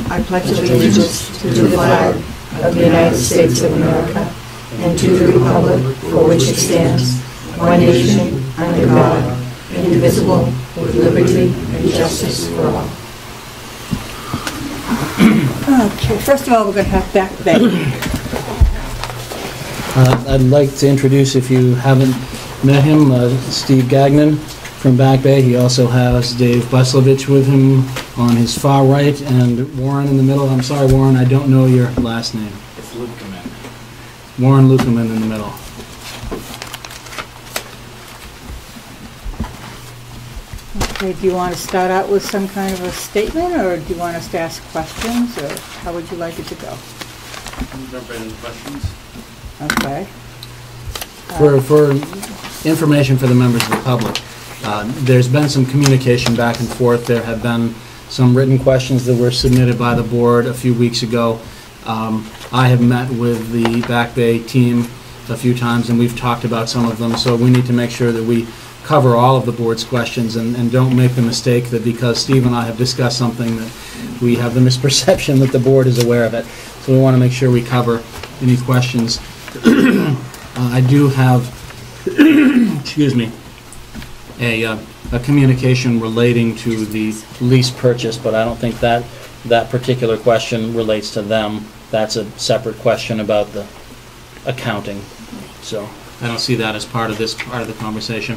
I pledge allegiance to the flag of the United States of America and to the republic for which it stands, one nation, under God, indivisible, with liberty and justice for all. Okay, first of all, we're going to have Back Bay. I'd like to introduce, if you haven't met him, Steve Gagnon from Back Bay. He also has Dave Buslovich with him on his far right, and Warren in the middle. I'm sorry, Warren, I don't know your last name. It's Lukeman. Warren Lukeman in the middle. Okay, do you want to start out with some kind of a statement, or do you want us to ask questions, or how would you like it to go? Jump right into questions. Okay. For information for the members of the public, there's been some communication back and forth. There have been some written questions that were submitted by the board a few weeks ago. I have met with the Back Bay team a few times, and we've talked about some of them, so we need to make sure that we cover all of the board's questions and don't make the mistake that because Steve and I have discussed something that we have the misperception that the board is aware of it. So we want to make sure we cover any questions. I do have, excuse me, a communication relating to the lease purchase, but I don't think that particular question relates to them. That's a separate question about the accounting. So I don't see that as part of the conversation.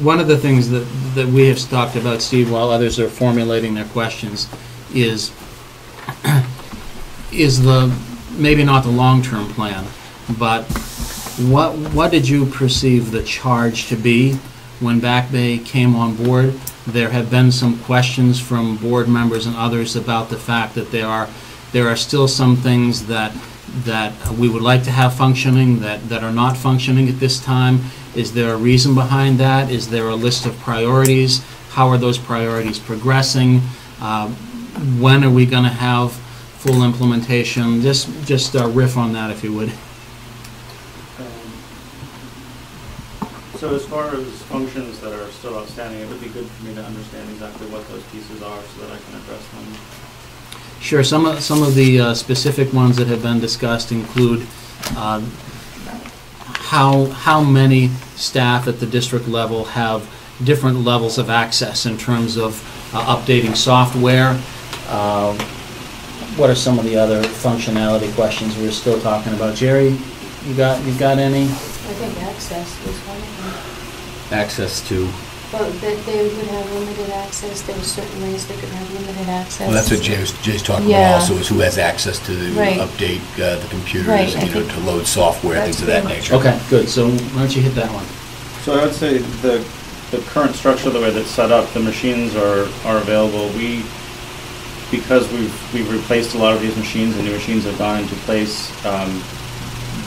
One of the things that we have talked about, Steve, while others are formulating their questions, is the maybe not the long-term plan, but what did you perceive the charge to be when Back Bay came on board? There have been some questions from board members and others about the fact that there are still some things that we would like to have functioning that are not functioning at this time. Is there a reason behind that? Is there a list of priorities? How are those priorities progressing? When are we going to have full implementation? Just riff on that, if you would. So as far as functions that are still outstanding, it would be good for me to understand exactly what those pieces are so that I can address them. Sure. Some of the specific ones that have been discussed include how many staff at the district level have different levels of access in terms of updating software. What are some of the other functionality questions we're still talking about? Jerry, you got any? I think access was one of them. Access to? Well, that they would have limited access. There were certain ways they could have limited access. Well, that's what Jay's talking Yeah. about also, is who has access to Right. update the computers, Right, and, to load software, that's things of that pretty nature. Okay, good. So why don't you hit that one? So I would say the current structure, the way that's set up, the machines are available. Because we've replaced a lot of these machines and new machines have gone into place,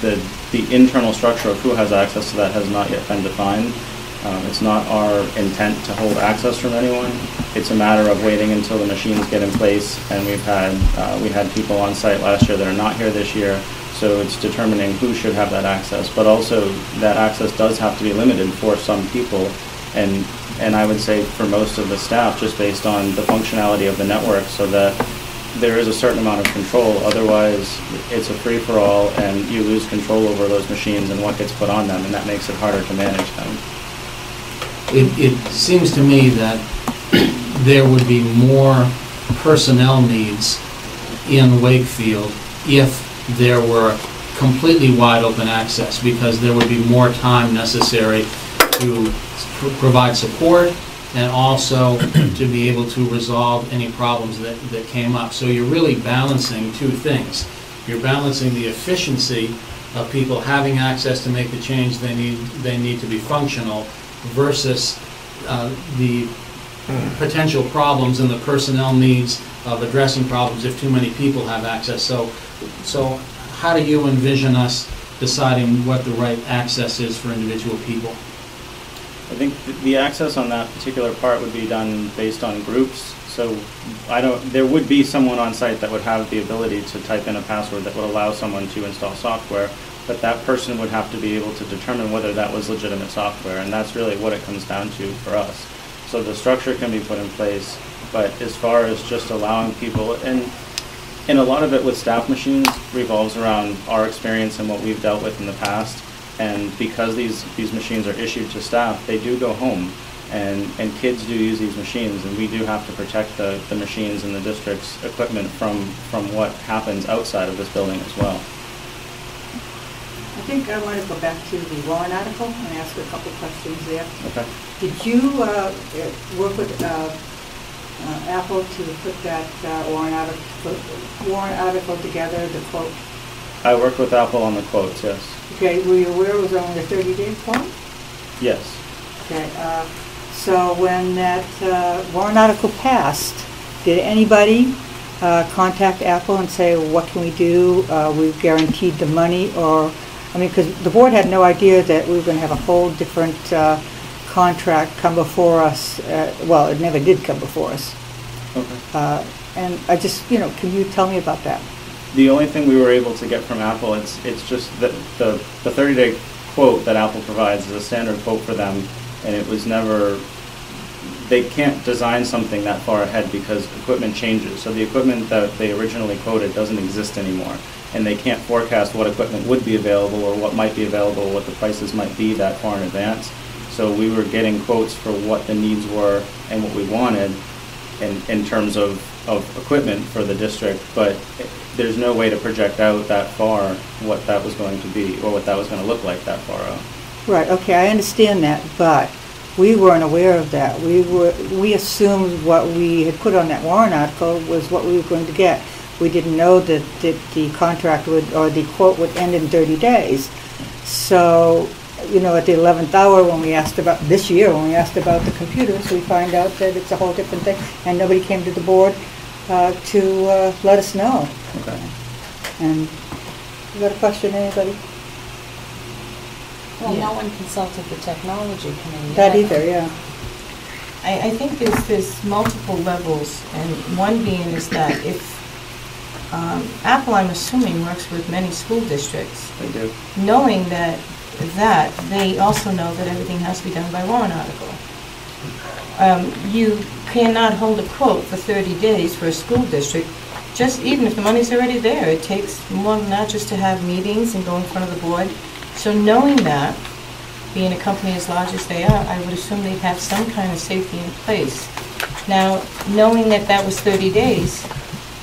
the internal structure of who has access to that has not yet been defined. It's not our intent to hold access from anyone. It's a matter of waiting until the machines get in place, and we had people on site last year that are not here this year, so it's determining who should have that access. But also that access does have to be limited for some people, and I would say for most of the staff, just based on the functionality of the network, so that there is a certain amount of control. Otherwise, it's a free-for-all, and you lose control over those machines and what gets put on them, and that makes it harder to manage them. It seems to me that there would be more personnel needs in Wakefield if there were completely wide open access, because there would be more time necessary to provide support and also to be able to resolve any problems that came up. So you're really balancing two things. You're balancing the efficiency of people having access to make the change they need to be functional versus the potential problems and the personnel needs of addressing problems if too many people have access. So how do you envision us deciding what the right access is for individual people? I think the access on that particular part would be done based on groups. So there would be someone on site that would have the ability to type in a password that would allow someone to install software. but that person would have to be able to determine whether that was legitimate software, and that's really what it comes down to for us. So the structure can be put in place, but as far as just allowing people, and a lot of it with staff machines revolves around our experience and what we've dealt with in the past, and because these machines are issued to staff, they do go home, and kids do use these machines, and we do have to protect the machines and the district's equipment from what happens outside of this building as well. I think I want to go back to the warrant article and ask a couple questions there. Okay. Did you work with Apple to put that warrant article together, the quote? I worked with Apple on the quotes, yes. Okay, were you aware it was only a 30-day quote? Yes. Okay, so when that warrant article passed, did anybody contact Apple and say, what can we do? We've guaranteed the money, or, I mean, because the board had no idea that we were going to have a whole different contract come before us. Well, it never did come before us. Okay. And I just, can you tell me about that? The only thing we were able to get from Apple, it's just that the 30-day quote that Apple provides is a standard quote for them, and it was never, they can't design something that far ahead because equipment changes. So the equipment that they originally quoted doesn't exist anymore, and they can't forecast what equipment would be available or what might be available, what the prices might be that far in advance. So we were getting quotes for what the needs were and what we wanted in terms of equipment for the district, but there's no way to project out that far what that was going to be or what that was going to look like that far out. Right, okay, I understand that, but we weren't aware of that. We assumed what we had put on that warrant article was what we were going to get. We didn't know that the contract would, or the quote would end in 30 days. So, at the 11th hour when we asked about, this year, when we asked about the computers, we find out that it's a whole different thing, and nobody came to the board to let us know. Okay. And you got a question, anybody? Well, no one consulted the technology committee. That either, yeah. I think there's multiple levels, and one being is that if Apple, I'm assuming, works with many school districts. They do. Knowing that they also know that everything has to be done by warrant article. You cannot hold a quote for 30 days for a school district, just even if the money's already there. It takes more than that just to have meetings and go in front of the board. So knowing that, being a company as large as they are, I would assume they'd have some kind of safety in place. Now, knowing that was 30 days,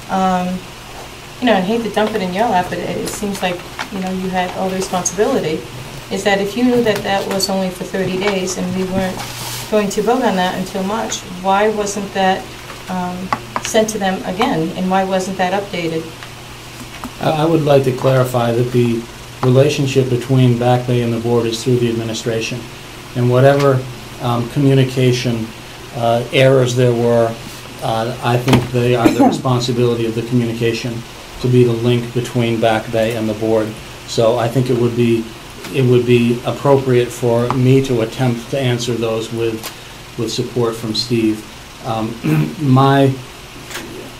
I hate to dump it in your lap, but it seems like, you had all the responsibility, is that if you knew that was only for 30 days and we weren't going to vote on that until March, why wasn't that sent to them again, and why wasn't that updated? I would like to clarify that the relationship between Back Bay and the board is through the administration, and whatever communication errors there were, I think they are the responsibility of the communication to be the link between Back Bay and the board. So I think it would be appropriate for me to attempt to answer those with support from Steve.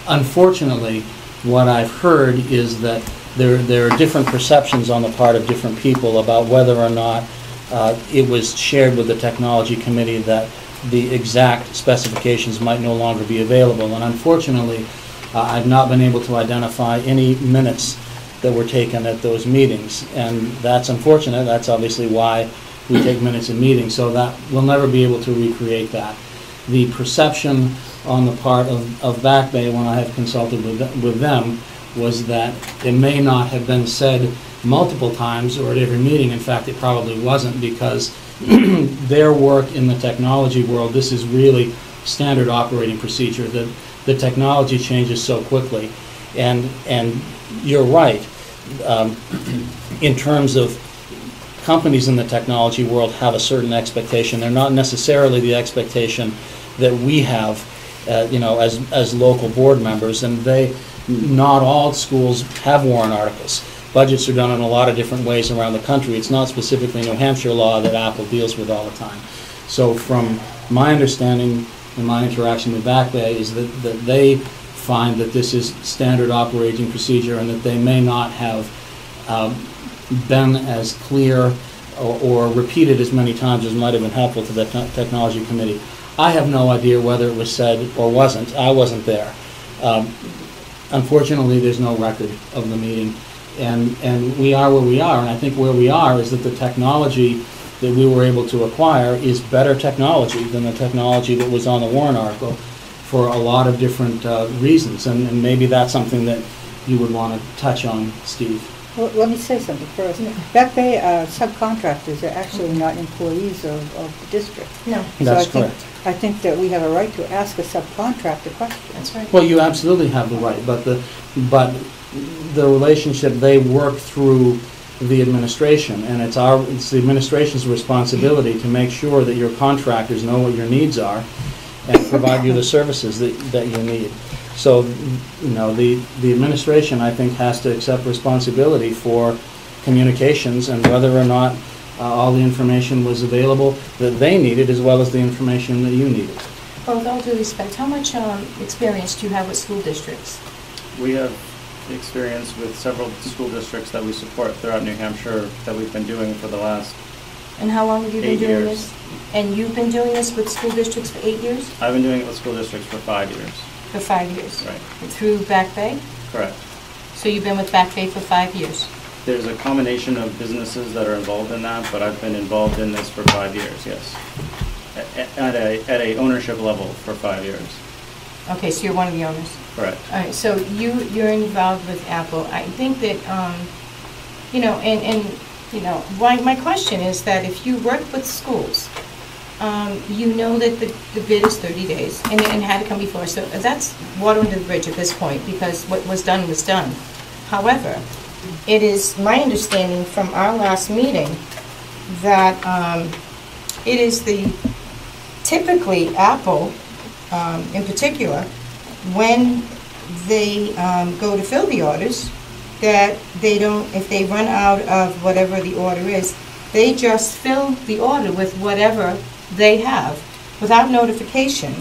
Unfortunately, what I've heard is that there are different perceptions on the part of different people about whether or not it was shared with the technology committee that the exact specifications might no longer be available. And unfortunately, I've not been able to identify any minutes that were taken at those meetings. And that's unfortunate. That's obviously why we take minutes in meetings, so that we'll never be able to recreate that. The perception on the part of Back Bay when I have consulted with them was that it may not have been said multiple times or at every meeting. In fact, it probably wasn't, because their work in the technology world, this is really standard operating procedure. The technology changes so quickly. And you're right, in terms of companies in the technology world have a certain expectation. They're not necessarily the expectation that we have, as local board members, and not all schools have warrant articles. Budgets are done in a lot of different ways around the country. It's not specifically New Hampshire law that Apple deals with all the time. So from my understanding and my interaction with Back Bay is that they find that this is standard operating procedure and that they may not have been as clear or repeated as many times as might have been helpful to the technology committee. I have no idea whether it was said or wasn't. I wasn't there. Unfortunately, there's no record of the meeting, and we are where we are, and I think where we are is that the technology that we were able to acquire is better technology than the technology that was on the warrant article for a lot of different reasons, and maybe that's something that you would want to touch on, Steve. Well, let me say something first. Back Bay subcontractors are actually not employees of the district. No. That's So correct. I think that we have a right to ask a subcontractor question. That's right. Well, you absolutely have the right, but the relationship, they work through the administration, and it's the administration's responsibility to make sure that your contractors know what your needs are and provide you the services that you need. So, the administration, I think, has to accept responsibility for communications and whether or not all the information was available that they needed, as well as the information that you needed. Well, with all due respect, how much experience do you have with school districts? We have experience with several school districts that we support throughout New Hampshire that we've been doing for the last And how long have you been 8 doing years. this? And you've been doing this with school districts for 8 years? I've been doing it with school districts for 5 years. For 5 years? Right. Through Back Bay? Correct. So you've been with Back Bay for 5 years? There's a combination of businesses that are involved in that, but I've been involved in this for 5 years, yes. At a ownership level for 5 years. Okay, so you're one of the owners? Correct. All right, so you're involved with Apple. I think that, my question is that if you work with schools, you know that the bid is 30 days and had to come before. So that's water under the bridge at this point because what was done was done. However, it is my understanding from our last meeting that it is typically Apple in particular, when they go to fill the orders, that they don't, if they run out of whatever the order is, they just fill the order with whatever they have without notification.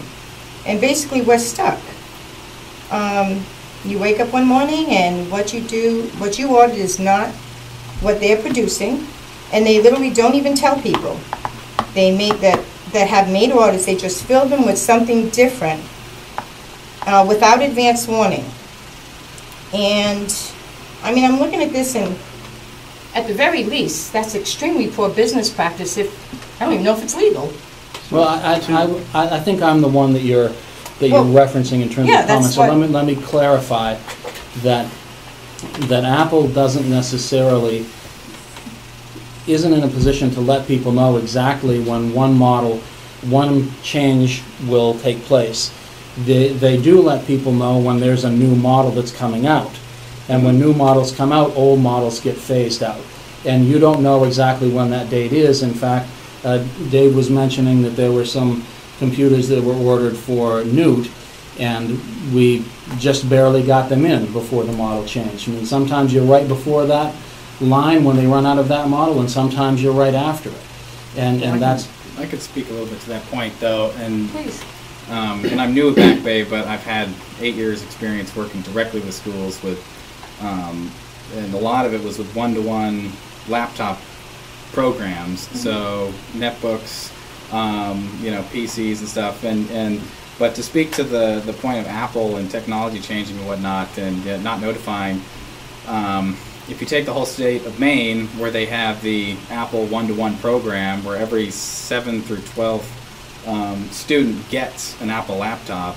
And basically we're stuck. You wake up one morning and what you ordered is not what they're producing, and they literally don't even tell people. They make that have made orders, they just fill them with something different without advance warning. And I mean, I'm looking at this, and at the very least, that's extremely poor business practice. If I don't even know if it's legal. Well, I think I'm the one that you're referencing in terms yeah, of comments. So what, let me clarify that Apple doesn't necessarily isn't in a position to let people know exactly when one change will take place. They do let people know when there's a new model that's coming out. And when new models come out, old models get phased out. And you don't know exactly when that date is. In fact, Dave was mentioning that there were some computers that were ordered for Newt, and we just barely got them in before the model changed. I mean, sometimes you're right before that line when they run out of that model, and sometimes you're right after it. And that's... I could speak a little bit to that point, though, and please. And I'm new at Back Bay, but I've had 8 years experience working directly with schools with, and a lot of it was with one-to-one laptop programs, so netbooks, PCs and stuff, but to speak to the point of Apple and technology changing and whatnot, and not notifying, if you take the whole state of Maine, where they have the Apple one-to-one program, where every 7th through 12th student gets an Apple laptop,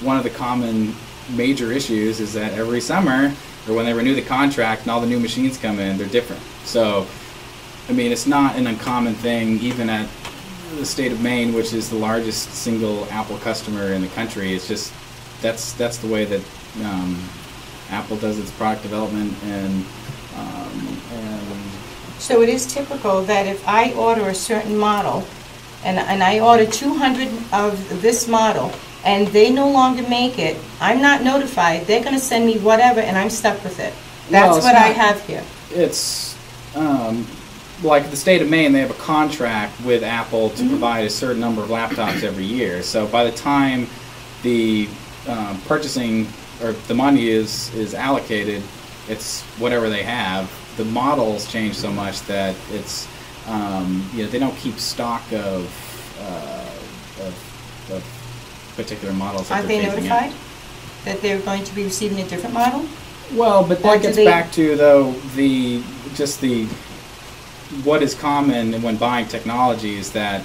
one of the common major issues is that every summer, or when they renew the contract and all the new machines come in, they're different. So, I mean, it's not an uncommon thing, even at the state of Maine, which is the largest single Apple customer in the country. It's just, that's the way that Apple does its product development, and So it is typical that if I order a certain model, and I order 200 of this model, and they no longer make it, I'm not notified, they're going to send me whatever, and I'm stuck with it. That's what I have here. It's like the state of Maine, they have a contract with Apple to provide a certain number of laptops every year. So by the time the purchasing or the money is allocated, it's whatever they have. The models change so much that it's, they don't keep stock of particular models that Aren't they're they phasing notified out. that they're going to be receiving a different model? Well, but Or that do gets they- back to, though, what is common when buying technology is that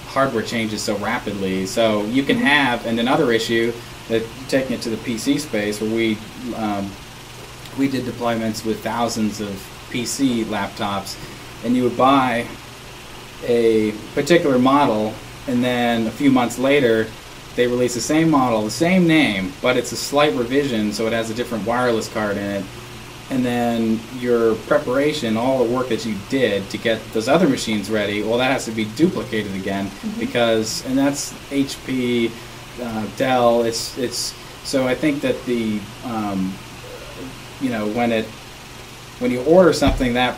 hardware changes so rapidly. So you can have, and another issue, that taking it to the PC space, where we did deployments with thousands of PC laptops, and you would buy a particular model, and then a few months later, they release the same model, the same name, but it's a slight revision, so it has a different wireless card in it. And then your preparation, all the work that you did to get those other machines ready, well, that has to be duplicated again, because, and that's HP, Dell. It's so I think that when you order something that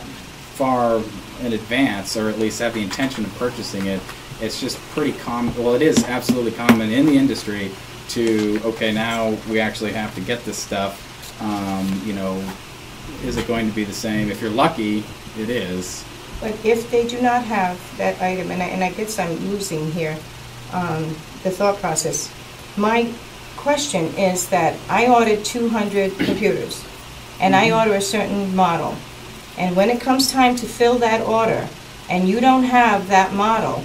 far in advance, or at least have the intention of purchasing it, it's just pretty common. Well, it is absolutely common in the industry to, okay, now we actually have to get this stuff. Is it going to be the same? If you're lucky, it is. But if they do not have that item, and I guess I'm losing here the thought process. My question is that I ordered 200 computers, and I order a certain model. And when it comes time to fill that order, and you don't have that model,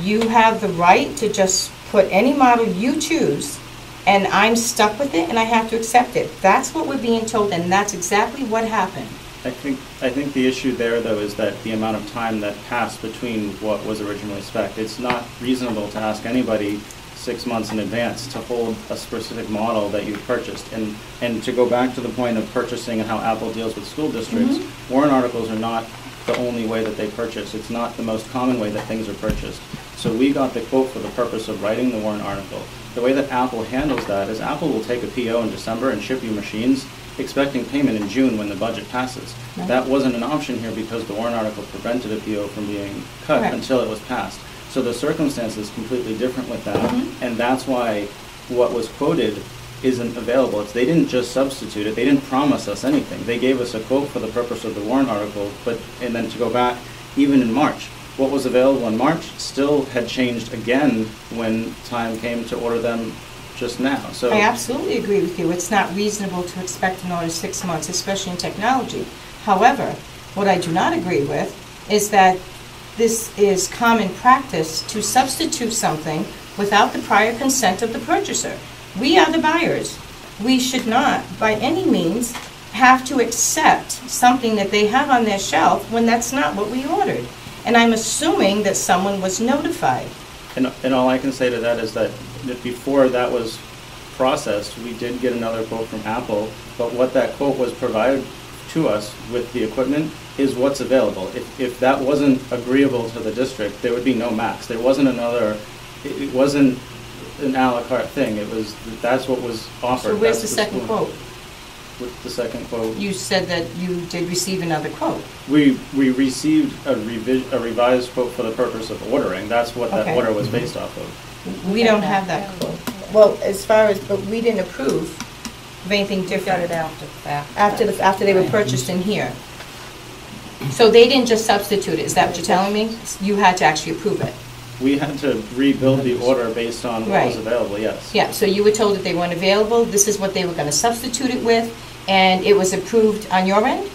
you have the right to just put any model you choose, and I'm stuck with it, and I have to accept it. That's what we're being told, and that's exactly what happened. I think the issue there, though, is that the amount of time that passed between what was originally spec'd. It's not reasonable to ask anybody 6 months in advance to hold a specific model that you purchased. And to go back to the point of purchasing and how Apple deals with school districts, warrant articles are not the only way that they purchase. It's not the most common way that things are purchased. So we got the quote for the purpose of writing the warrant article. The way that Apple handles that is Apple will take a PO in December and ship you machines, expecting payment in June when the budget passes. Right. That wasn't an option here because the warrant article prevented a PO from being cut Correct. until it was passed. So the circumstance is completely different with that, and that's why what was quoted isn't available. They didn't just substitute it. They didn't promise us anything. They gave us a quote for the purpose of the warrant article, and then to go back, even in March, what was available in March still had changed again when time came to order them just now. So I absolutely agree with you. It's not reasonable to expect an order 6 months, especially in technology. However, what I do not agree with is that this is common practice to substitute something without the prior consent of the purchaser. We are the buyers. We should not, by any means, have to accept something that they have on their shelf when that's not what we ordered. And I'm assuming that someone was notified. And all I can say to that is that before that was processed, we did get another quote from Apple, but what that quote was provided to us with the equipment is what's available. If that wasn't agreeable to the district, there would be no max. There wasn't it wasn't an a la carte thing. That's what was offered. So where's the That's second quote? With the second quote? You said that you did receive another quote. We received a revised quote for the purpose of ordering. That's what that Okay. order was based off of. We don't have that quote. Well, but we didn't approve of anything different. Got it after the fact. After they were purchased in here. So they didn't just substitute it, is that what you're telling me? You had to actually approve it. We had to rebuild the order based on what was Right. available, yes. Yeah, so you were told that they weren't available, this is what they were gonna substitute it with, and it was approved on your end?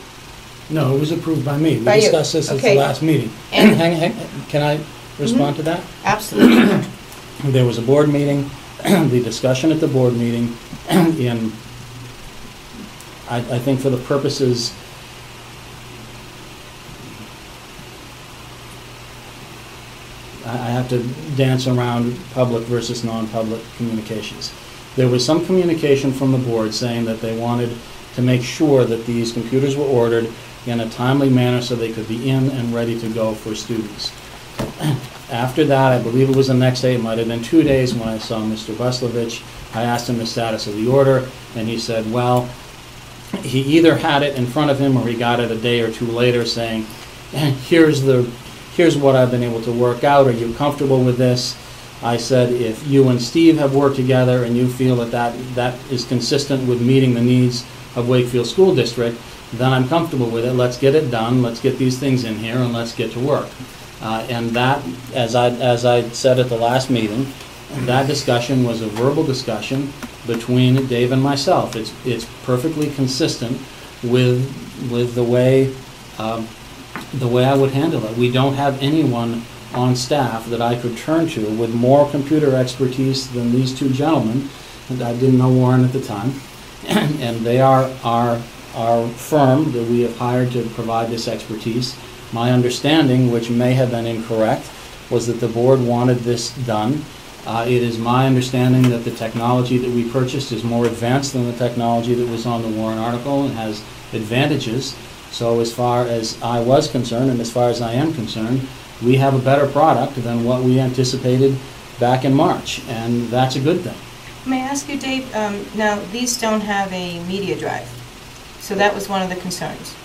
No, it was approved by me. We By you. discussed this at the Okay. last meeting. And- Can I respond to that? Absolutely. There was a board meeting, the discussion at the board meeting, and I think for the purposes, I have to dance around public versus non-public communications. There was some communication from the board saying that they wanted to make sure that these computers were ordered in a timely manner so they could be in and ready to go for students. After that, I believe it was the next day, it might have been 2 days, when I saw Mr. Buslovich, I asked him the status of the order, and he said, well, he either had it in front of him or he got it a day or two later saying, here's what I've been able to work out. Are you comfortable with this? I said, if you and Steve have worked together and you feel that is consistent with meeting the needs of Wakefield School District, then I'm comfortable with it. Let's get it done, let's get these things in here, and let's get to work. And that, as I said at the last meeting, that discussion was a verbal discussion between Dave and myself. It's perfectly consistent with the way I would handle it. We don't have anyone on staff that I could turn to with more computer expertise than these two gentlemen. And I didn't know Warren at the time, and they are our firm that we have hired to provide this expertise. My understanding, which may have been incorrect, was that the board wanted this done. It is my understanding that the technology that we purchased is more advanced than the technology that was on the Warren article and has advantages. So as far as I was concerned, and as far as I am concerned, we have a better product than what we anticipated back in March, and that's a good thing. May I ask you, Dave, now these don't have a media drive, so that was one of the concerns,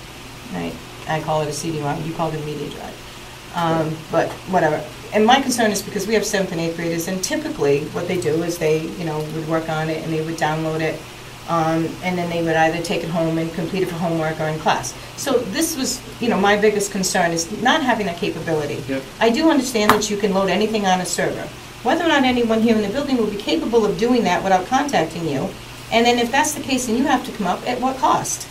right? I call it a CD-ROM, you called it a media drive, but whatever. And my concern is because we have 7th and 8th graders, and typically what they do is they, would work on it and they would download it, and then they would either take it home and complete it for homework or in class. So this was, my biggest concern is not having that capability. Yep. I do understand that you can load anything on a server. Whether or not anyone here in the building will be capable of doing that without contacting you, and then if that's the case, then you have to come up, at what cost?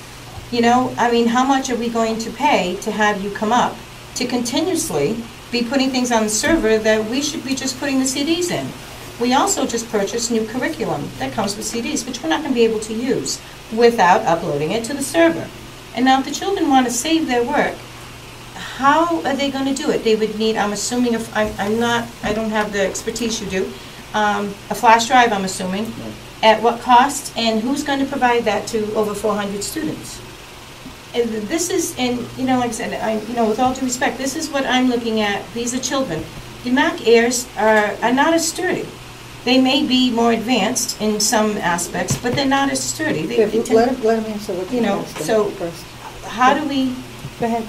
How much are we going to pay to have you come up to continuously be putting things on the server that we should be just putting the CDs in? We also just purchased new curriculum that comes with CDs, which we're not going to be able to use without uploading it to the server. And now if the children want to save their work, how are they going to do it? They would need, I'm assuming, I don't have the expertise you do, a flash drive, I'm assuming. At what cost, and who's going to provide that to over 400 students? And this is, like I said, with all due respect, this is what I'm looking at. These are children. The Mac Airs are not as sturdy. They may be more advanced in some aspects, but they're not as sturdy. Let him answer what you asked him so first. how do we, go ahead.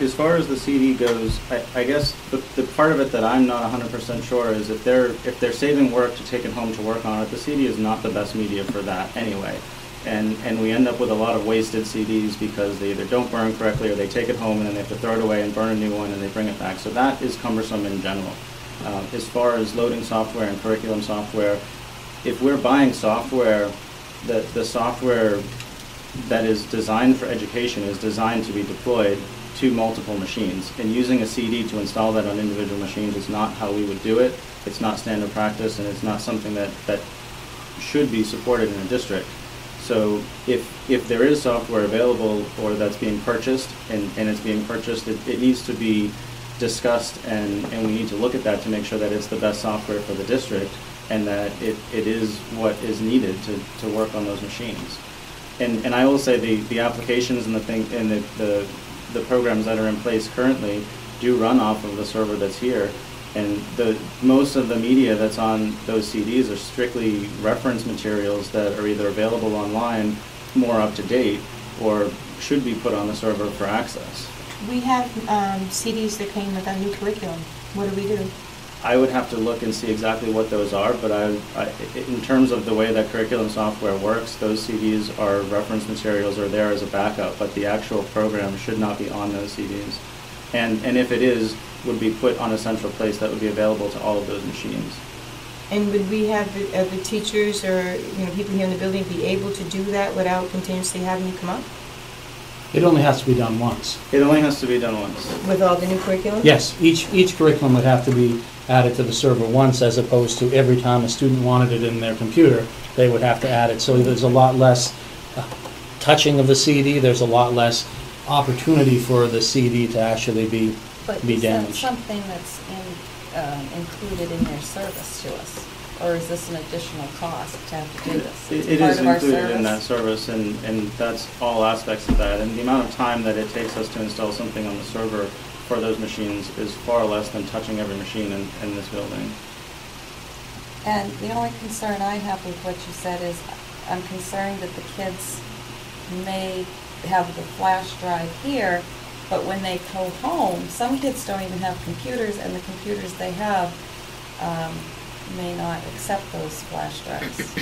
As far as the CD goes, I guess the part of it that I'm not 100% sure is if they're saving work to take it home to work on it, the CD is not the best media for that anyway. And we end up with a lot of wasted CDs because they either don't burn correctly or they take it home and then they have to throw it away and burn a new one and they bring it back. So that is cumbersome in general. As far as loading software and curriculum software, if we're buying software, the software that is designed for education is designed to be deployed to multiple machines. And using a CD to install that on individual machines is not how we would do it. It's not standard practice, and it's not something that should be supported in a district. So if there is software available or that's being purchased and it's being purchased, it needs to be discussed, and we need to look at that to make sure that it's the best software for the district and that it is what is needed to work on those machines. And I will say the applications and the programs that are in place currently do run off of the server that's here, and most of the media that's on those CDs are strictly reference materials that are either available online, more up to date, or should be put on the server for access. We have CDs that came with our new curriculum. What do we do? I would have to look and see exactly what those are, but in terms of the way that curriculum software works, those CDs are reference materials or there as a backup, but the actual program should not be on those CDs. And if it is, would be put on a central place that would be available to all of those machines. And would we have the teachers or people here in the building be able to do that without continuously having you come up? It only has to be done once. It only has to be done once. With all the new curriculum? Yes, each curriculum would have to be added to the server once, as opposed to every time a student wanted it in their computer, they would have to add it. So there's a lot less touching of the CD, there's a lot less opportunity for the CD to actually be damaged. But is that something that's included in your service to us? Or is this an additional cost to have to do this? It is included in that service, and that's all aspects of that. And the amount of time that it takes us to install something on the server for those machines is far less than touching every machine in this building. And the only concern I have with what you said is I'm concerned that the kids may have the flash drive here, but when they go home, some kids don't even have computers, and the computers they have may not accept those flash drives.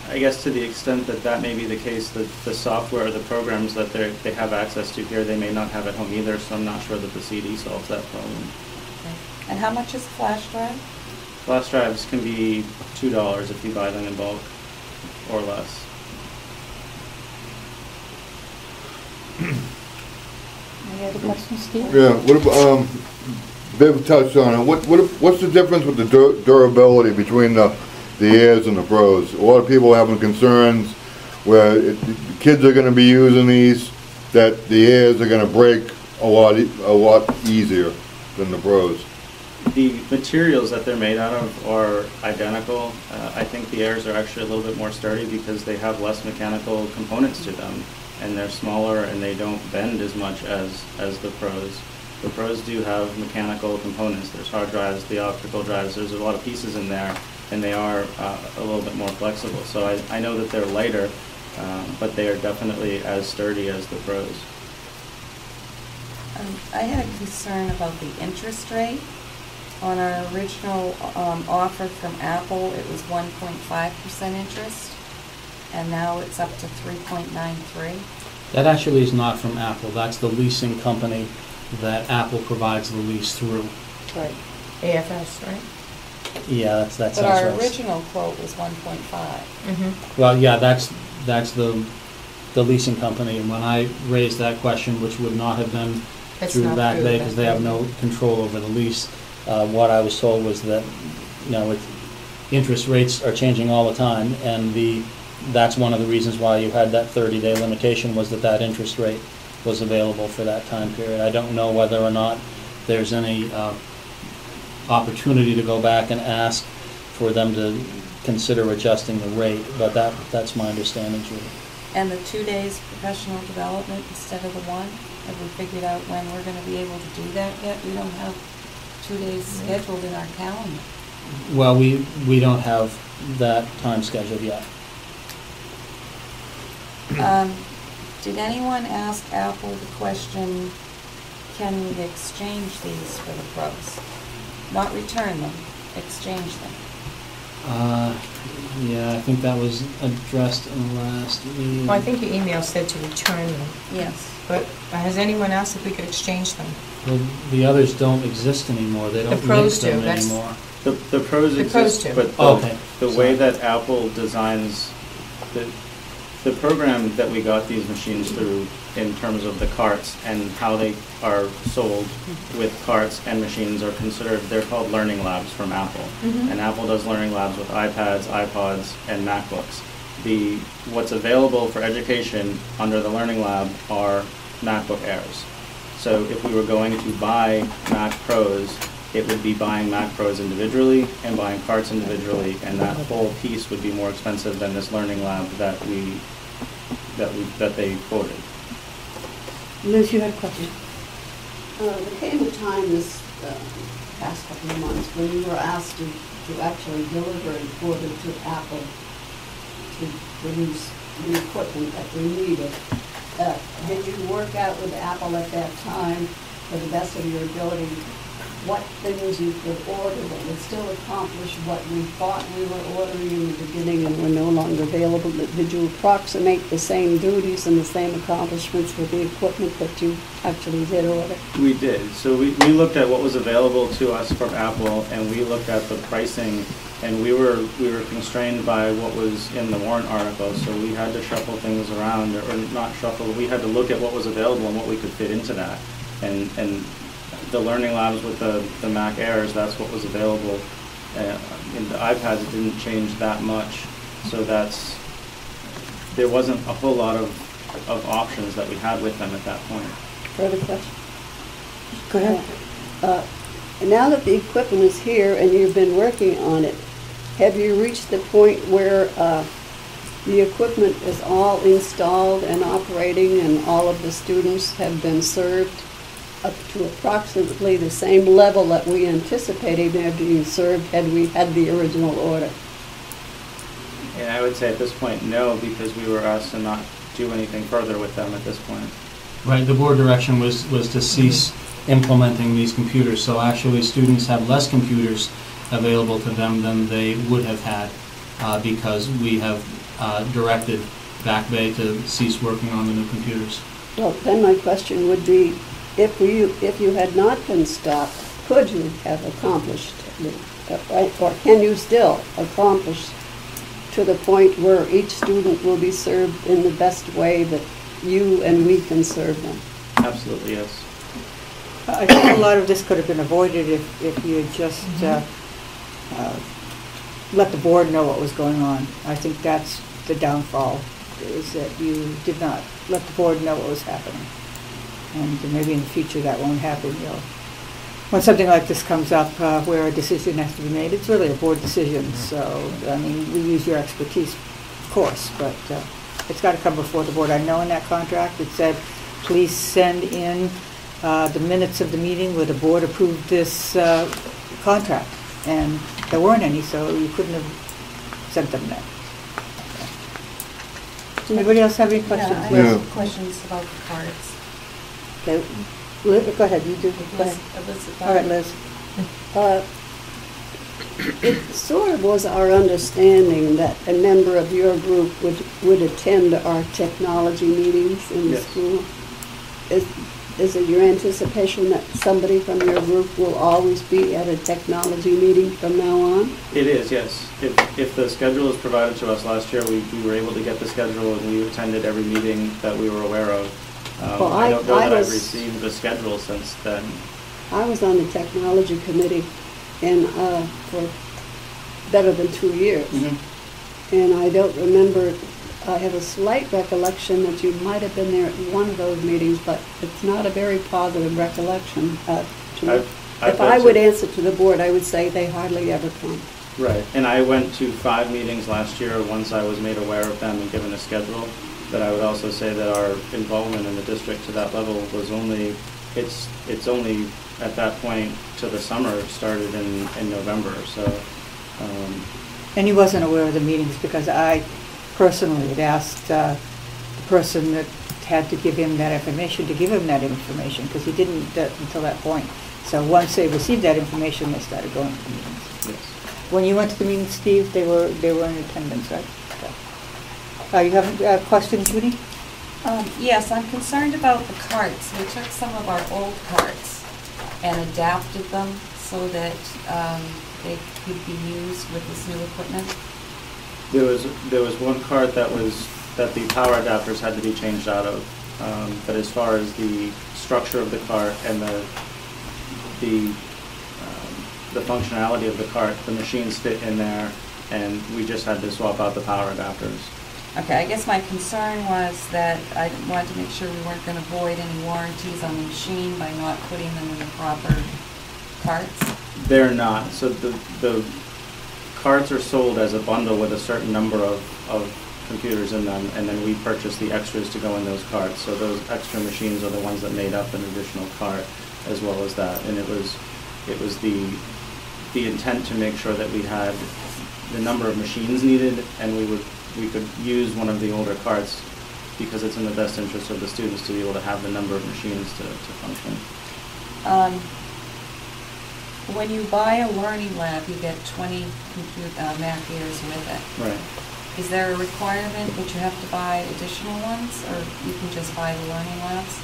I guess to the extent that that may be the case, the software or the programs that they have access to here, they may not have at home either, so I'm not sure that the CD solves that problem. Okay. And how much is a flash drive? Flash drives can be $2 if you buy them in bulk or less. Any other questions, Steve? Yeah, what about, Viv touched on it, what's the difference with the durability between the Airs and the Pros? A lot of people are having concerns where the kids are gonna be using these, that the Airs are gonna break a lot easier than the Pros. The materials that they're made out of are identical. I think the Airs are actually a little bit more sturdy because they have less mechanical components to them, and they're smaller and they don't bend as much as the Pros. The Pros do have mechanical components. There's hard drives, the optical drives, there's a lot of pieces in there, and they are a little bit more flexible. So I know that they're lighter, but they are definitely as sturdy as the Pros. I had a concern about the interest rate. On our original offer from Apple, it was 1.5% interest, and now it's up to 3.93. That actually is not from Apple. That's the leasing company that Apple provides the lease through. Right. AFS, right? Yeah, that's But our right. original quote was 1.5. Mm-hmm. Well, yeah, that's the leasing company. And when I raised that question, which would not have been It's through not Back through Bay Back because they have Bay. no control over the lease, what I was told was that, interest rates are changing all the time, and that's one of the reasons why you had that 30-day limitation, was that interest rate was available for that time period. I don't know whether or not there's any opportunity to go back and ask for them to consider adjusting the rate, but that's my understanding, Julie. And the 2 days professional development instead of the 1? Have we figured out when we're going to be able to do that yet? We don't have 2 days scheduled in our calendar. Well, we don't have that time scheduled yet. Did anyone ask Apple the question, can we exchange these for the Pros? Not return them, exchange them. Yeah, I think that was addressed in the last meeting. Well, I think your email said to return them, Yes. but has anyone asked if we could exchange them? Well, the others don't exist anymore. They don't make Pros them do, that's- anymore. The Pros The exist, Pros do. but Okay. the way that Apple designs the program that we got these machines through in terms of the carts and how they are sold with carts and machines are considered, they're called learning labs from Apple. Mhm. And Apple does learning labs with iPads, iPods, and MacBooks. What's available for education under the learning lab are MacBook Airs. So if we were going to buy Mac Pros, it would be buying Mac Pros individually and buying carts individually, and that whole piece would be more expensive than this learning lab that they quoted. Liz, you had a question? There came a time this past couple of months when you were asked to actually deliver an order to Apple to produce the equipment that we needed. Did you work out with Apple at that time, to the best of your ability, what things you could order that would still accomplish what we thought we were ordering in the beginning and were no longer available? Did you approximate the same duties and the same accomplishments with the equipment that you actually did order? We did. So we looked at what was available to us from Apple, and we looked at the pricing, and we were constrained by what was in the warrant article, so we had to shuffle things around, or not shuffle, we had to look at what was available and what we could fit into that. And the learning labs with the Mac Airs, that's what was available. In the iPads, it didn't change that much, so there wasn't a whole lot of options that we had with them at that point. Further question? Go ahead. Now that the equipment is here and you've been working on it, have you reached the point where the equipment is all installed and operating and all of the students have been served up to approximately the same level that we anticipated have been served had we had the original order? And I would say at this point, no, because we were asked to not do anything further with them at this point. Right, the board direction was to cease implementing these computers, so actually students have less computers available to them than they would have had because we have directed Back Bay to cease working on the new computers. Well, then my question would be, if you had not been stopped, could you have accomplished, or can you still accomplish to the point where each student will be served in the best way that you and we can serve them? Absolutely, yes. I think a lot of this could have been avoided if you had just let the board know what was going on. I think that's the downfall, is that you did not let the board know what was happening. And maybe in the future that won't happen. When something like this comes up where a decision has to be made, it's really a board decision. So, I mean, we use your expertise, of course, but it's got to come before the board. I know in that contract it said, please send in the minutes of the meeting where the board approved this contract. And there weren't any, so you couldn't have sent them that. Anybody else have any questions? Yeah, I have some questions about the cards. Okay, go ahead, you do. Go ahead. Elizabeth. All right, Liz. It sort of was our understanding that a member of your group would attend our technology meetings in the Yes. school. Is it your anticipation that somebody from your group will always be at a technology meeting from now on? It is, yes. If the schedule was provided to us last year, we were able to get the schedule and we attended every meeting that we were aware of. Well, I don't know that I've was- received the schedule since then. I was on the technology committee for better than 2 years. And I don't remember, I have a slight recollection that you might have been there at one of those meetings, but it's not a very positive recollection to me. I've If I been would to- answer to the board, I would say they hardly ever come. Right, and I went to 5 meetings last year once I was made aware of them and given a schedule. But I would also say that our involvement in the district to that level was only, it's only at that point till the summer started in November, so. And he wasn't aware of the meetings because I personally had asked the person that had to give him that information to give him that information, because he didn't until that point. So once they received that information, they started going to the meetings. Yes. When you went to the meetings, Steve, they were in attendance, right? You have a question, Judy? Yes, I'm concerned about the carts. We took some of our old carts and adapted them so that they could be used with this new equipment. There was one cart that the power adapters had to be changed out of. But as far as the structure of the cart and the functionality of the cart, the machines fit in there, and we just had to swap out the power adapters. Okay, I guess my concern was that I wanted to make sure we weren't going to void any warranties on the machine by not putting them in the proper carts. They're not. So the carts are sold as a bundle with a certain number of computers in them, and then we purchase the extras to go in those carts. So those extra machines are the ones that made up an additional cart, as well as that. And it was the intent to make sure that we had the number of machines needed, and we could use one of the older carts because it's in the best interest of the students to be able to have the number of machines to function. When you buy a learning lab, you get 20 Mac ears with it. Right. Is there a requirement that you have to buy additional ones, or you can just buy the learning labs?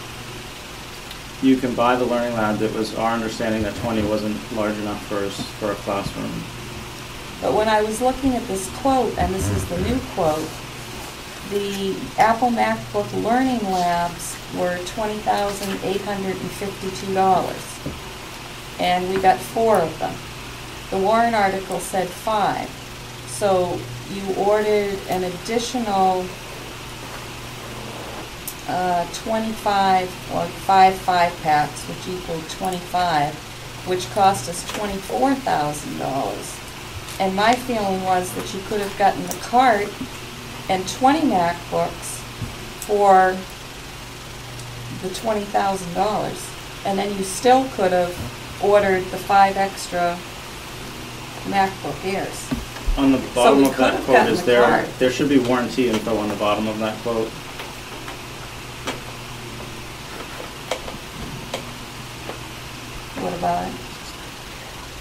You can buy the learning lab. It was our understanding that 20 wasn't large enough for a classroom. But when I was looking at this quote, and this is the new quote, the Apple MacBook Learning Labs were $20,852. And we got 4 of them. The Warren article said 5. So you ordered an additional 25, or 5 5-packs, which equaled 25, which cost us $24,000. And my feeling was that you could have gotten the cart and 20 MacBooks for the $20,000. And then you still could have ordered the 5 extra MacBook Airs. On the bottom we of could that have quote gotten is the cart. there should be warranty info on the bottom of that quote. What about it?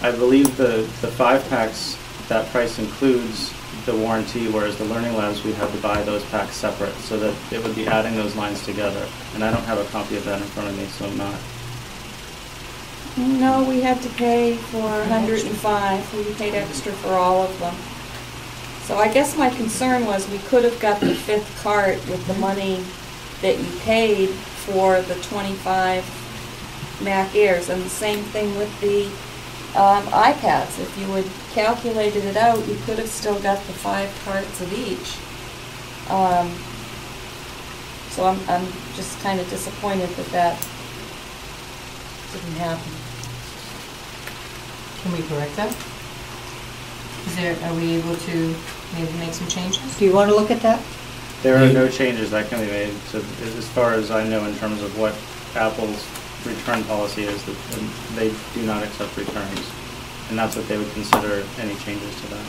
I believe the 5 packs that price includes the warranty, whereas the Learning Labs, we'd have to buy those packs separate, so that it would be adding those lines together. And I don't have a copy of that in front of me, so I'm not. No, we had to pay for 105. We paid extra for all of them. So I guess my concern was we could have got the 5th cart with the money that you paid for the 25 Mac Airs, and the same thing with the iPads. If you had calculated it out, you could have still got the 5 carts of each. So I'm just kind of disappointed that didn't happen. Can we correct that? Are we able to maybe make some changes? Do you want to look at that? There are no changes that can be made, so as far as I know, in terms of what Apple's return policy is, that they do not accept returns. And that's what they would consider any changes to that.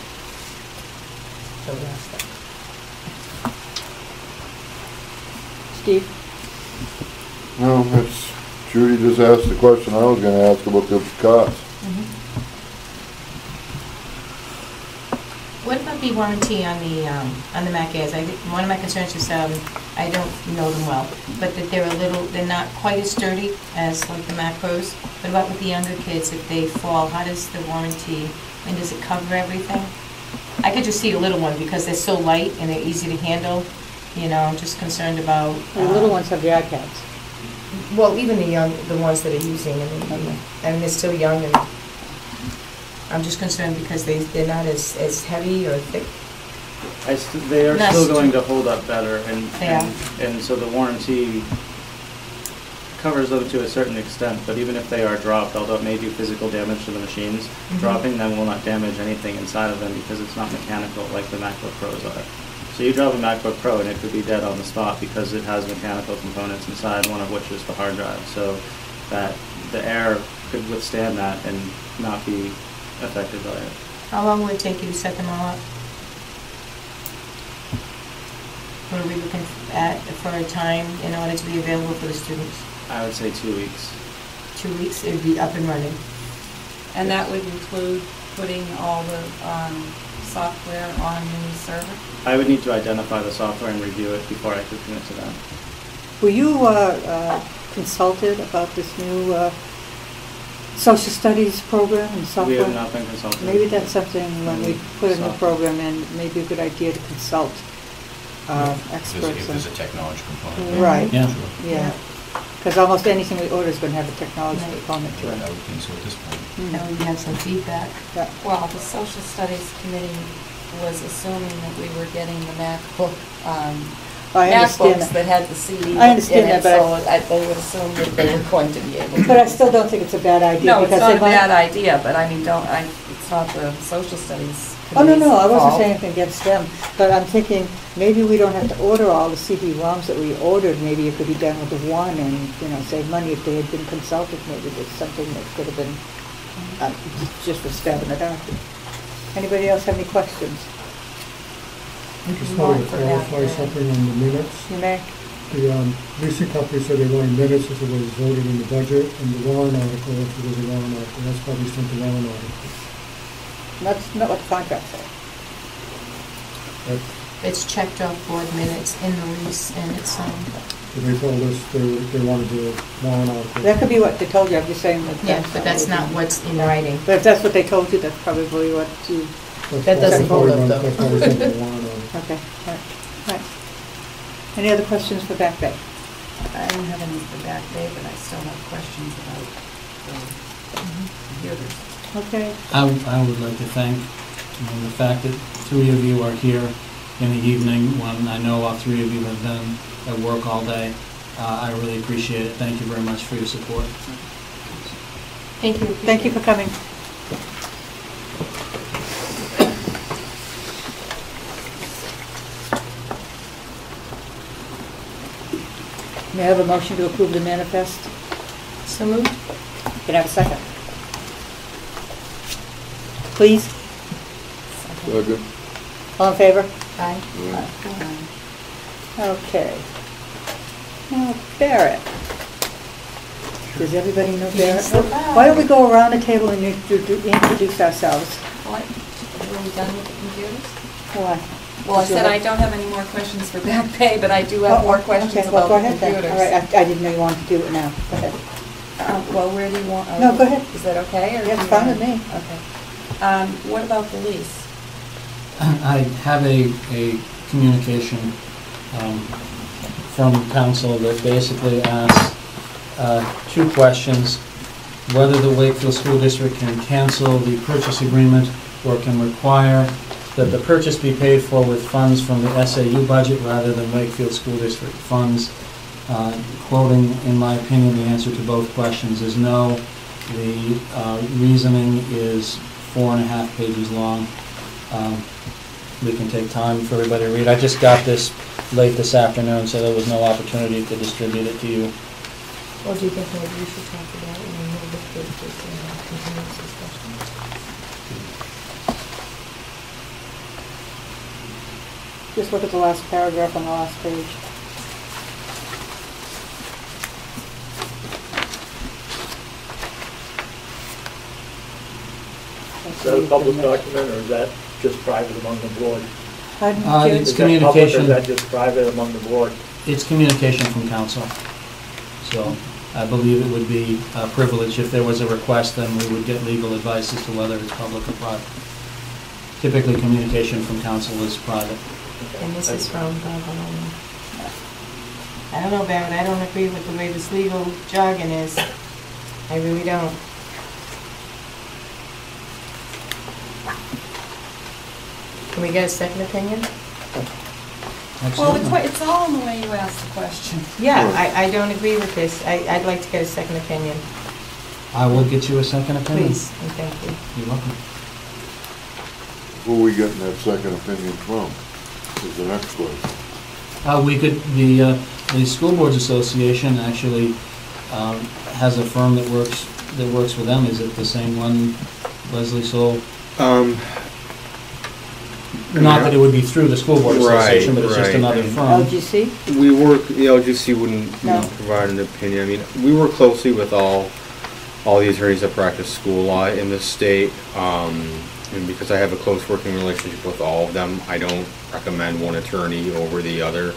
So that's that. Steve? No, it's, Judy just asked the question I was gonna ask about the cost. What about the warranty on the Mac Airs? One of my concerns is I don't know them well, but that they're not quite as sturdy as like the Mac Pros. What about with the younger kids? If they fall, how does the warranty, and does it cover everything? I could just see a little one because they're so light and they're easy to handle. You know, I'm just concerned about. The little ones have the iPads. Well, even the ones that are using, and they're still young, and I'm just concerned because they're not as heavy or thick. They are still going to hold up better, and so the warranty covers them to a certain extent, but even if they are dropped, although it may do physical damage to the machines, dropping them will not damage anything inside of them because it's not mechanical like the MacBook Pros are. So you drop a MacBook Pro and it could be dead on the spot because it has mechanical components inside, one of which is the hard drive, so that the air could withstand that and not be affected by it. How long will it take you to set them all up? What are we looking at for a time in order to be available for the students? I would say 2 weeks. 2 weeks, it would be up and running. And that would include putting all the software on the server? I would need to identify the software and review it before I could commit to that. Were you consulted about this new social studies program and software? We have not been consulted. Maybe that's something when we put a new program in, maybe a good idea to consult experts. If there's a technology component. Right. Yeah. Yeah. Because almost anything we order is going to have a technology component to it. I would think so at this point. Now we have some feedback. Yeah. Well, the social studies committee was assuming that we were getting the MacBook, I understand MacBooks that had the CD I understand in it, that, so they would assume that they were going to be able to. But I still don't think it's a bad idea. No, it's because not they a might- bad idea, but I mean, it's not the social studies Oh, no, committee's no, I wasn't fault. saying anything against them, but I'm thinking maybe we don't have to order all the CD-ROMs that we ordered. Maybe it could be done with the one and, save money if they had been consulted. Maybe there's something that could have been, just for stabbing it out. Anybody else have any questions? I just wanted to clarify something on the minutes. You may? The leasing company said they wanted minutes if it was voted in the budget, and the warrant article if it was a warrant article. That's probably sent the warrant article. That's not what the contract said. It's checked off board minutes in the lease and it's signed. So they told us they wanted the warrant article. That could be what they told you. I'm just saying that. Yeah, but that's not what's in writing. But if that's what they told you, that's probably what you. That doesn't hold up, though. That's probably sent the warrant article. Okay, right. Any other questions for Back Bay? I don't have any for Back Bay, but I still have questions about the computers. Okay. I would like to thank the fact that 3 of you are here in the evening when I know all 3 of you have been at work all day. I really appreciate it. Thank you very much for your support. Thank you. Thank you for coming. May I have a motion to approve the manifest? So moved. Can I have a second? Please? Second. All in favor? Aye. Okay. Now, Barrett. Does everybody know Barrett? Yes. Why don't we go around the table and introduce ourselves? What? officially done with the computers? Why? Well, I said I don't have any more questions for back pay, but I do have more questions Okay, well, about go the ahead then. computers. All right, I didn't know you wanted to do it now. Go ahead. Well, where do you want? No, go ahead. Is that okay? Or Yeah, do it's you fine want- with me. Okay. What about the lease? I have a communication from council that basically asks two questions: whether the Wakefield School District can cancel the purchase agreement or can require that the purchase be paid for with funds from the SAU budget rather than Wakefield School District funds. Quoting, in my opinion, the answer to both questions is no. The reasoning is 4.5 pages long. We can take time for everybody to read. I just got this late this afternoon, so there was no opportunity to distribute it to you. Well, do you think maybe we should talk about it and then we'll look at this continuous discussion? Just look at the last paragraph on the last page. Is that a public document, or is that just private among the board? It's Is that public, or communication. is that just private among the board? It's communication from council. So I believe it would be a privilege. If there was a request, then we would get legal advice as to whether it's public or private. Typically, communication from council is private. And this is from, I don't know, Barrett, I don't agree with the way this legal jargon is. I really don't. Can we get a second opinion? Well, Absolutely. it's all in the way you ask the question. Yeah, I don't agree with this. I'd like to get a second opinion, I will get you a second opinion. please, and thank you. You're welcome. Who are we getting that second opinion from? Is the next question. We could, the School Boards Association actually has a firm that works with them. Is it the same one, Leslie Soul? Not that it would be through the School Board Association, but it's just another firm. LGC? We work, the LGC wouldn't No. provide an opinion. I mean, we work closely with all the attorneys that practice school law in the state. And because I have a close working relationship with all of them, I don't recommend one attorney over the other.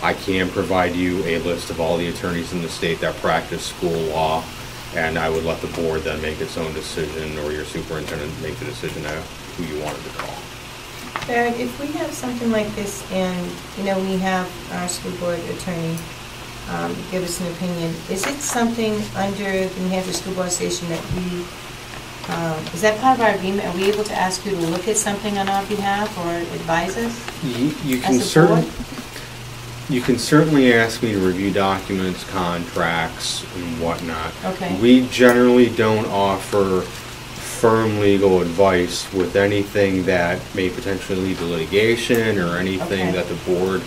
I can provide you a list of all the attorneys in the state that practice school law, and I would let the board then make its own decision, or your superintendent make the decision of who you wanted to call. Barrett, if we have something like this and, we have our school board attorney give us an opinion, is it something under the New Hampshire School Board Association that we, is that part of our agreement? Are we able to ask you to look at something on our behalf or advise us? You can certainly ask me to review documents, contracts, and whatnot. Okay. We generally don't offer firm legal advice with anything that may potentially lead to litigation or anything Okay. that the board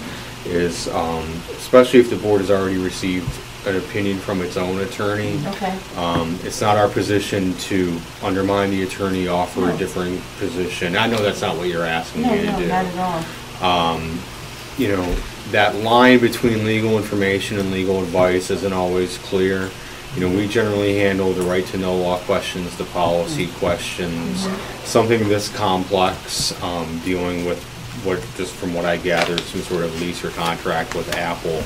is, especially if the board has already received an opinion from its own attorney. Okay. It's not our position to undermine the attorney, offer No. a different position. I know that's not what you're asking No, me to no, do. not at all. That line between legal information and legal advice isn't always clear. We generally handle the right to know law questions, the policy questions, something this complex, dealing with just from what I gather, some sort of lease or contract with Apple.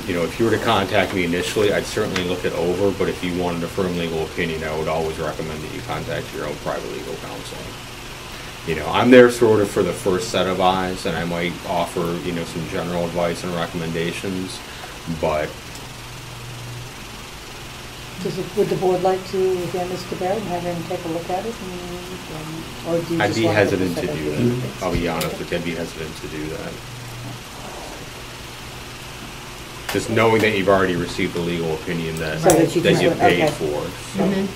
If you were to contact me initially, I'd certainly look it over, but if you wanted a firm legal opinion, I would always recommend that you contact your own private legal counsel. I'm there sort of for the first set of eyes, and I might offer, some general advice and recommendations, but Would the board like to, again, Mr. Barrett, have him take a look at it? Or do you I'd just be want to hesitant to set do up that. I'll be honest with you, I'd be hesitant to do that. Just knowing that you've already received a legal opinion that So that you that you can- paid okay. for. So.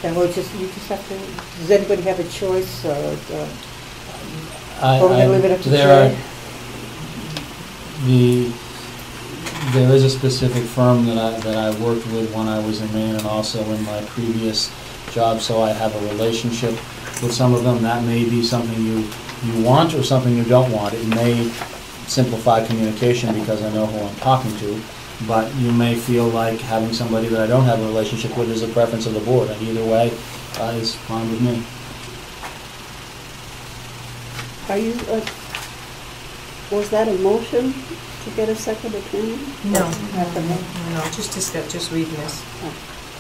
Then you just have to, does anybody have a choice, or, we're going to leave it up to Jay? There is a specific firm that I worked with when I was in Maine and also in my previous job, so I have a relationship with some of them. That may be something you want or something you don't want. It may simplify communication because I know who I'm talking to, but you may feel like having somebody that I don't have a relationship with is a preference of the board, and either way is fine with me. Are you, was that a motion to get a second opinion? No, no, just reading this.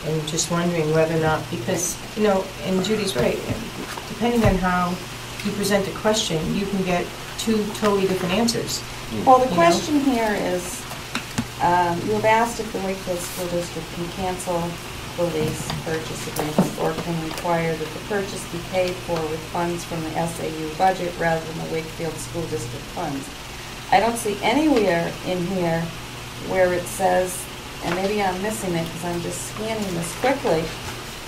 And just wondering whether or not, because, and Judy's right, depending on how you present a question, you can get two totally different answers. Well, the question here is, you have asked if the Wakefield School District can cancel the lease purchase agreement or can require that the purchase be paid for with funds from the SAU budget rather than the Wakefield School District funds. I don't see anywhere in here where it says, and maybe I'm missing it because I'm just scanning this quickly,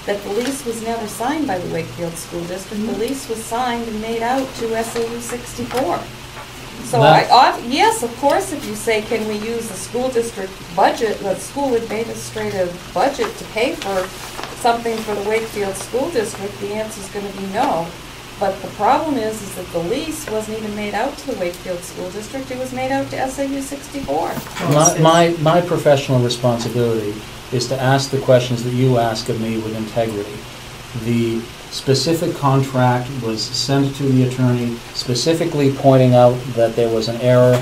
that the lease was never signed by the Wakefield School District. The lease was signed and made out to SAU 64. So yes, of course, if you say, can we use the school district budget, the school administrative budget to pay for something for the Wakefield School District, the answer is going to be no. But the problem is that the lease wasn't even made out to the Wakefield School District, it was made out to SAU 64. My professional responsibility is to ask the questions that you ask of me with integrity. The specific contract was sent to the attorney, specifically pointing out that there was an error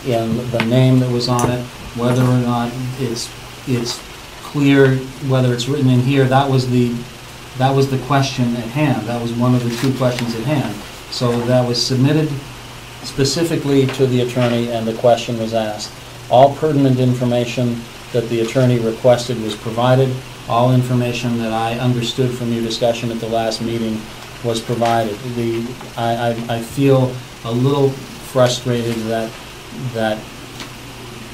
in the name that was on it, whether or not it's clear, whether it's written in here. That was the question at hand. That was one of the two questions at hand. So that was submitted specifically to the attorney, and the question was asked. All pertinent information that the attorney requested was provided. All information that I understood from your discussion at the last meeting was provided. I feel a little frustrated that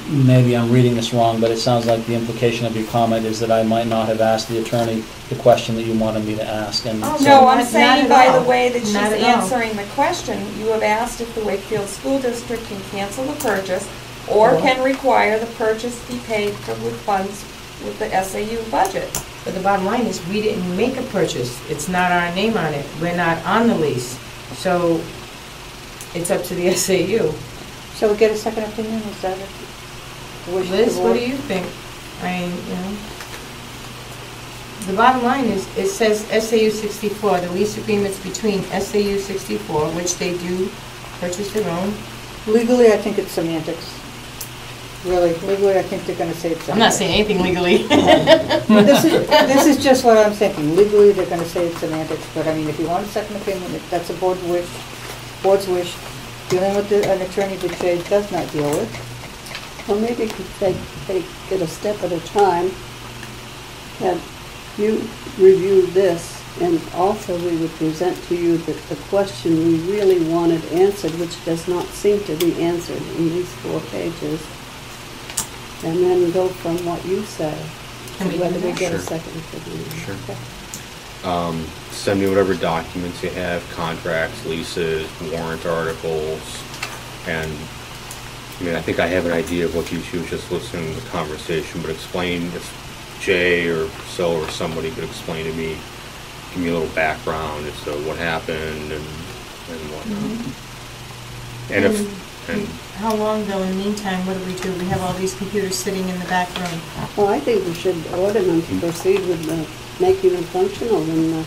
maybe I'm reading this wrong, but it sounds like the implication of your comment is that I might not have asked the attorney the question that you wanted me to ask. And no, I'm saying by the way that she's answering the question, you have asked if the Wakefield School District can cancel the purchase or can require the purchase be paid for with funds with the SAU budget. But the bottom line is we didn't make a purchase. It's not our name on it. We're not on the lease. So it's up to the SAU. Shall we get a second opinion? Is that it? Liz, what do you think? The bottom line is, it says SAU 64, the lease agreements between SAU 64, which they do purchase their own. Legally, I think it's semantics. Really, legally, I think they're going to say it's semantics. I'm not saying anything legally. This is just what I'm thinking. Legally, they're going to say it's semantics, but I mean, if you want a second opinion, if that's a board's wish, dealing with an attorney that Jay does not deal with. Well, maybe if they get a step at a time, have you review this, and also we would present to you the question we really wanted answered, which does not seem to be answered in these 4 pages. And then go from what you say to whether we get a second opinion. Sure. Okay. Send me whatever documents you have, contracts, leases, warrant articles, and I mean, I think I have an idea of what you was just listening to the conversation, but explain if Jay or so or somebody could explain to me, give me a little background as to what happened and whatnot. And how long though, in the meantime, what do? We have all these computers sitting in the back room. Well, I think we should order them to proceed with making them functional. And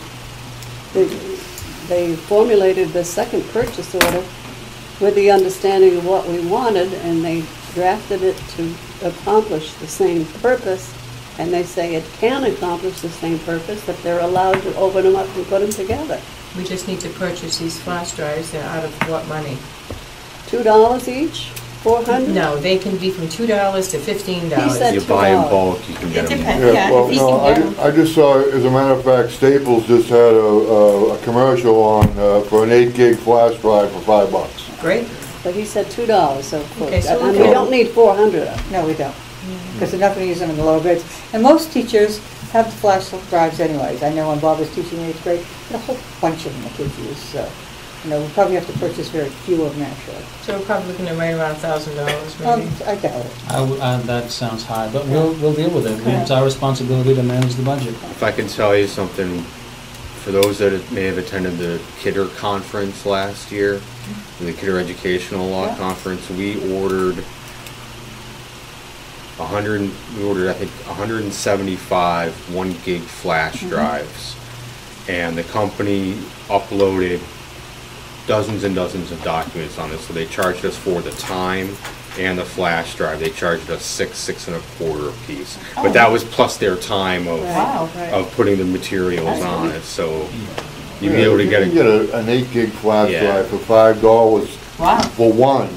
they formulated the second purchase order with the understanding of what we wanted, and they drafted it to accomplish the same purpose. And they say it can accomplish the same purpose, that they're allowed to open them up and put them together. We just need to purchase these flash drives. They're out of what money? $2 each? $400? No, they can be from $2 to $15. He said you buy in bulk, you can get them. Yeah, well, no, I just saw, as a matter of fact, Staples just had a commercial on for an 8 gig flash drive for $5. Great. But he said $2, so, okay, so and we don't need 400 of them. No, we don't. Because they're not going to use them in the lower grades. And most teachers have the flash drives anyways. I know when Bob was teaching 8th grade, a whole bunch of them the kids use. So, we'll probably have to purchase very few of them actually. So we're probably looking at right around $1,000 maybe. I doubt it. That sounds high, but we'll deal with it. It's our responsibility to manage the budget. If I can tell you something, for those that may have attended the Kidder conference last year, the Kidder Educational Law Conference, we ordered I think 175 1 gig flash drives, and the company uploaded dozens and dozens of documents on this, so they charged us for the time and the flash drive. They charged us $6 and a quarter a piece. But that was plus their time of, Wow. of putting the materials on it, so you'd be able to get You can a, get an 8 gig flash Yeah. drive for $5 Wow. for one.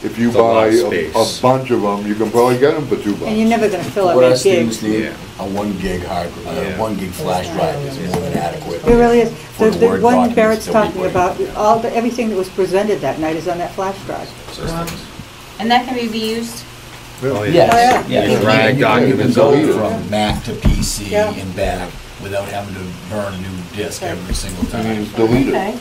If you It's a lot buy of a space. bunch of them, you can probably get them for $2. And you're never gonna fill up What our 8 gigs. students need, Yeah. a 1 gig Yeah. 1 gig flash drive is more than adequate. It really is. For The the Word one documents Barrett's that we talking put about, in. everything that was presented that night is on that flash drive. And that can be reused? oh, Yes, yeah. yeah. You drag You can documents go over. from Mac to PC Yeah. and back without having to burn a new disk every single I mean, time. it's deleted. Okay.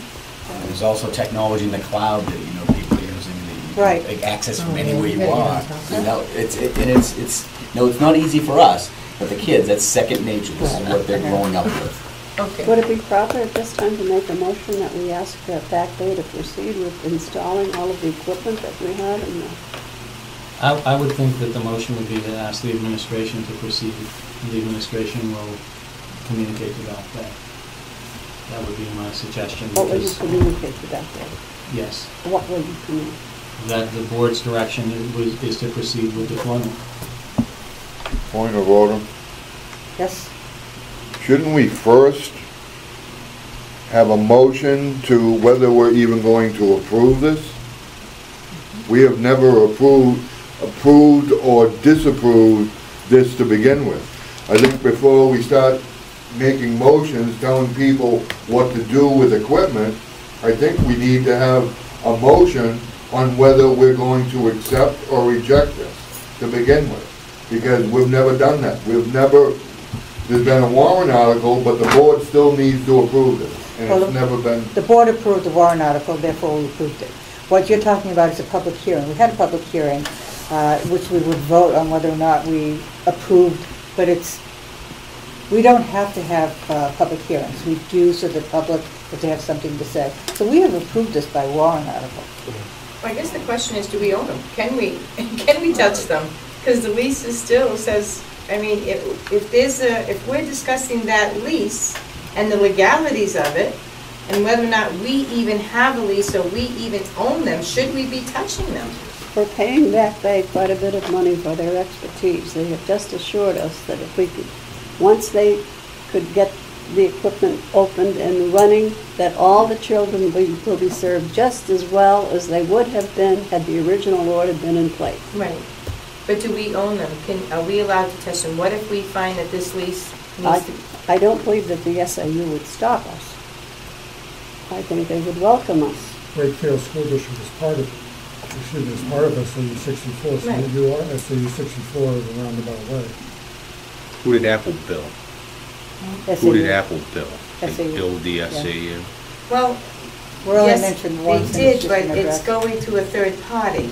There's also technology in the cloud that, people are using the Right. access from anywhere you are. It's not easy for us, but the kids, that's second nature. This is what they're growing up with. Okay. Would it be proper at this time to make a motion that we ask Back Bay to proceed with installing all of the equipment that we have in the... I would think that the motion would be to ask the administration to proceed, and the administration will communicate to Back Bay. That would be my suggestion. What will you because- communicate to Back Bay? Yes, What will you communicate? that the board's direction is to proceed with deployment. Point of order. Yes? Shouldn't we first have a motion to whether we're even going to approve this? We have never approved or disapproved this to begin with. I think before we start making motions, telling people what to do with equipment, I think we need to have a motion on whether we're going to accept or reject this to begin with. Because we've never done that. There's been a warrant article, but the board still needs to approve it. And Well, it's never been, The board approved the warrant article, therefore we approved it. What you're talking about is a public hearing. We had a public hearing, which we would vote on whether or not we approved, but we don't have to have public hearings. We do so the public, if they have something to say. So we have approved this by warrant article. I guess the question is, do we own them? Can we touch them? Because the lease is still says, I mean, if we're discussing that lease and the legalities of it, and whether or not we even have a lease or we even own them, should we be touching them? We're paying Back Bay quite a bit of money for their expertise. They have just assured us that if we could, once they could get the equipment opened and running, that all the children will be served just as well as they would have been had the original order been in place. Right. But do we own them? Are we allowed to touch them? What if we find that this lease needs to... I don't believe that the SAU would stop us. I think they would welcome us. Wakefield School District is part of SAU 64, so Right. you are SAU 64 is a roundabout way. who did Apple bill? Who did Apple bill? They SAU. billed the Yeah. SAU. Well, We're only yes, mentioned once. they and did, but just an it's address. going to a third party.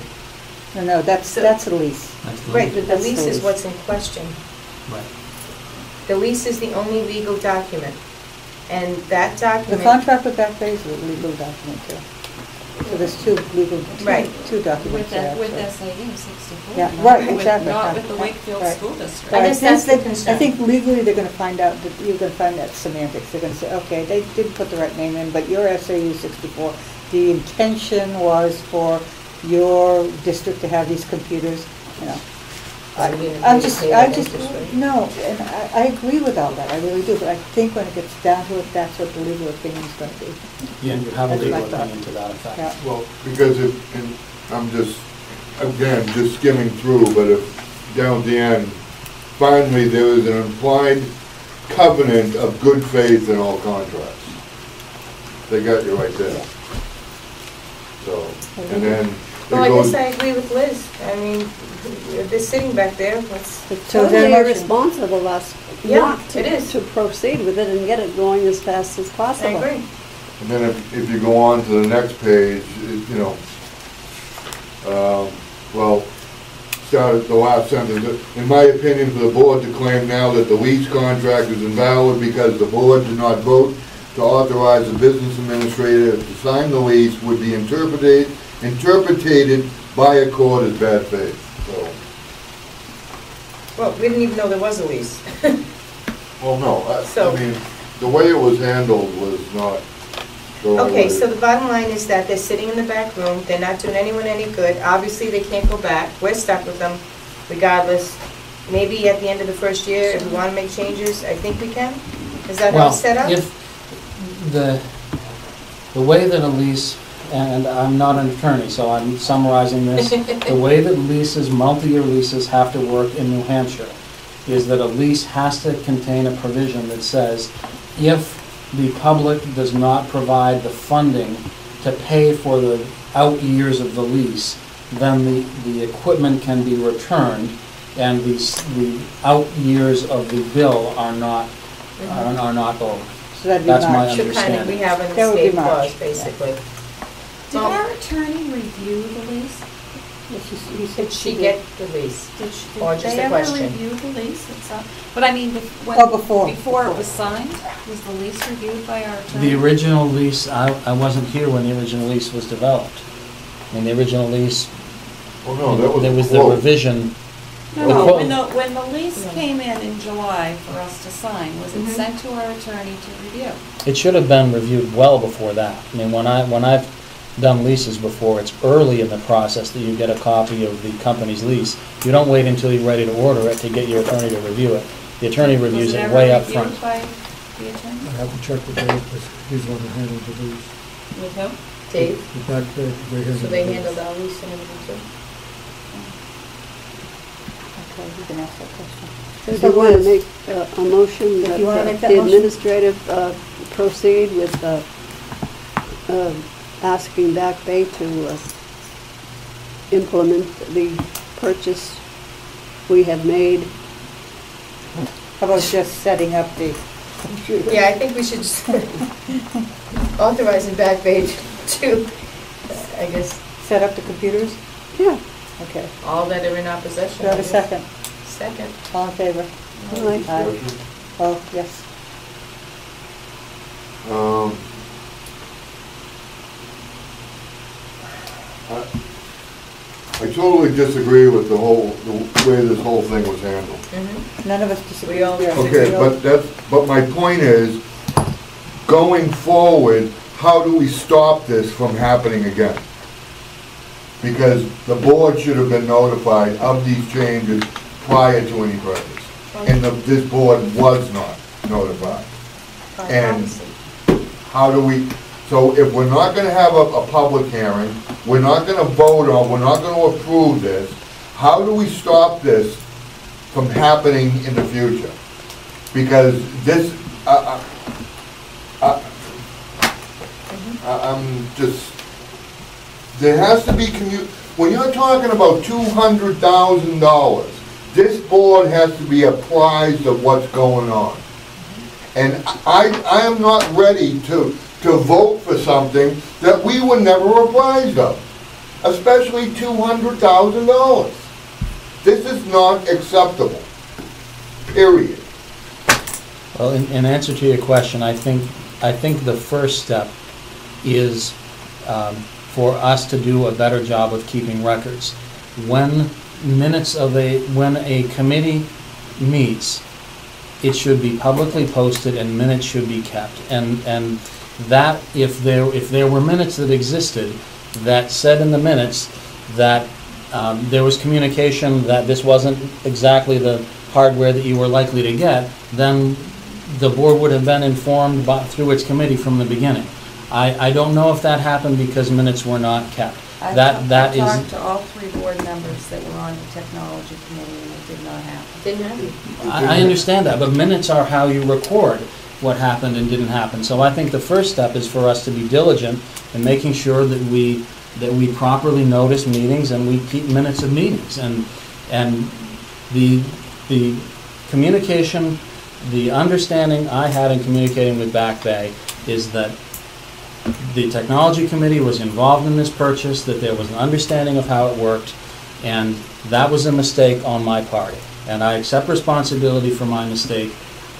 No, that's a lease. That's the Right, but the That's the lease is lease. what's in question. Right. The lease is the only legal document. And that The document... contract with Back Bay is a legal document too. So there's two Right. documents there. With so. SAU 64. Yeah, not right, with- exactly. Not with the Right, Wakefield right. School District. I guess that's the think concern. I think legally they're gonna find out, that you're gonna find out semantics. They're gonna say, okay, they didn't put the right name in, but you're SAU 64. The intention was for your district to have these computers, you know. So we didn't I really just, pay that interest rate. no, and I agree with all that, I really do, but I think when it gets down to it, that's what the legal opinion's gonna be. Yeah, you have a That's legal my thought. opinion to that effect. Yeah. well, because and I'm just skimming through, but if down at the end, finally, there is an implied covenant of good faith in all contracts. They got you right there. So, and then it Well, I goes, guess I agree with Liz. I mean, they're sitting back there, let's... It's So is there a totally motion? irresponsible of us Yeah, not it is. to proceed with it and get it going as fast as I possible. agree. and then if you go on to the next page, start at the last sentence. In my opinion, for the board to claim now that the lease contract is invalid because the board did not vote to authorize the business administrator to sign the lease would be interpreted by a court as bad faith. Well, we didn't even know there was a lease. Well, no, So- I mean, the way it was handled was not Sure I Okay, would. so the bottom line is that they're sitting in the back room, they're not doing anyone any good, obviously they can't go back, we're stuck with them regardless. Maybe at the end of the first year, if we want to make changes, I think we can? Is that how Well, it's set up? if the way that a lease, and I'm not an attorney, so I'm summarizing this, the way that leases, multi-year leases have to work in New Hampshire is that a lease has to contain a provision that says if the public does not provide the funding to pay for the out years of the lease, then the equipment can be returned and the out years of the bill are not owed. So that'd be That's my March. Should kind of, understanding. we have an That would be escape March, clause, yeah. basically. Did our attorney review the lease? He said Did she get the lease? Did Or did just they a ever question? review the lease itself? But I mean, before it was signed, was the lease reviewed by our attorney? The original lease, I wasn't here when the original lease was developed. I mean, the original lease, Oh, no, that was there was the quote. revision. No, the no, quote- when the lease came in July for us to sign, was it Mhm. sent to our attorney to review? It should have been reviewed well before that. I mean, when I've done leases before, it's early in the process that you get a copy of the company's lease. You don't wait until you're ready to order it to get your attorney to review it. The attorney reviews it way up front. Was it ever reviewed by the attorney? I have to check with Dave, because he's the one who handled the lease. With who? Dave? The back there, they handled So they the lease. handled our lease and everything too? Okay, you can ask that question. So do you want to make a motion that you wanna make that the motion? administrative proceed with asking Back Bay to implement the purchase we have made? How about just setting up the computer? Yeah, I think we should just authorizing Back Bay to, I guess, Set up the computers? Yeah. Okay. all that are in our possession. Do I have a I guess. second? Second. All in favor? Aye. Aye. Oh, yes. I totally disagree with the way this whole thing was handled. None of us disagree. We all- Yeah. Okay, but my point is, going forward, how do we stop this from happening again? Because the board should have been notified of these changes prior to any purchase. And this board was not notified. And how do we, so if we're not gonna have a public hearing, we're not gonna vote on, we're not gonna approve this, how do we stop this from happening in the future? Because this, I'm just, there has to be when you're talking about $200,000, this board has to be apprised of what's going on. And I am not ready to vote for something that we were never apprised of, especially $200,000. This is not acceptable, period. Well, in answer to your question, I think the first step is for us to do a better job of keeping records. When a committee meets, it should be publicly posted and minutes should be kept. And that, if there were minutes that existed that said in the minutes that there was communication that this wasn't exactly the hardware that you were likely to get, then the board would have been informed through its committee from the beginning. I don't know if that happened because minutes were not kept. I That is. talked to all 3 board members that were on the technology committee, and it did not happen. Didn't happen. I understand that, but minutes are how you record what happened and didn't happen. So I think the first step is for us to be diligent in making sure that we properly notice meetings and we keep minutes of meetings. And the communication, the understanding I had in communicating with Back Bay is that the technology committee was involved in this purchase, that there was an understanding of how it worked, and that was a mistake on my part. And I accept responsibility for my mistake,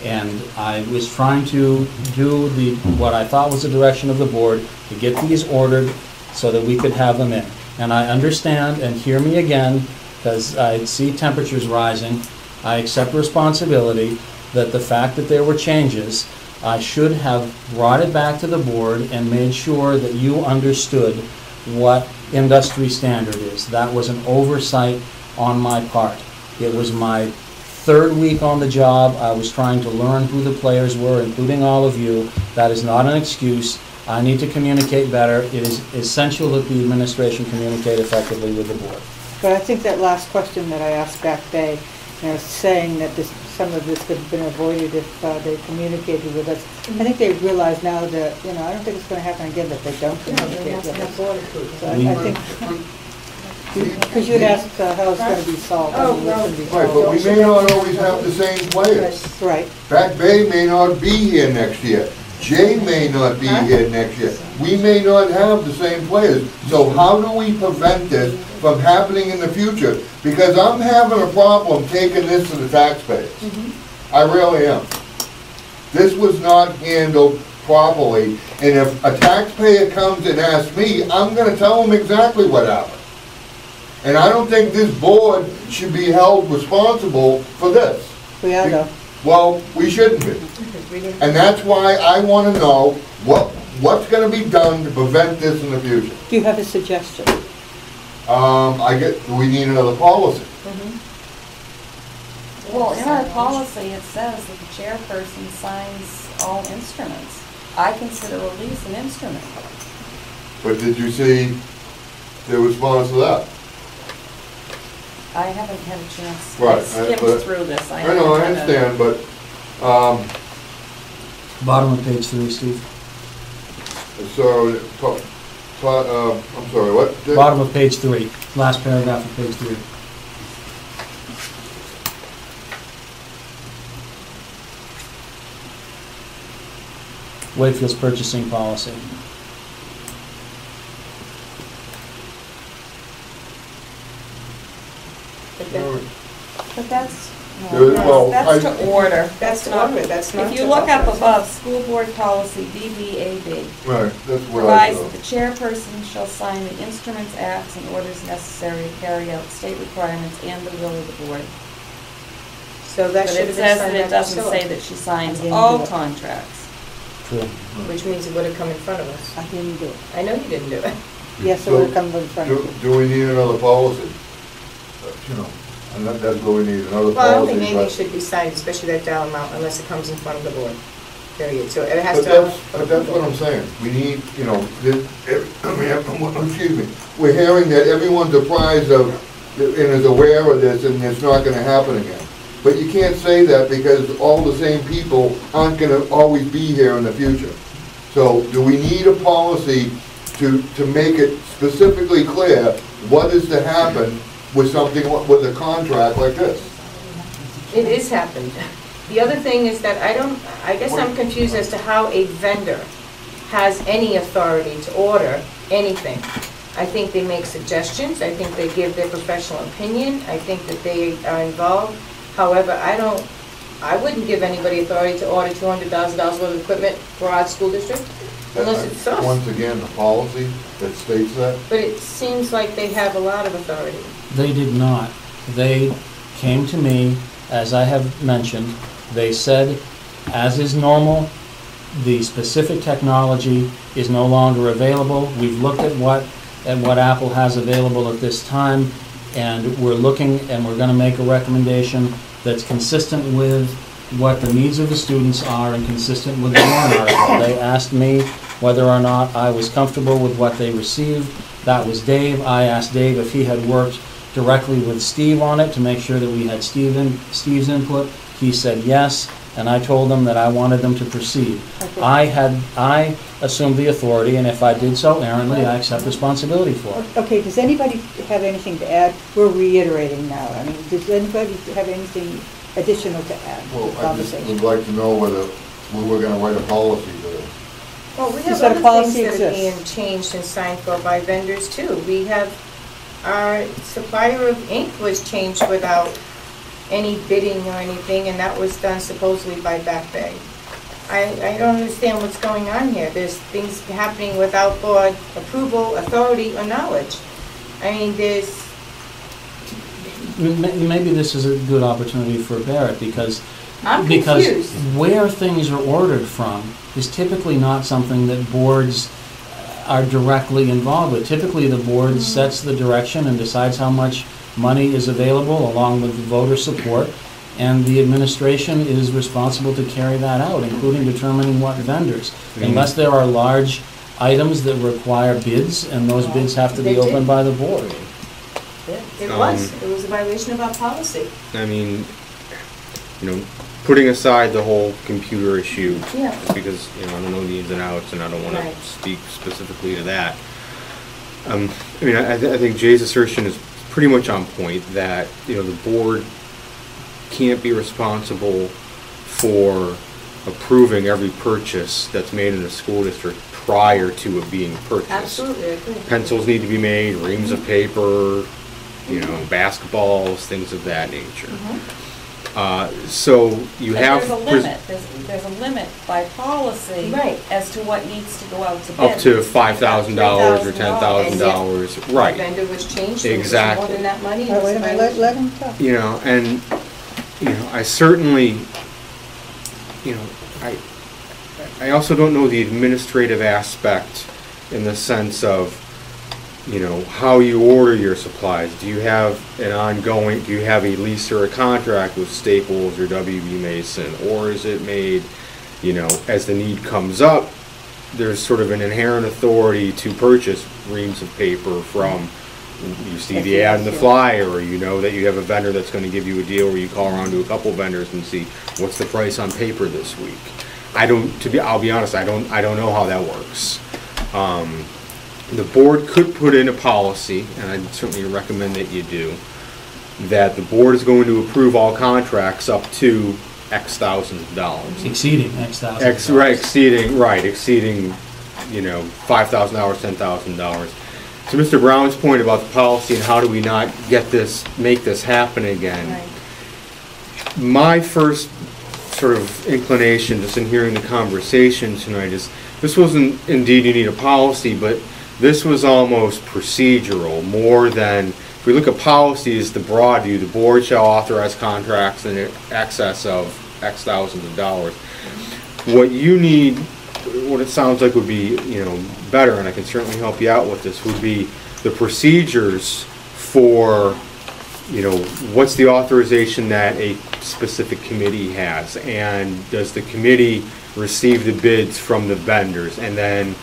and I was trying to do what I thought was the direction of the board to get these ordered so that we could have them in. And I understand, and hear me again, because I see temperatures rising, I accept responsibility that the fact that there were changes I should have brought it back to the board and made sure that you understood what industry standard is. That was an oversight on my part. It was my third week on the job. I was trying to learn who the players were, including all of you. That is not an excuse. I need to communicate better. It is essential that the administration communicate effectively with the board. But I think that last question that I asked Back Bay, saying that some of this could have been avoided if they communicated with us. I think they realize now that, I don't think it's going to happen again that they don't communicate with us. So I think, because you'd asked how it's going to be solved. Right, but we may not always have the same players. Right. Back Bay may not be here next year. Jay may not be here next year. We may not have the same players. So how do we prevent this from happening in the future? Because I'm having a problem taking this to the taxpayers. I really am. This was not handled properly, and if a taxpayer comes and asks me, I'm going to tell them exactly what happened. And I don't think this board should be held responsible for this. We are, though. Well, we shouldn't be. And that's why I want to know what's going to be done to prevent this in the future. Do you have a suggestion? We need another policy. Well, in our policy, it says that the chairperson signs all instruments. I consider a lease an instrument. But did you see the response to that? I haven't had a chance. Right. I skimmed through this. I know, I understand, but, Bottom of page 3, Steve. so, I'm sorry, what? Dick? Bottom of page 3, last paragraph of page 3. Wakefield's purchasing policy. But that's, Well, to order. That's to order, that's not If you to look up authorize. above, school board policy BBAB. Right, that's what I Provides saw. that the chairperson shall sign the instruments, acts, and orders necessary to carry out state requirements and the will of the board. So that But should it have been says signed that it by doesn't Priscilla, say that she signs I didn't all do it. contracts. True. which means it would have come in front of us. I didn't do it. I know you didn't do it. Yes, it would have come in front of us. Do we need another policy? And that's what we need, another Well, I don't think policy. anything but- should be signed, especially that dollar amount, unless it comes in front of the board, period. So it has But to. that's what I'm saying. We need, excuse me, we're hearing that everyone's apprised of, and is aware of this, and it's not gonna happen again. But you can't say that because all the same people aren't gonna always be here in the future. So do we need a policy to make it specifically clear what is to happen with something, with a contract like this? It is happened. The other thing is that I guess I'm confused as to how a vendor has any authority to order anything. I think they make suggestions, I think they give their professional opinion, I think that they are involved. However, I wouldn't give anybody authority to order $200,000 worth of equipment for our school district unless it's us. Once again, the policy that states that. But it seems like they have a lot of authority. They did not. They came to me, as I have mentioned. They said, as is normal, the specific technology is no longer available. We've looked at what Apple has available at this time, and we're looking and we're going to make a recommendation that's consistent with what the needs of the students are and consistent with the warrant article. They asked me whether or not I was comfortable with what they received. That was Dave. I asked Dave if he had worked directly with Steve on it to make sure that we had Steve's input. He said yes, and I told them that I wanted them to proceed. Okay. I assumed the authority, and if I did so errantly, I accept responsibility for it. Okay, does anybody have anything to add? We're reiterating now. I mean, does anybody have anything additional to add to Well, the I just conversation? would like to know whether we were gonna write a policy for this. Well, we have Is that a other policy things that are being exists? changed and signed for by vendors too. We have, our supplier of ink was changed without any bidding or anything, and that was done supposedly by Back Bay. I don't understand what's going on here. There's things happening without board approval, authority, or knowledge. I mean, Maybe Maybe this is a good opportunity for Barrett, because I'm because confused. where things are ordered from is typically not something that boards are directly involved with. Typically, the board sets the direction and decides how much money is available along with voter support, and the administration is responsible to carry that out, including determining what vendors. Unless there are large items that require bids, and those bids have to be They did. opened by the board. It was a violation of our policy. I mean, putting aside the whole computer issue, Yeah. just because, I don't know the ins and outs, and I don't want Right. to speak specifically to that. I think Jay's assertion is pretty much on point, that, the board can't be responsible for approving every purchase that's made in the school district prior to it being purchased. Absolutely, I agree. Pencils need to be made, reams of paper, basketballs, things of that nature. So you But have... there's a limit, there's a limit by policy. Right. As to what needs to go out to bid. Up to $5,000 or $10,000, right. The vendor was changed, it was Exactly. more than that money. Oh, wait a minute, let him talk. And, I certainly, I also don't know the administrative aspect in the sense of, how you order your supplies. Do you have do you have a lease or a contract with Staples or WB Mason, or is it made, as the need comes up, there's sort of an inherent authority to purchase reams of paper from, you see the ad in the flyer, or you know that you have a vendor that's going to give you a deal, or you call around to a couple vendors and see what's the price on paper this week. I'll be honest, I don't know how that works. The board could put in a policy, and I certainly recommend that you do, that the board is going to approve all contracts up to X thousands of dollars. Exceeding X thousand. Exceeding, $5,000, $10,000. To Mr. Brown's point about the policy and how do we not make this happen again, Right. my first sort of inclination, just in hearing the conversation tonight, is this wasn't indeed you need a policy, but this was almost procedural, more than, if we look at policies, the broad view, the board shall authorize contracts in excess of X thousands of dollars. What you need, what it sounds like would be, better, and I can certainly help you out with this, would be the procedures for, what's the authorization that a specific committee has, and does the committee receive the bids from the vendors, and then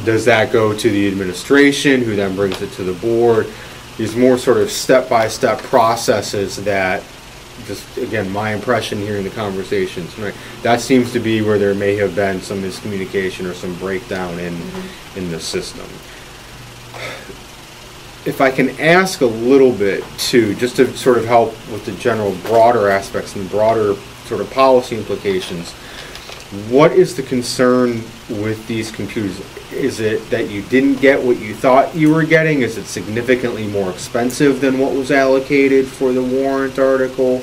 does that go to the administration, who then brings it to the board? These more sort of step-by-step processes that, just again, my impression hearing the conversation tonight, that seems to be where there may have been some miscommunication or some breakdown in the system. If I can ask a little bit too, just to sort of help with the general broader aspects and broader sort of policy implications, what is the concern with these computers? Is it that you didn't get what you thought you were getting? Is it significantly more expensive than what was allocated for the warrant article?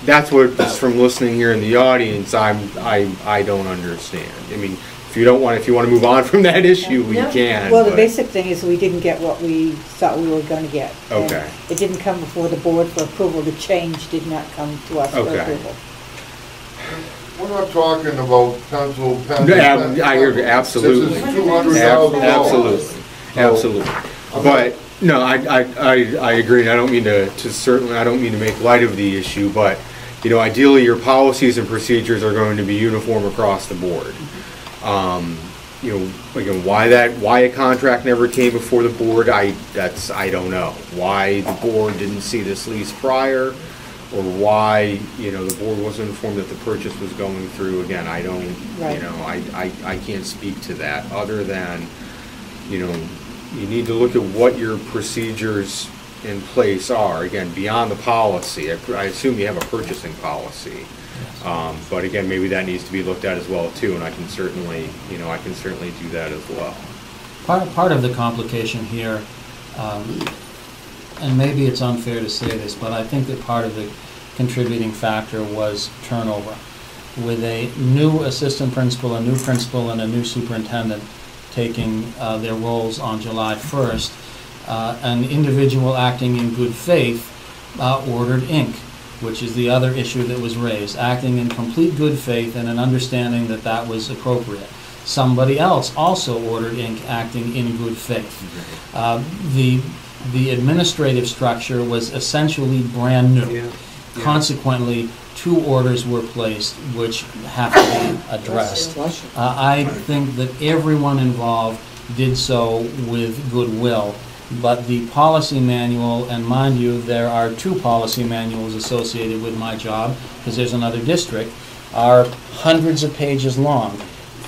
That's what, just from listening here in the audience, I don't understand. I mean, if you want to move on from that issue, we can. Well, the basic thing is we didn't get what we thought we were going to get. And Okay. it didn't come before the board for approval. The change did not come to us for Okay. approval. We're not talking about pencil. I hear you, absolutely. This is $200,000. Absolutely. But, no, I agree. I don't mean to make light of the issue, but, ideally your policies and procedures are going to be uniform across the board. Again, why a contract never came before the board, I don't know. Why the board didn't see this lease prior, or why, the board wasn't informed that the purchase was going through. Again, I don't, I can't speak to that, other than, you need to look at what your procedures in place are. Again, beyond the policy, I assume you have a purchasing policy. But again, maybe that needs to be looked at as well too, and I can certainly do that as well. Part of the complication here, and maybe it's unfair to say this, but I think that part of the contributing factor was turnover. With a new assistant principal, a new principal, and a new superintendent taking their roles on July 1st, an individual acting in good faith ordered ink which is the other issue that was raised, acting in complete good faith and an understanding that that was appropriate. Somebody else also ordered ink acting in good faith. The administrative structure was essentially brand new. Yeah. Consequently, 2 orders were placed which have to be addressed. I think that everyone involved did so with goodwill, but the policy manual, and mind you, there are 2 policy manuals associated with my job, because there's another district, are hundreds of pages long.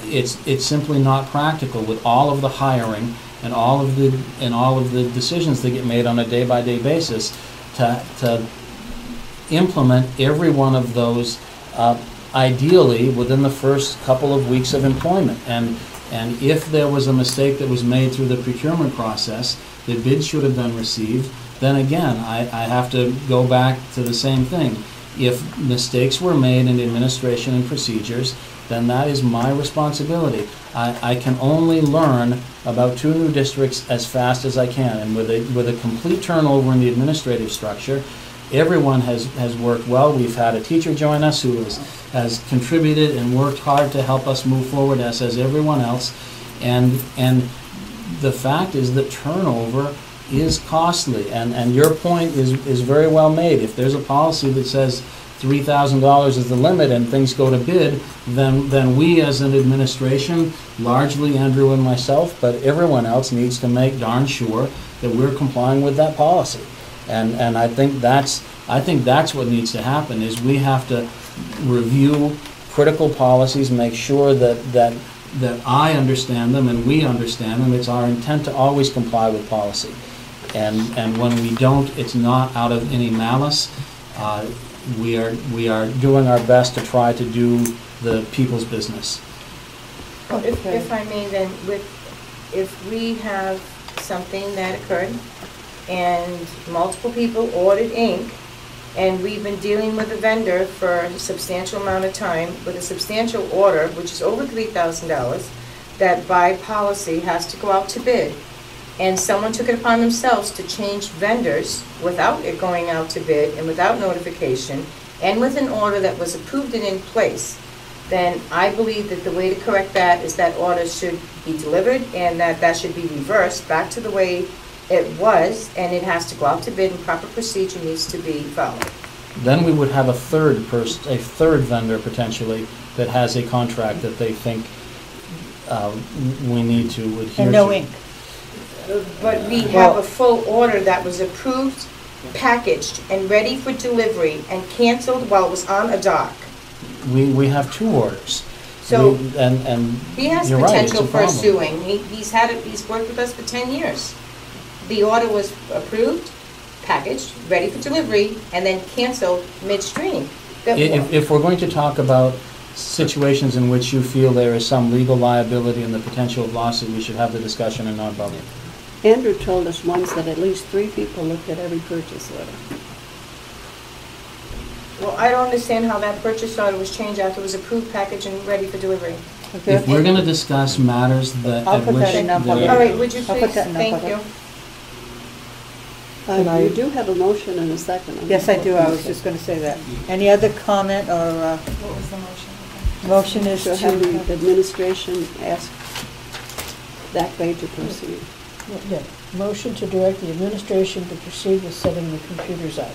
It's simply not practical with all of the hiring and all of the decisions that get made on a day-by-day basis to implement every one of those ideally within the first couple of weeks of employment. And if there was a mistake that was made through the procurement process, the bid should have been received, then again, I have to go back to the same thing. If mistakes were made in administration and procedures, then that is my responsibility. I can only learn about 2 new districts as fast as I can, and with a complete turnover in the administrative structure, everyone has worked well. We've had a teacher join us who has contributed and worked hard to help us move forward, as has everyone else. And the fact is that turnover is costly. And your point is very well made. If there's a policy that says $3,000 is the limit and things go to bid, then we as an administration, largely Andrew and myself, but everyone else needs to make darn sure that we're complying with that policy. And I think that's what needs to happen, is we have to review critical policies, make sure that I understand them and we understand them. It's our intent to always comply with policy. And when we don't, it's not out of any malice. We are doing our best to try to do the people's business. If I may then, if we have something that occurred and multiple people ordered ink, and we've been dealing with a vendor for a substantial amount of time with a substantial order, which is over $3,000, that by policy has to go out to bid, and someone took it upon themselves to change vendors without it going out to bid and without notification, and with an order that was approved and in place, then I believe that the way to correct that is that order should be delivered, and that should be reversed back to the way it was, and it has to go out to bid, and proper procedure needs to be followed. Then we would have a third vendor potentially that has a contract that they think we need to adhere to. And no ink. But we have a full order that was approved, packaged, and ready for delivery, and canceled while it was on a dock. We have 2 orders. So and he has you're right, it's potential a for problem. suing. He's worked with us for 10 years. The order was approved, packaged, ready for delivery, and then canceled midstream. If we're going to talk about situations in which you feel there is some legal liability and the potential of lawsuit, we should have the discussion in non-public. Andrew told us once that at least 3 people looked at every purchase order. Well, I don't understand how that purchase order was changed after it was approved, packaged, and ready for delivery. Okay. If we're going to discuss matters that I'll put that in non-public. All right, would you I'll put please? that in Thank non-public. you. You do have a motion and a second. Yes, I do. I was just going to say that. Any other comment or? What was the motion? Motion is To have the administration ask Back Bay to proceed. Yeah, motion to direct the administration to proceed with setting the computers up.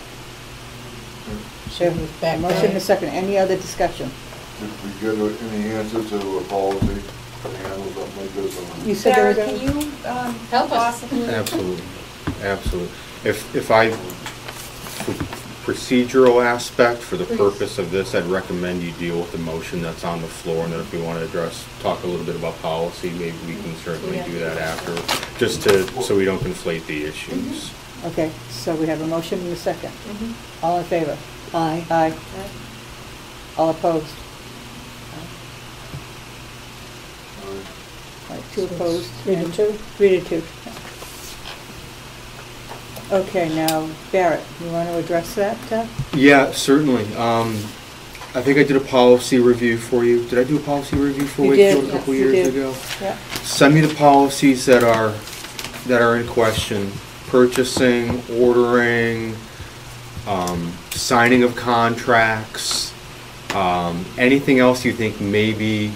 So with Back Bay. Motion and a second. Any other discussion? Did we get any answer to a policy that handles something like this or not? You said there was Sarah, a... can you Help us. possibly? Absolutely, absolutely. If I, for procedural aspect, for the purpose of this, I'd recommend you deal with the motion that's on the floor, and then if we want to talk a little bit about policy, maybe we can certainly do that after, just so we don't conflate the issues. Okay, so we have a motion and a second. All in favor? Aye. Aye. All opposed? All right, 2 opposed. 3 to 2? 3 to 2. Okay, now, Barrett, you want to address that? Yeah, certainly. I think I did a policy review for you. Did I do a policy review for You did, Wakefield a couple yes, you years did. ago? Yeah. Send me the policies that are in question. Purchasing, ordering, signing of contracts, anything else you think may be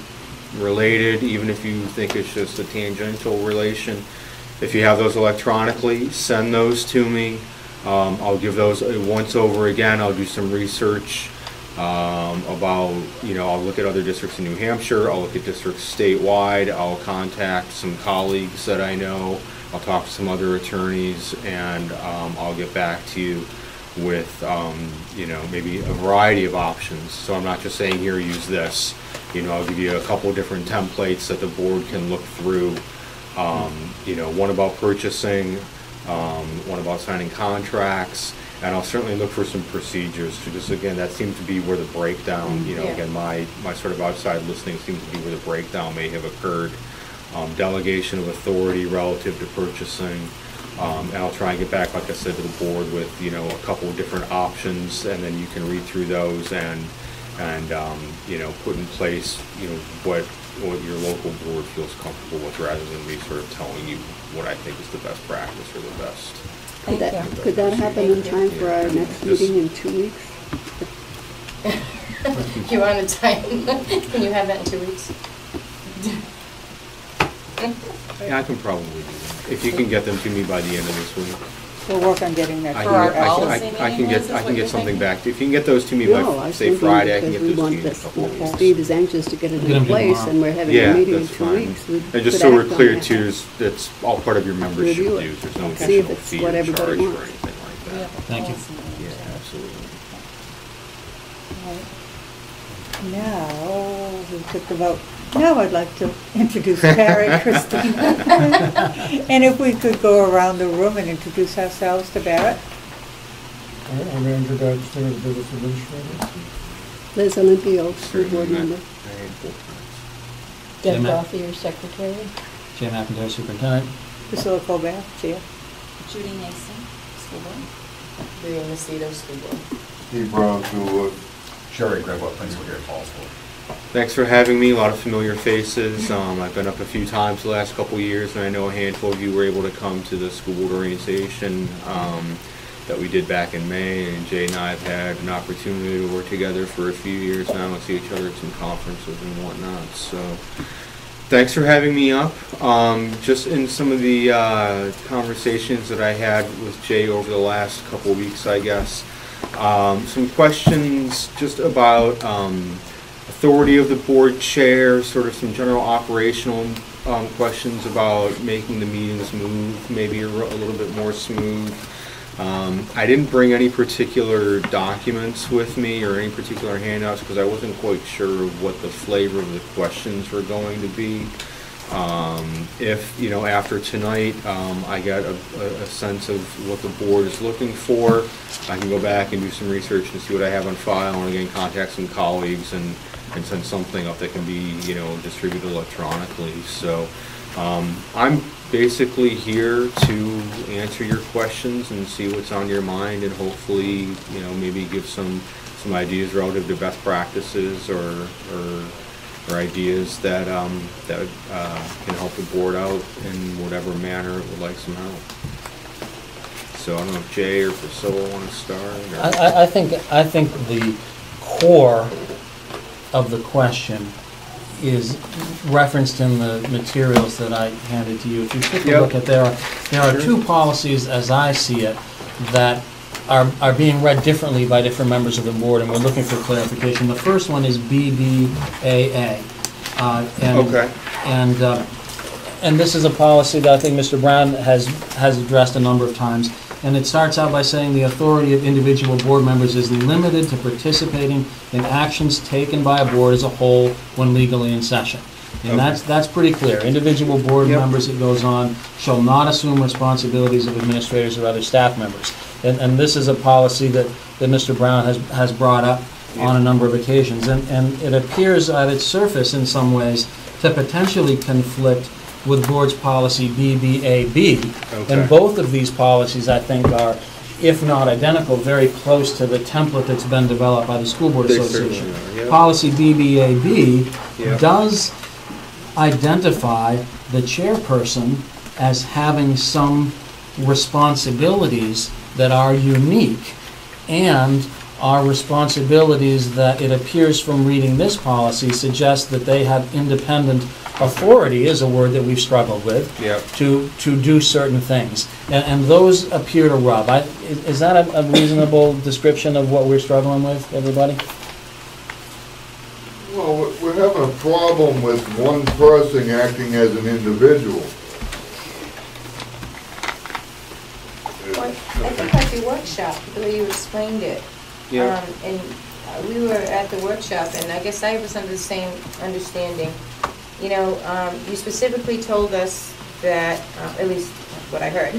related, even if you think it's just a tangential relation. If you have those electronically, send those to me. I'll give those a once over again. I'll do some research about, I'll look at other districts in New Hampshire. I'll look at districts statewide. I'll contact some colleagues that I know. I'll talk to some other attorneys, and I'll get back to you with, maybe a variety of options. So I'm not just saying, here, use this. I'll give you a couple different templates that the board can look through. One about purchasing, one about signing contracts, and I'll certainly look for some procedures. Just again, that seems to be where the breakdown, again, my sort of outside listening seems to be where the breakdown may have occurred. Delegation of authority relative to purchasing, and I'll try and get back, like I said, to the board with a couple of different options, and then you can read through those and put in place what your local board feels comfortable with, rather than me sort of telling you what I think is the best practice or the best. Could that happen in time for our next meeting in 2 weeks? You want a time? Can you have that in 2 weeks? Yeah, I can probably do that. If you can get them to me by the end of this week. We'll work on getting that. I can get something back. If you can get those to me by, say, Friday, I can get those to you in a couple of weeks. Steve is anxious to get it in place, and we're having a meeting in 2 weeks. And just so we're clear too, that's all part of your membership dues. There's no additional fee or charge or anything like that. Thank you. Yeah, absolutely. Now, we took the vote. Now I'd like to introduce Barry and Christine. And if we could go around the room and introduce ourselves to Barrett. I'm Andrew Babston, Business Administrator. Liz Olympio, School Board Member. Deb Goffey, your Secretary. Jim McIntyre, Superintendent. Priscilla Colbert, Chair. Judy Mason, School Board. Brianna Cito, School Board. Steve Brown, School Board. Sherry Gregor, Principal here at Fallsville. Thanks for having me. A lot of familiar faces. I've been up a few times the last couple of years, and I know a handful of you were able to come to the school board orientation that we did back in May. And Jay and I have had an opportunity to work together for a few years now and see each other at some conferences and whatnot. So thanks for having me up. Just in some of the conversations that I had with Jay over the last couple of weeks, I guess, some questions just about authority of the board chair, sort of some general operational questions about making the meetings move maybe a little bit more smooth. I didn't bring any particular documents with me or any particular handouts because I wasn't quite sure what the flavor of the questions were going to be. If, after tonight, I get a sense of what the board is looking for, I can go back and do some research and see what I have on file, and again, contact some colleagues and send something up that can be, distributed electronically. So I'm basically here to answer your questions and see what's on your mind, and hopefully, maybe give some ideas relative to best practices or ideas that can help the board out in whatever manner it would like some help. So I don't know if Jay or Priscilla want to start. I think the core of the question is referenced in the materials that I handed to you. If you take a look at there are two policies, as I see it, that are being read differently by different members of the board, and we're looking for clarification. The first one is BBAA. And this is a policy that I think Mr. Brown has addressed a number of times. And it starts out by saying the authority of individual board members is limited to participating in actions taken by a board as a whole when legally in session. And that's pretty clear. Individual board members, it goes on, shall not assume responsibilities of administrators or other staff members. And this is a policy that Mr. Brown has brought up on a number of occasions. And it appears at its surface in some ways to potentially conflict with board's policy BBAB. And both of these policies, I think, are, if not identical, very close to the template that's been developed by the School Board Association. Policy BBAB does identify the chairperson as having some responsibilities that are unique And our responsibilities that it appears from reading this policy suggest that they have independent authority, is a word that we've struggled with, to do certain things. And those appear to rub. Is that a reasonable description of what we're struggling with, everybody? Well, we're having a problem with one person acting as an individual. Well, I think like the workshop, the way you explained it. Yeah. And we were at the workshop, and I guess I was under the same understanding. You know, you specifically told us that, at least what I heard,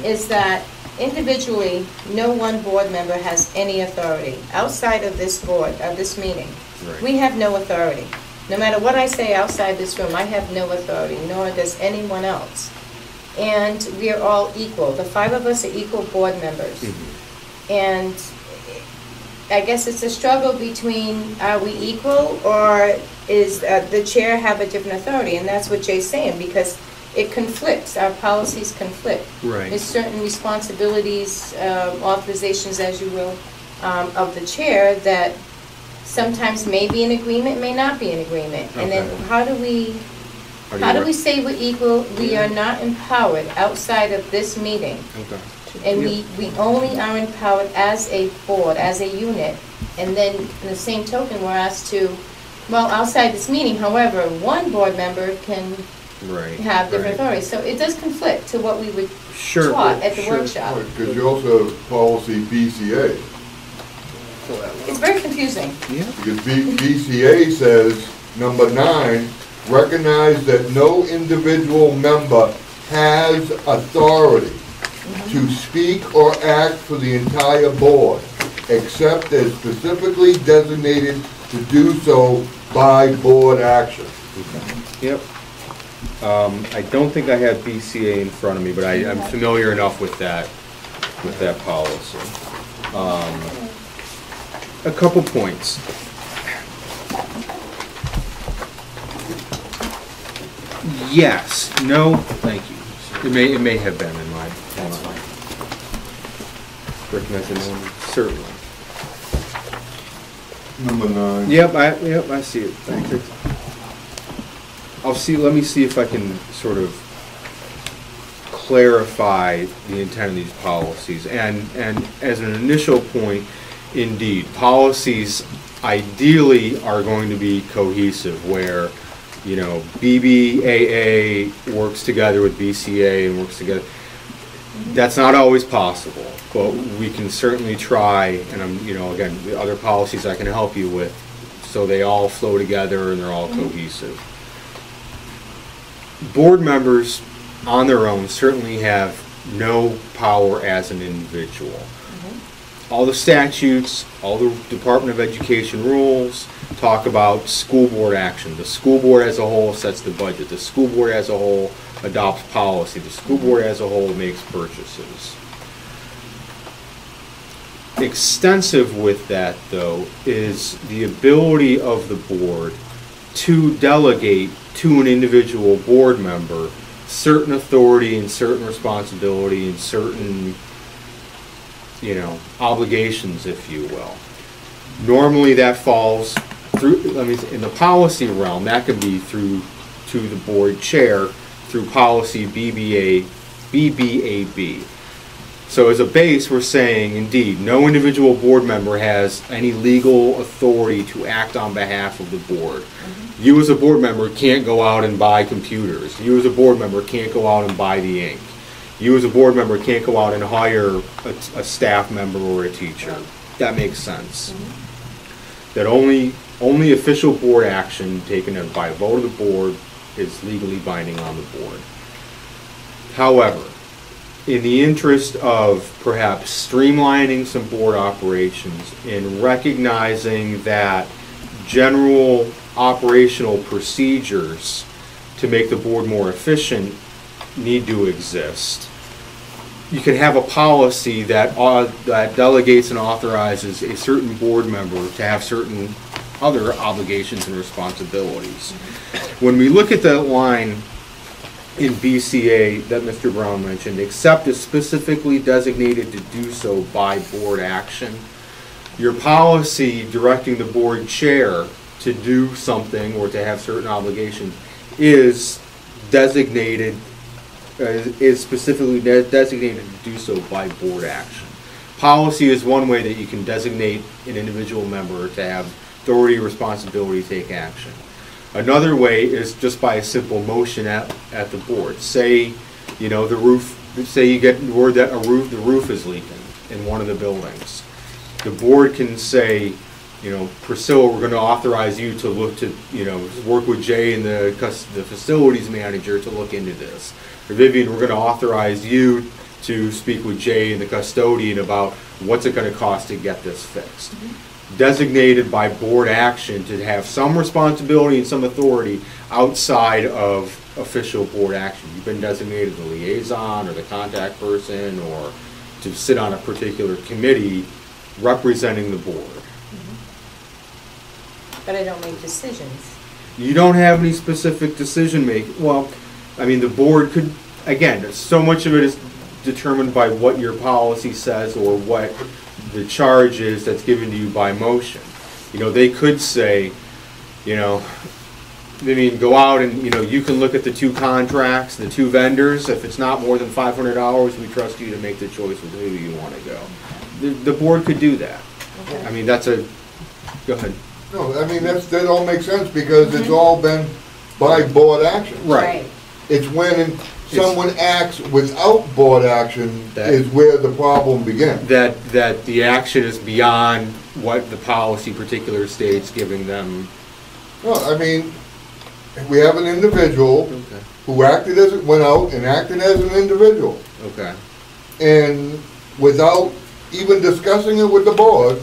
is that individually, no one board member has any authority. Outside of this board, of this meeting, we have no authority. No matter what I say outside this room, I have no authority, nor does anyone else. And we are all equal. The 5 of us are equal board members. And I guess it's a struggle between, are we equal, or is the chair have a different authority? And that's what Jay's saying, because it conflicts. Our policies conflict. Right. There's certain responsibilities, authorizations, as you will, of the chair that sometimes may be in agreement, may not be in agreement. And then how do we say we're equal? We are not empowered outside of this meeting. And we only are empowered as a board, as a unit. And then in the same token, we're asked to, well, outside this meeting, however, one board member can have different authorities. So it does conflict to what we would taught at the workshop. Because you also have policy BCA. It's very confusing. Because BCA says, number 9, recognize that no individual member has authority to speak or act for the entire board, except as specifically designated to do so by board action. Yep. I don't think I have BCA in front of me, but I'm familiar enough with that policy. A couple points. Yes. No. Thank you. It may have been in my. That's fine. Recognize the name. Certainly. Number 9. Yep. I see it. Thank you. Let me see if I can sort of clarify the intent of these policies. And as an initial point, indeed, policies ideally are going to be cohesive, where, you know, BBAA works together with BCA and works together. That's not always possible, but we can certainly try, and again, the other policies I can help you with, so they all flow together and they're all cohesive. Board members on their own certainly have no power as an individual. All the statutes, all the Department of Education rules talk about school board action. The school board as a whole sets the budget. The school board as a whole adopts policy. The school board as a whole makes purchases. Extensive with that, though, is the ability of the board to delegate to an individual board member certain authority and certain responsibility and certain, obligations, if you will. Normally that falls through, in the policy realm, that could be through to the board chair through policy BBAB. So as a base, we're saying, indeed, no individual board member has any legal authority to act on behalf of the board. You as a board member can't go out and buy computers. You as a board member can't go out and buy the ink. You as a board member can't go out and hire a staff member or a teacher. That makes sense. That only official board action taken by a vote of the board is legally binding on the board. However, in the interest of perhaps streamlining some board operations and recognizing that general operational procedures to make the board more efficient need to exist, you can have a policy that delegates and authorizes a certain board member to have certain other obligations and responsibilities. When we look at that line in BCA that Mr. Brown mentioned, except as specifically designated to do so by board action. Your policy directing the board chair to do something or to have certain obligations is designated, is specifically designated to do so by board action. Policy is one way that you can designate an individual member to have authority or responsibility to take action. Another way is just by a simple motion at the board. Say, you know, the roof, say you get word that the roof is leaking in one of the buildings. The board can say, you know, Priscilla, we're going to authorize you to look to, you know, work with Jay and the facilities manager to look into this. Or Vivian, we're going to authorize you to speak with Jay and the custodian about what's it going to cost to get this fixed. Designated by board action to have some responsibility and some authority outside of official board action. You've been designated the liaison or the contact person or to sit on a particular committee representing the board. But I don't make decisions. You don't have any specific decision making. Well, I mean, the board could, again, so much of it is determined by what your policy says or what the charge is that's given to you by motion. You know, they could say, you know, I mean, go out and, you know, you can look at the two contracts, the two vendors. If it's not more than $500, we trust you to make the choice with who you want to go. The board could do that. Okay. I mean, that's a, go ahead. No, I mean, that all makes sense because it's all been by board action. Right. It's when someone acts without board action that is where the problem begins. That the action is beyond what the policy particular states giving them. No, I mean, we have an individual who acted as, went out and acted as an individual. Okay. And without even discussing it with the board,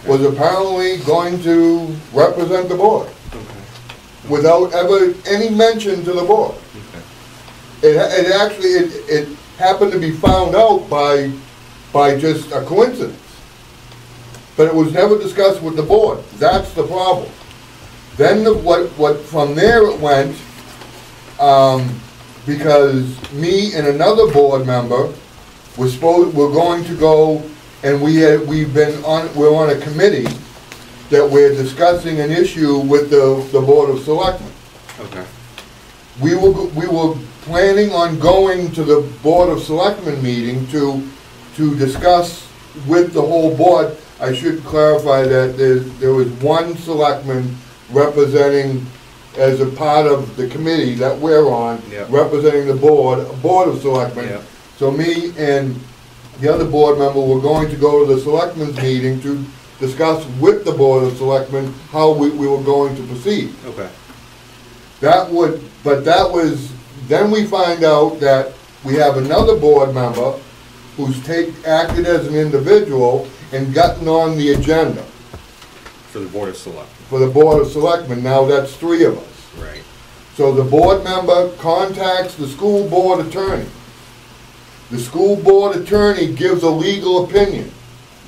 was apparently going to represent the board. Without ever any mention to the board. It actually happened to be found out by just a coincidence. But it was never discussed with the board. That's the problem. Then what from there it went, because me and another board member were going to go, and we're on a committee that we're discussing an issue with the Board of Selectmen. Okay. We were planning on going to the Board of Selectmen meeting to discuss with the whole board. I should clarify that there was one selectman representing as a part of the committee that we're on, representing the Board of Selectmen. Yep. So me and the other board member were going to go to the Selectmen's meeting to discuss with the Board of Selectmen how we were going to proceed. Okay. Then we find out that we have another board member who's acted as an individual and gotten on the agenda. For the Board of Selectmen. For the Board of Selectmen. Now that's 3 of us. Right. So the board member contacts the school board attorney. The school board attorney gives a legal opinion.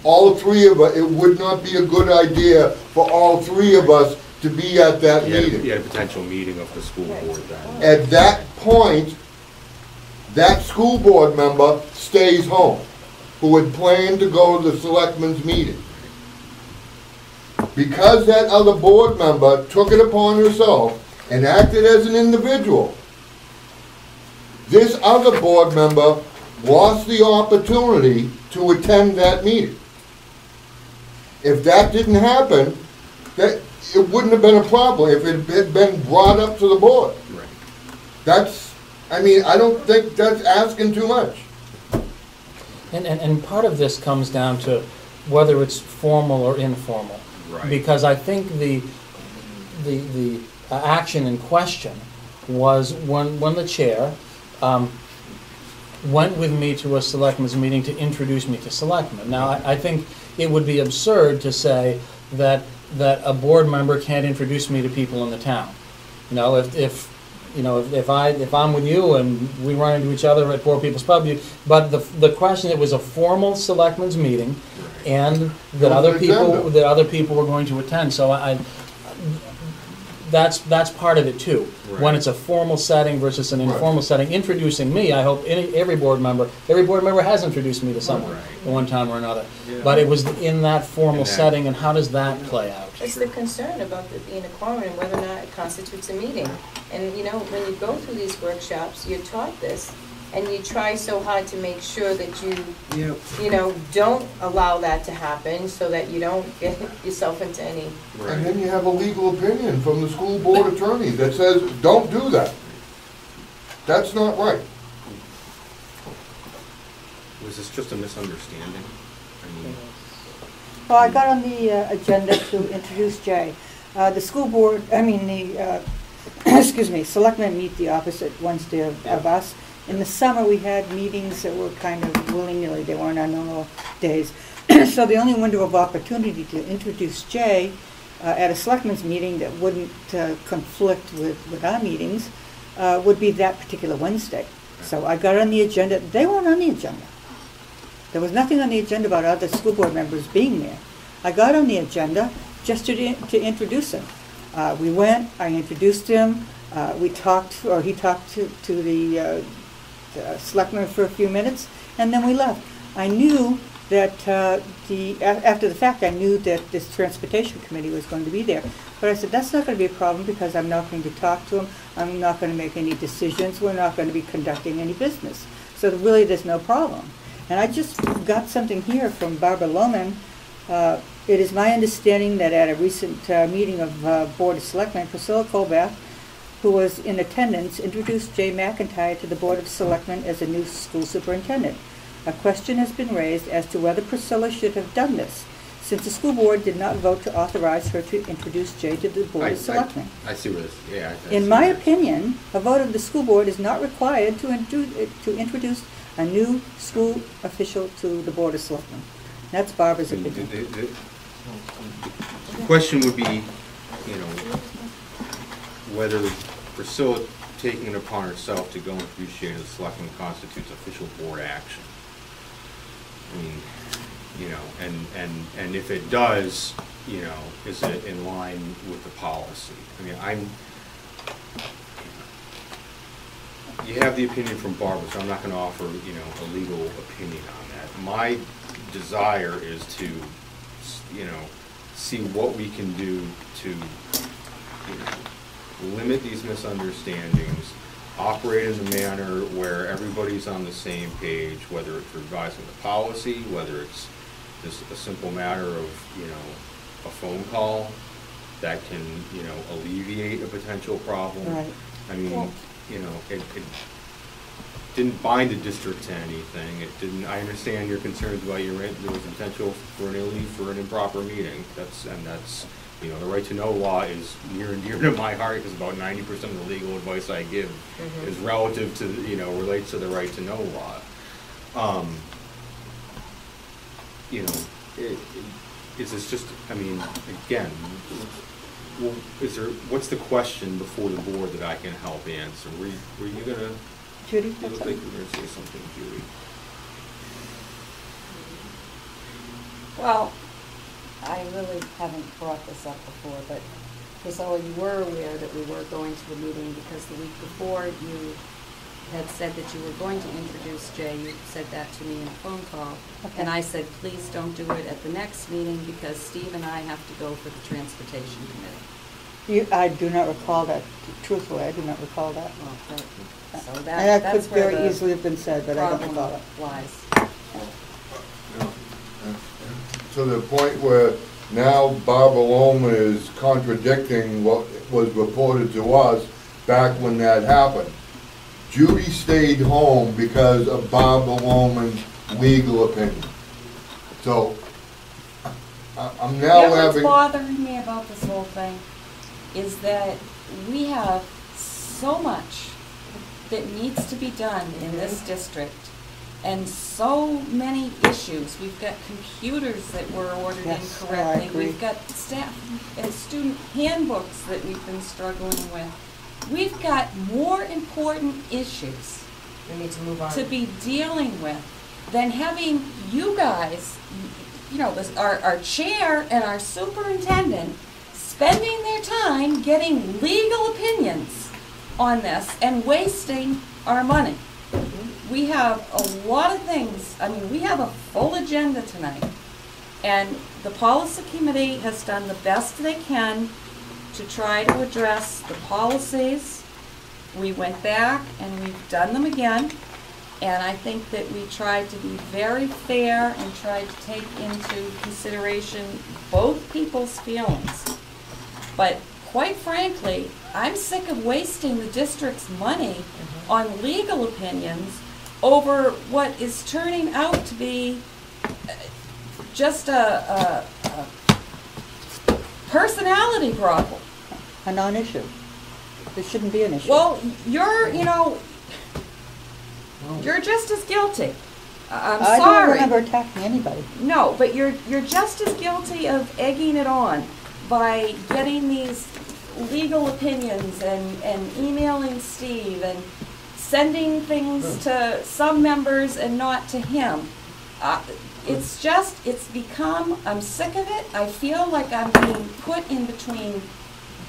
All 3 of us, it would not be a good idea for all 3 of us to be at that meeting. You had a potential meeting of the school board then. At that point, that school board member stays home, who had planned to go to the selectmen's meeting. Because that other board member took it upon herself and acted as an individual, this other board member lost the opportunity to attend that meeting. If that didn't happen, it wouldn't have been a problem if it had been brought up to the board. Right. I don't think that's asking too much. And part of this comes down to whether it's formal or informal. Right. Because I think the action in question was when the chair went with me to a selectmen's meeting to introduce me to selectmen. Now, I think it would be absurd to say that a board member can't introduce me to people in the town. You know, if I'm with you and we run into each other at Poor People's Pub, but the question, it was a formal selectmen's meeting, and that other people were going to attend. So that's part of it too. Right. When it's a formal setting versus an informal setting, introducing me, I hope every board member has introduced me to someone at one time or another. Yeah. But it was in that formal setting, and how does that play out? It's the concern about it being a quorum and whether or not it constitutes a meeting. And, you know, when you go through these workshops, you're taught this, and you try so hard to make sure that you know, don't allow that to happen so that you don't get yourself into any. And then you have a legal opinion from the school board attorney that says, don't do that. That's not right. Was this just a misunderstanding? I mean, Well, I got on the agenda to introduce Jay. The school board, excuse me, selectmen meet the opposite Wednesday of us. In the summer, we had meetings that were kind of willy-nilly. They weren't on normal days. So the only window of opportunity to introduce Jay at a selectmen's meeting that wouldn't conflict with our meetings would be that particular Wednesday. So I got on the agenda. They weren't on the agenda. There was nothing on the agenda about other school board members being there. I got on the agenda just to introduce him. We went, I introduced him, he talked to the selectmen for a few minutes, and then we left. I knew that after the fact, I knew that this transportation committee was going to be there. But I said, that's not going to be a problem because I'm not going to talk to him. I'm not going to make any decisions. We're not going to be conducting any business. So really, there's no problem. And I just got something here from Barbara Lohman. It is my understanding that at a recent meeting of Board of Selectmen, Priscilla Colbath, who was in attendance, introduced Jay McIntyre to the Board of Selectmen as a new school superintendent. A question has been raised as to whether Priscilla should have done this, since the school board did not vote to authorize her to introduce Jay to the Board of Selectmen. I see where this, yeah. In my opinion, a vote of the school board is not required to introduce a new school official to the Board of Selectmen. That's Barbara's opinion. The question would be, you know, whether Priscilla taking it upon herself to go and introduce Jay to the selectmen constitutes official board action. I mean, you know, and if it does, you know, is it in line with the policy? I mean, you have the opinion from Barbara, so I'm not going to offer, you know, a legal opinion on that. My desire is to, you know, see what we can do to, you know, limit these misunderstandings, operate in a manner where everybody's on the same page, whether it's revising the policy, whether it's just a simple matter of, you know, a phone call that can, you know, alleviate a potential problem. Right. I mean, you know, it didn't bind the district to anything. It didn't. I understand your concerns about there was potential for an improper meeting. That's you know, the right to know law is near and dear to my heart because about 90% of the legal advice I give is relative to, you know, relates to the right to know law. You know, is this just? I mean, again, well, what's the question before the board that I can help answer? Were you gonna? Judy? You look like you were gonna say something, Judy. Well, I really haven't brought this up before, but Priscilla, you were aware that we were going to the meeting because the week before you had said that you were going to introduce Jay. You said that to me in a phone call. Okay. And I said, please don't do it at the next meeting because Steve and I have to go for the transportation committee. I do not recall that. Truthfully, I do not recall that. So and that could that's very easily have been said, but I don't recall it. Lies. To the point where now Barbara Lohman is contradicting what was reported to us back when that happened. Judy stayed home because of Barbara Lohman's legal opinion. So I'm now What's bothering me about this whole thing is that we have so much that needs to be done in this district and so many issues. We've got computers that were ordered incorrectly. We've got staff and student handbooks that we've been struggling with. We've got more important issues we need to move on to be dealing with than having you guys, you know, our chair and our superintendent spending their time getting legal opinions on this and wasting our money. We have a lot of things, I mean, we have a full agenda tonight. And the policy committee has done the best they can to try to address the policies. We went back and we've done them again. And I think that we tried to be very fair and tried to take into consideration both people's feelings. But quite frankly, I'm sick of wasting the district's money on legal opinions over what is turning out to be just a personality problem. A non-issue. This shouldn't be an issue. Well, you're just as guilty. I'm I sorry. don't remember attacking anybody. No, but you're just as guilty of egging it on by getting these legal opinions and emailing Steve and sending things to some members and not to him. It's become, I'm sick of it. I feel like I'm being put in between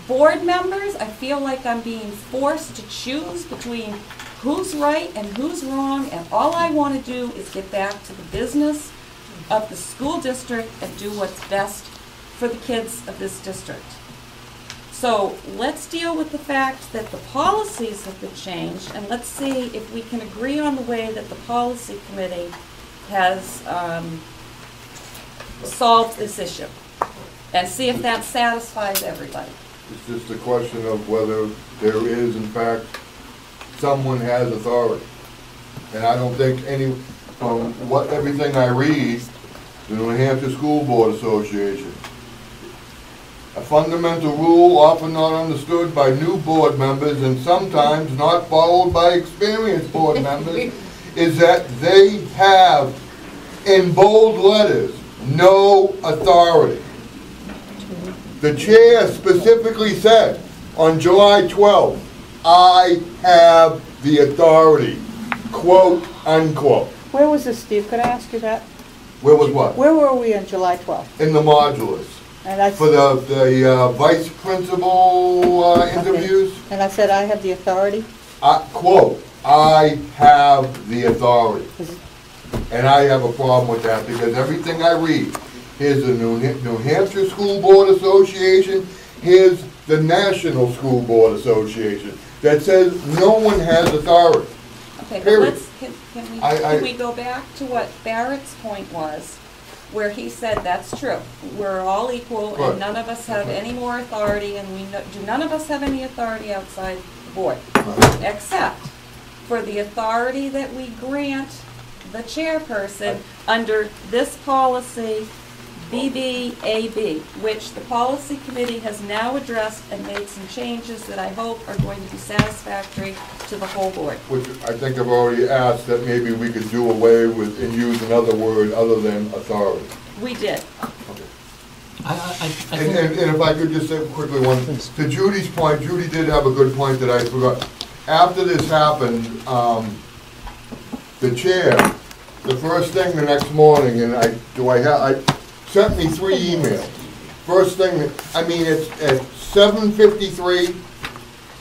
board members. I feel like I'm being forced to choose between who's right and who's wrong, and all I want to do is get back to the business of the school district and do what's best for the kids of this district. So let's deal with the fact that the policies have been changed, and let's see if we can agree on the way that the policy committee has solved this issue, and see if that satisfies everybody. It's just a question of whether there is, in fact, someone has authority. And I don't think from everything I read, the New Hampshire School Board Association, a fundamental rule often not understood by new board members and sometimes not followed by experienced board members is that they have, in bold letters, no authority. The chair specifically said on July 12th, I have the authority, quote, unquote. Where was this, Steve? Could I ask you that? Where was what? Where were we on July 12th? In the modulars. And I For the vice principal interviews. And I said I have the authority? Quote, I have the authority. And I have a problem with that because everything I read, here's the New Hampshire School Board Association, here's the National School Board Association, that says no one has authority. Okay, but Period. can we go back to what Barrett's point was, where he said that's true. We're all equal Right. and none of us have any more authority, and none of us have any authority outside the board, except for the authority that we grant the chairperson under this policy, BBAB, which the policy committee has now addressed and made some changes that I hope are going to be satisfactory to the whole board. Which I think I've already asked that maybe we could do away with and use another word other than authority. We did. And if I could just say quickly one, to Judy's point, Judy did have a good point that I forgot. After this happened, the chair, the first thing the next morning, and I sent me 3 emails. First thing, it's at 7:53,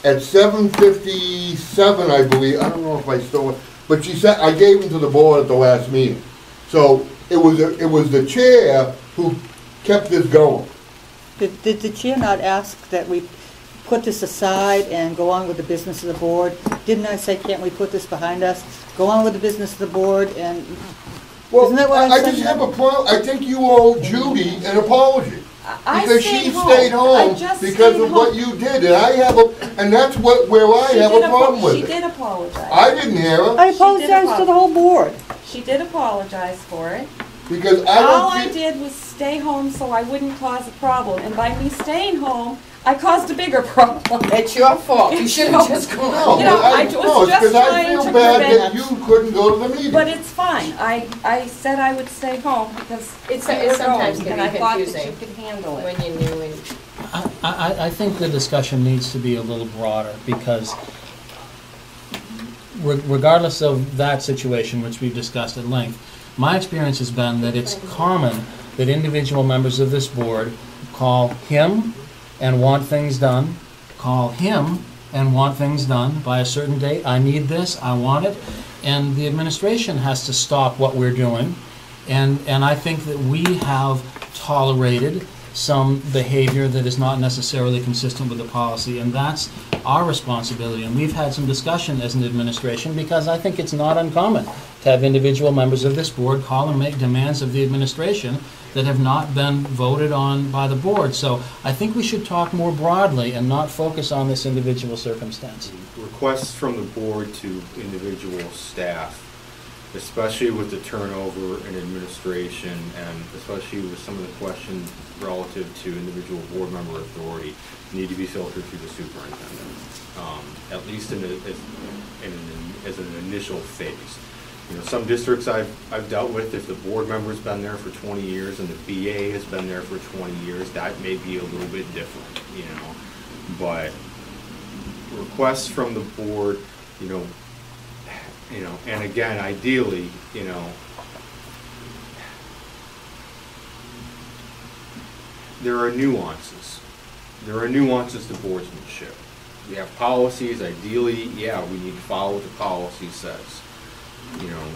at 7:57, I believe, I don't know if I still, but she said, I gave them to the board at the last meeting. So it was the chair who kept this going. Did the chair not ask that we put this aside and go on with the business of the board? Didn't I say, can't we put this behind us? Go on with the business of the board and... Well, isn't that what I just have a problem. I think you owe Judy an apology. Because she stayed home because of what you did. And and that's where I have a problem with it. She did apologize. I didn't hear her. I apologized to the whole board. She did apologize for it. Because all I did was stay home so I wouldn't cause a problem. And by me staying home, I caused a bigger problem. It's your fault. You should have just gone. I was just trying to prevent. You couldn't go to the meeting. But it's fine. I said I would stay home because It sometimes can and be I thought that confusing you could handle it. when you knew and... I think the discussion needs to be a little broader because regardless of that situation, which we've discussed at length, my experience has been that it's common that individual members of this board call him and want things done, call him and want things done by a certain date. I need this, I want it, and the administration has to stop what we're doing. And I think that we have tolerated some behavior that is not necessarily consistent with the policy, and that's our responsibility. And we've had some discussion as an administration, because I think it's not uncommon to have individual members of this board call and make demands of the administration that have not been voted on by the board. So I think we should talk more broadly and not focus on this individual circumstance. Requests from the board to individual staff, especially with the turnover in administration and especially with some of the questions relative to individual board member authority, need to be filtered through the superintendent, at least as an initial phase. You know, some districts I've dealt with, if the board member's been there for 20 years and the BA has been there for 20 years, that may be a little bit different, you know. But requests from the board, you know, and again, ideally, you know, there are nuances. There are nuances to boardsmanship. We have policies, ideally, yeah, we need to follow what the policy says. You know,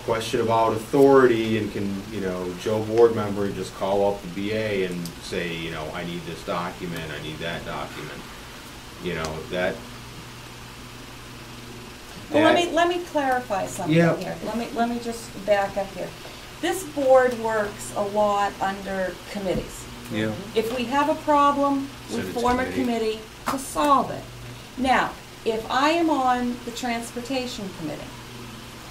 question about authority, and can, you know, Joe board member just call up the BA and say, you know, I need this document, I need that document. You know, that. Well, let me clarify something here. Let me just back up here. This board works a lot under committees. Yeah. If we have a problem, we form a committee to solve it. Now, if I am on the transportation committee,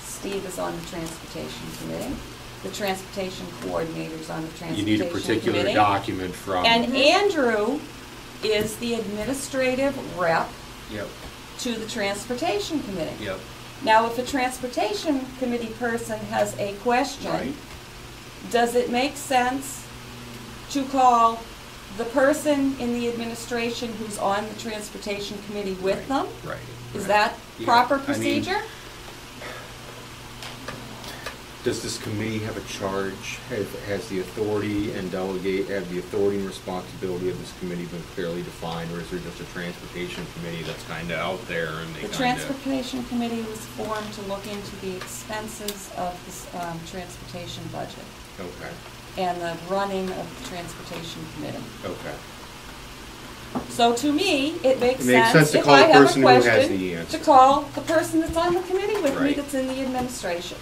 Steve is on the transportation committee, the transportation coordinator's on the transportation committee. You need a particular document from. And Andrew is the administrative rep. Yep. To the transportation committee. Yep. Now, if a transportation committee person has a question, right, does it make sense to call the person in the administration who's on the transportation committee with them? Right. Is that proper procedure? Does this committee have a charge? Has the authority and have the authority and responsibility of this committee been clearly defined, or is there just a transportation committee that's kind of out there and they The transportation committee was formed to look into the expenses of this transportation budget. Okay. And the running of the transportation committee. Okay. So to me, it makes sense to if call I the have a person who has the question answer. to call the person that's on the committee with me Right. that's in the administration.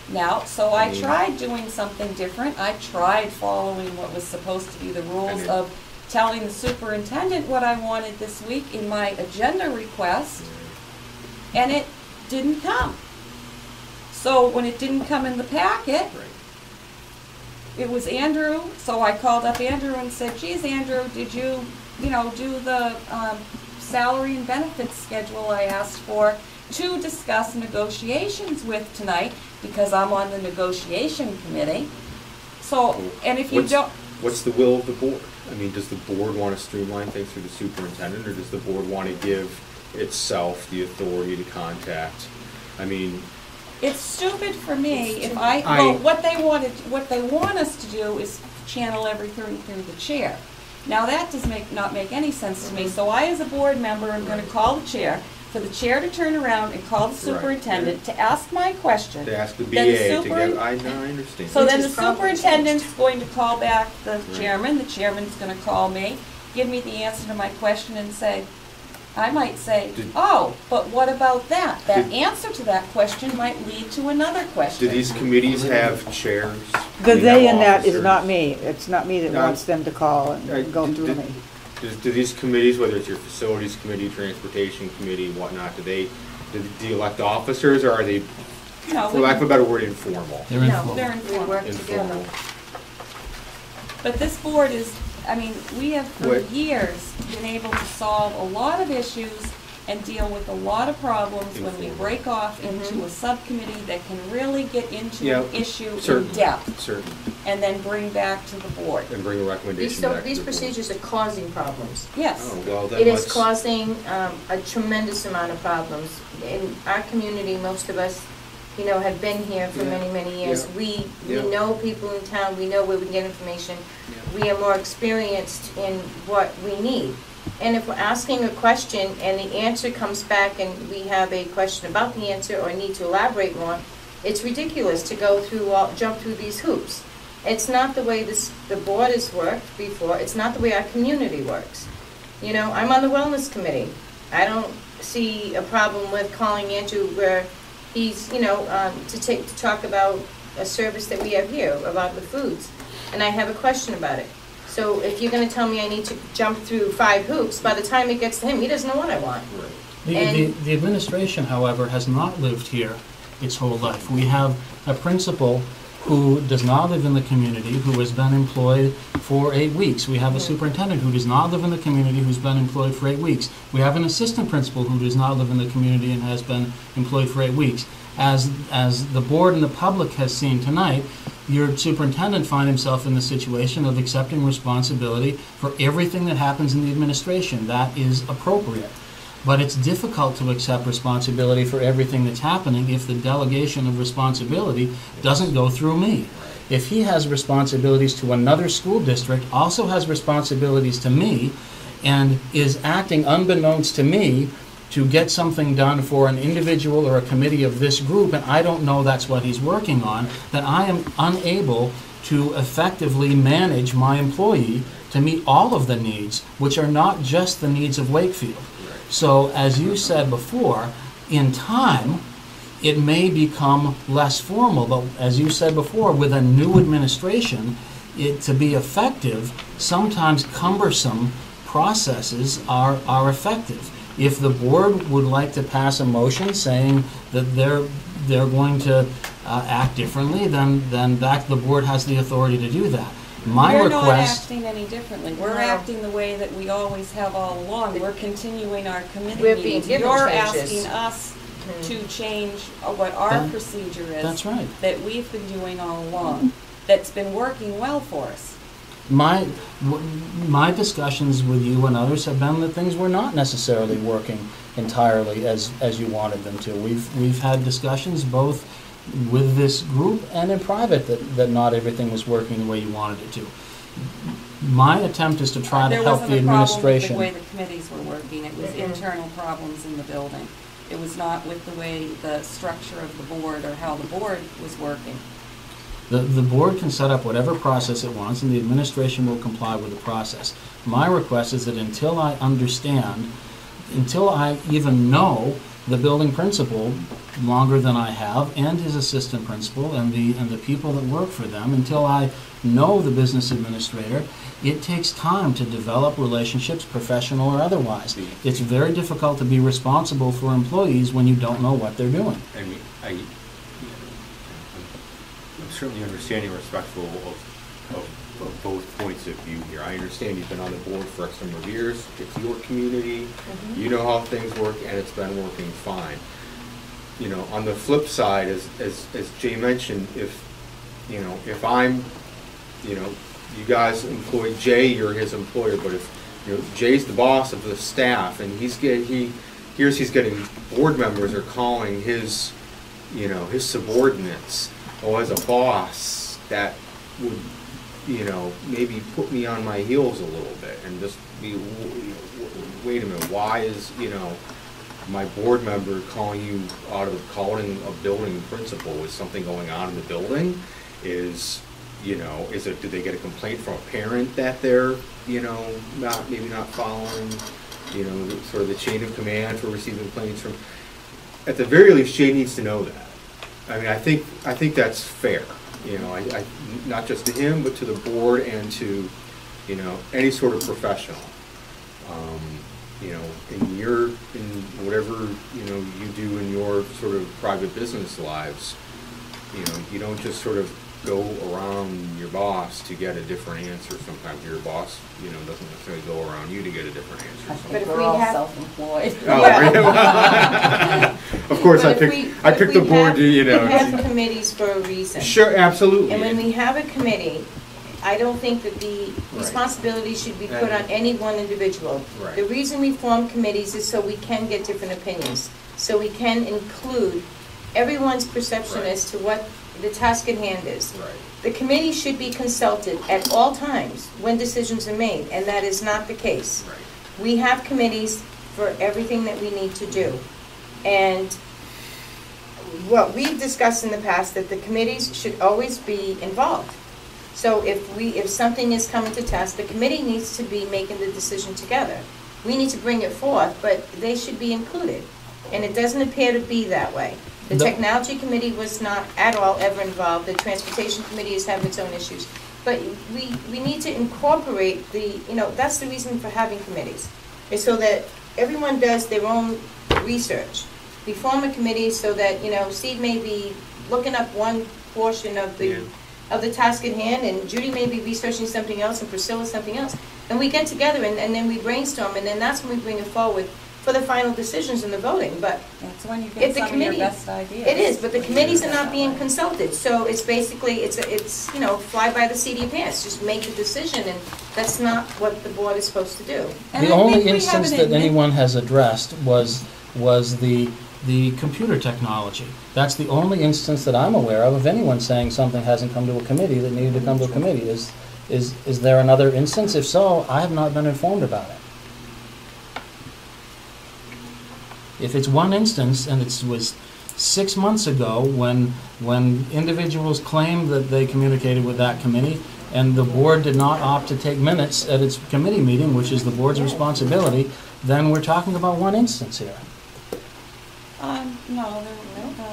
Now, so I tried doing something different. I tried following what was supposed to be the rules of telling the superintendent what I wanted this week in my agenda request, and it didn't come. So when it didn't come in the packet, it was Andrew, so I called up Andrew and said, geez, Andrew, did you do the salary and benefits schedule I asked for to discuss negotiations with tonight, because I'm on the negotiation committee. So, and if you don't... What's the will of the board? I mean, does the board want to streamline things through the superintendent, or does the board want to give itself the authority to contact? I mean... It's stupid for me if well, what they want us to do is channel everything through the chair. Now that does not make any sense to me. So I, as a board member, am going to call the chair, for the chair to turn around and call the superintendent to ask my question. To ask the BA to get, I understand. So then the superintendent's going to call back the chairman, the chairman's going to call me, give me the answer to my question and say, I might say, oh, but what about that? That answer to that question might lead to another question. Do these committees have chairs? The they in that is not me. It's not me that wants them to call and go through me. Do these committees, whether it's your facilities committee, transportation committee, whatnot, do you elect officers, or are they, for lack of a better word, informal? They're informal. They're informal. We work together. But this board is, I mean, we have for years been able to solve a lot of issues and deal with a lot of problems when we break off into a subcommittee that can really get into an issue in depth. Certainly. And then bring back to the board. And bring a recommendation back to the board. These procedures are causing problems. Yes. Oh, well, then it is causing a tremendous amount of problems. In our community, most of us you know, have been here for many, many years. We know people in town, we know where we can get information. We are more experienced in what we need. And if we're asking a question and the answer comes back and we have a question about the answer or need to elaborate more, it's ridiculous to go through, jump through these hoops. It's not the way the board has worked before. It's not the way our community works. You know, I'm on the wellness committee. I don't see a problem with calling Andrew where he's, you know, to talk about a service that we have here, about the foods. And I have a question about it. So if you're going to tell me I need to jump through 5 hoops, by the time it gets to him, he doesn't know what I want. The administration, however, has not lived here its whole life. We have a principal who does not live in the community, who has been employed for 8 weeks. We have a superintendent who does not live in the community, who's been employed for 8 weeks. We have an assistant principal who does not live in the community and has been employed for 8 weeks. As the board and the public has seen tonight, your superintendent finds himself in the situation of accepting responsibility for everything that happens in the administration. That is appropriate. But it's difficult to accept responsibility for everything that's happening if the delegation of responsibility doesn't go through me. If he has responsibilities to another school district, also has responsibilities to me, and is acting unbeknownst to me to get something done for an individual or a committee of this group, and I don't know that's what he's working on, then I am unable to effectively manage my employee to meet all of the needs, which are not just the needs of Wakefield. So, as you said before, in time, it may become less formal, but as you said before, with a new administration, to be effective, sometimes cumbersome processes are effective. If the board would like to pass a motion saying that they're going to act differently, then the board has the authority to do that. We're not acting any differently. We're acting the way that we always have all along. We're continuing our committee meetings. You're asking us to change what our procedure is. That's right. That we've been doing all along. That's been working well for us. My discussions with you and others have been that things were not necessarily working entirely as you wanted them to. We've had discussions both with this group and in private that not everything was working the way you wanted it to. My attempt is to try to help the administration. There wasn't a problem with the way the committees were working. It was internal problems in the building. It was not with the way the structure of the board or how the board was working. The board can set up whatever process it wants, and the administration will comply with the process. My request is that until I understand, until I even know the building principal longer than I have, and his assistant principal, and the people that work for them, until I know the business administrator, it takes time to develop relationships, professional or otherwise. It's very difficult to be responsible for employees when you don't know what they're doing. I mean, I'm certainly understanding and respectful of both points of view here. I understand you've been on the board for X number of years. It's your community. You know how things work, and it's been working fine. You know, on the flip side, as Jay mentioned, if I'm, you guys employ Jay, you're his employer, but if Jay's the boss of the staff, and he's getting board members are calling his subordinates, as a boss, that would maybe put me on my heels a little bit and just be, wait a minute, why is my board member calling you out of calling a building principal? Is something going on in the building? Did they get a complaint from a parent that they're not following sort of the chain of command for receiving complaints from? At the very least, Jay needs to know that. I mean, I think that's fair. I not just to him, but to the board and to any sort of professional. In whatever you do in your sort of private business lives, you don't just sort of go around your boss to get a different answer. Sometimes your boss doesn't necessarily go around you to get a different answer. But if we're all self-employed. Oh, really? Of course, I picked the board. We have committees for a reason. Sure, absolutely. And when we have a committee, I don't think that the responsibility should be put on any one individual. Right. The reason we form committees is so we can get different opinions, so we can include everyone's perception as to what the task at hand is. The committee should be consulted at all times when decisions are made, and that is not the case. We have committees for everything that we need to do. And what we've discussed in the past, that the committees should always be involved. So if something is coming to task, the committee needs to be making the decision together. We need to bring it forth, but they should be included. And it doesn't appear to be that way. The Technology Committee was not at all ever involved. The Transportation Committee has had its own issues. But we need to incorporate that's the reason for having committees, is so that everyone does their own research. We form a committee so that, Steve may be looking up one portion of the task at hand, and Judy may be researching something else, and Priscilla something else. And we get together, and then we brainstorm, and then that's when we bring it forward for the final decisions and the voting. But that's when you get some of your best ideas. It is, but the committees are not being consulted. So it's basically, it's fly by the seat of your pants. Just make the decision, and that's not what the board is supposed to do. The only instance that anyone has addressed was the computer technology. That's the only instance that I'm aware of anyone saying something hasn't come to a committee that needed to come to a committee. Is there another instance? If so, I have not been informed about it. If it's one instance, and it was 6 months ago when individuals claimed that they communicated with that committee, and the board did not opt to take minutes at its committee meeting, which is the board's responsibility, then we're talking about one instance here. No,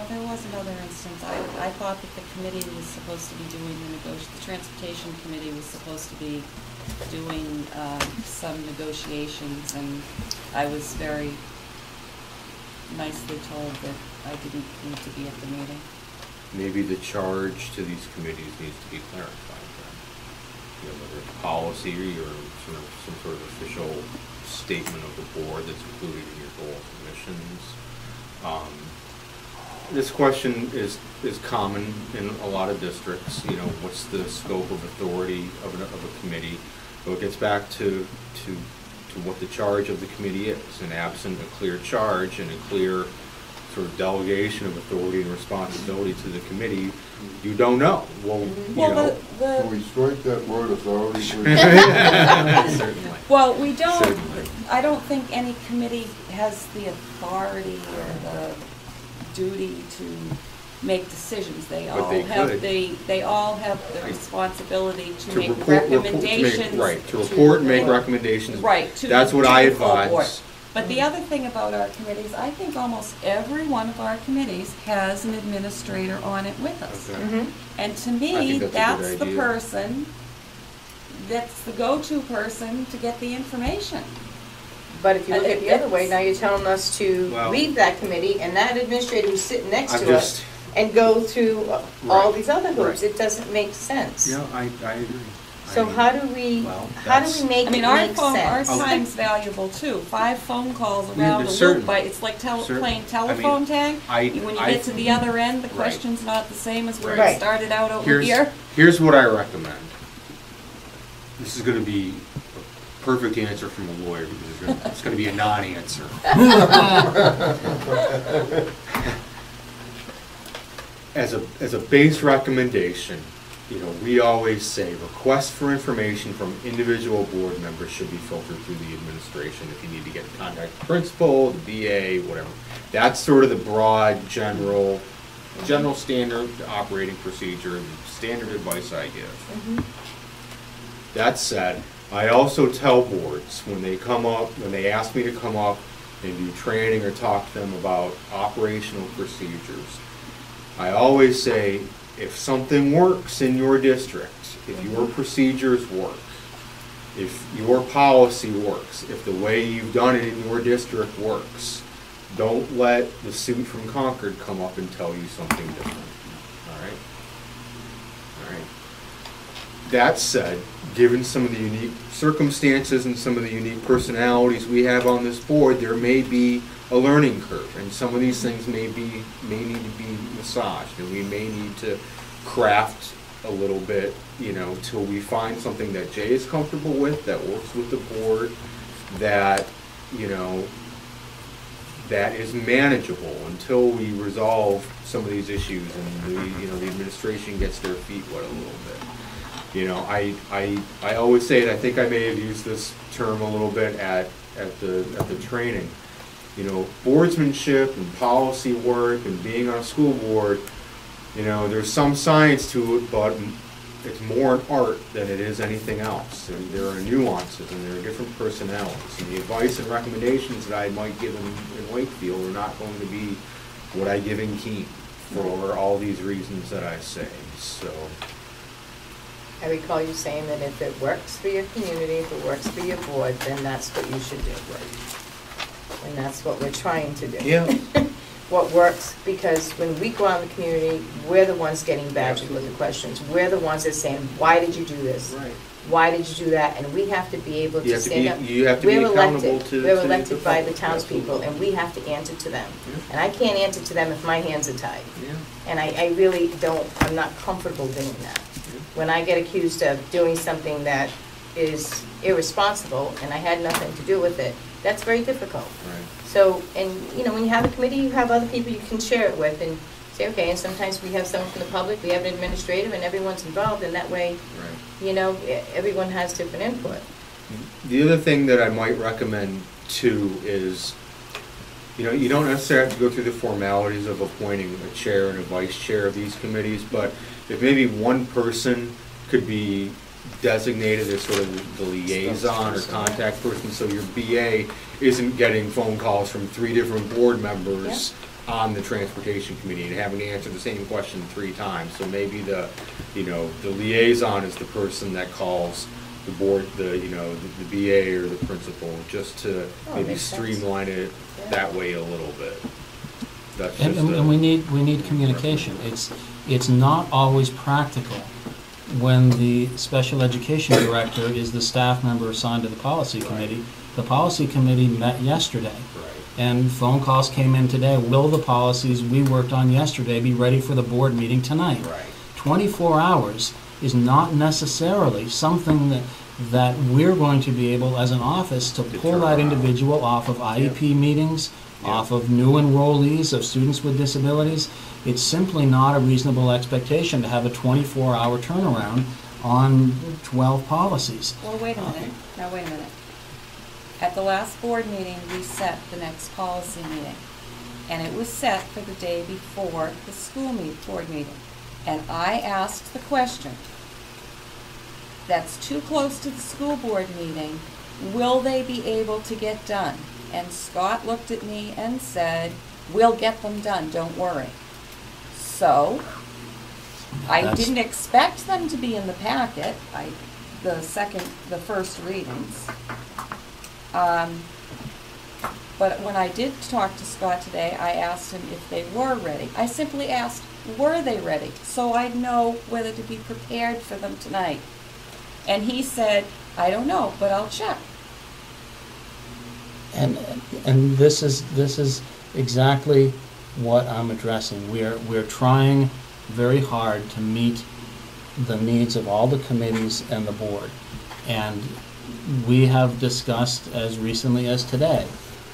there was another instance. I thought that the committee was supposed to be doing the Transportation Committee was supposed to be doing some negotiations, and I was very nicely told that I didn't need to be at the meeting. Maybe the charge to these committees needs to be clarified then. Whether it's policy or some sort of official statement of the board that's included in your goals and missions. This question is common in a lot of districts. What's the scope of authority of a committee? So it gets back to what the charge of the committee is, and absent a clear charge and a clear sort of delegation of authority and responsibility to the committee, you don't know. Can we strike that word authority, please? Certainly. Well, we don't. Certainly. I don't think any committee has the authority or the duty to make decisions. They all have the responsibility to make recommendations. To report and make recommendations. Right. That's what I advise. But the other thing about our committees, I think almost every one of our committees has an administrator on it with us. Okay. And to me, that's the person, that's the go-to person to get the information. But if you look at the other way, now you're telling us to leave that committee, and that administrator who's sitting next to us, and go through all these other hoops. It doesn't make sense. Yeah, I agree. So how do we make it make sense? Our time's valuable too. 5 phone calls around the loop, it's like playing telephone tag. When you get to the other end, the question's not the same as where it started out over here. Here's what I recommend. This is going to be a perfect answer from a lawyer, because it's going to be a non-answer. As a base recommendation, we always say requests for information from individual board members should be filtered through the administration. If you need to get in contact with the principal, the VA, whatever. That's sort of the broad, general standard operating procedure, and standard advice I give. That said, I also tell boards when they ask me to come up and do training or talk to them about operational procedures, I always say, if something works in your district, if your procedures work, if your policy works, if the way you've done it in your district works, don't let the suit from Concord come up and tell you something different. All right? That said, given some of the unique circumstances and some of the unique personalities we have on this board, there may be a learning curve, and some of these things may need to be massaged, and we may need to craft a little bit, till we find something that Jay is comfortable with, that works with the board, that that is manageable until we resolve some of these issues and the administration gets their feet wet a little bit. I always say it, I think I may have used this term a little bit at the training. Boardsmanship and policy work and being on a school board, there's some science to it, but it's more an art than it is anything else. And there are nuances and there are different personalities. And the advice and recommendations that I might give in Wakefield are not going to be what I give in Keene for all these reasons that I say. So I recall you saying that if it works for your community, if it works for your board, then that's what you should do. And that's what we're trying to do. Yeah. What works, because when we go out in the community, we're the ones getting badgered with the questions. We're the ones that are saying, why did you do this? Right. Why did you do that? And we have to be able to stand up. You have to be accountable to We're elected by the townspeople, and we have to answer to them. Yeah. And I can't answer to them if my hands are tied. Yeah. And I really don't, I'm not comfortable doing that. When I get accused of doing something that is irresponsible and I had nothing to do with it, that's very difficult. Right. So, and when you have a committee, you have other people you can share it with and say, okay, and sometimes we have someone from the public, we have an administrator, and everyone's involved, and that way, everyone has different input. The other thing that I might recommend too is, you don't necessarily have to go through the formalities of appointing a chair and a vice chair of these committees, but if maybe one person could be designated as sort of the liaison or contact person, so your BA isn't getting phone calls from 3 different board members on the transportation committee and having to answer the same question 3 times. So maybe the liaison is the person that calls the board, the BA or the principal, just to maybe streamline it that way a little bit. That's just and we need communication. It's not always practical when the special education director is the staff member assigned to the policy committee. The policy committee met yesterday, and phone calls came in today. Will the policies we worked on yesterday be ready for the board meeting tonight? 24 hours is not necessarily something that we're going to be able as an office to pull that individual off of IEP meetings, off of new enrollees of students with disabilities. It's simply not a reasonable expectation to have a 24-hour turnaround on 12 policies. Well, wait a minute. Now, wait a minute. At the last board meeting, we set the next policy meeting. And it was set for the day before the school board meeting. And I asked the question, that's too close to the school board meeting, will they be able to get done? And Scott looked at me and said, we'll get them done, don't worry. So, I didn't expect them to be in the packet, the first readings. But when I did talk to Scott today, I asked him if they were ready. I simply asked, were they ready? So I'd know whether to be prepared for them tonight. And he said, I don't know, but I'll check. And this is exactly what I'm addressing. We're trying very hard to meet the needs of all the committees and the board. And we have discussed as recently as today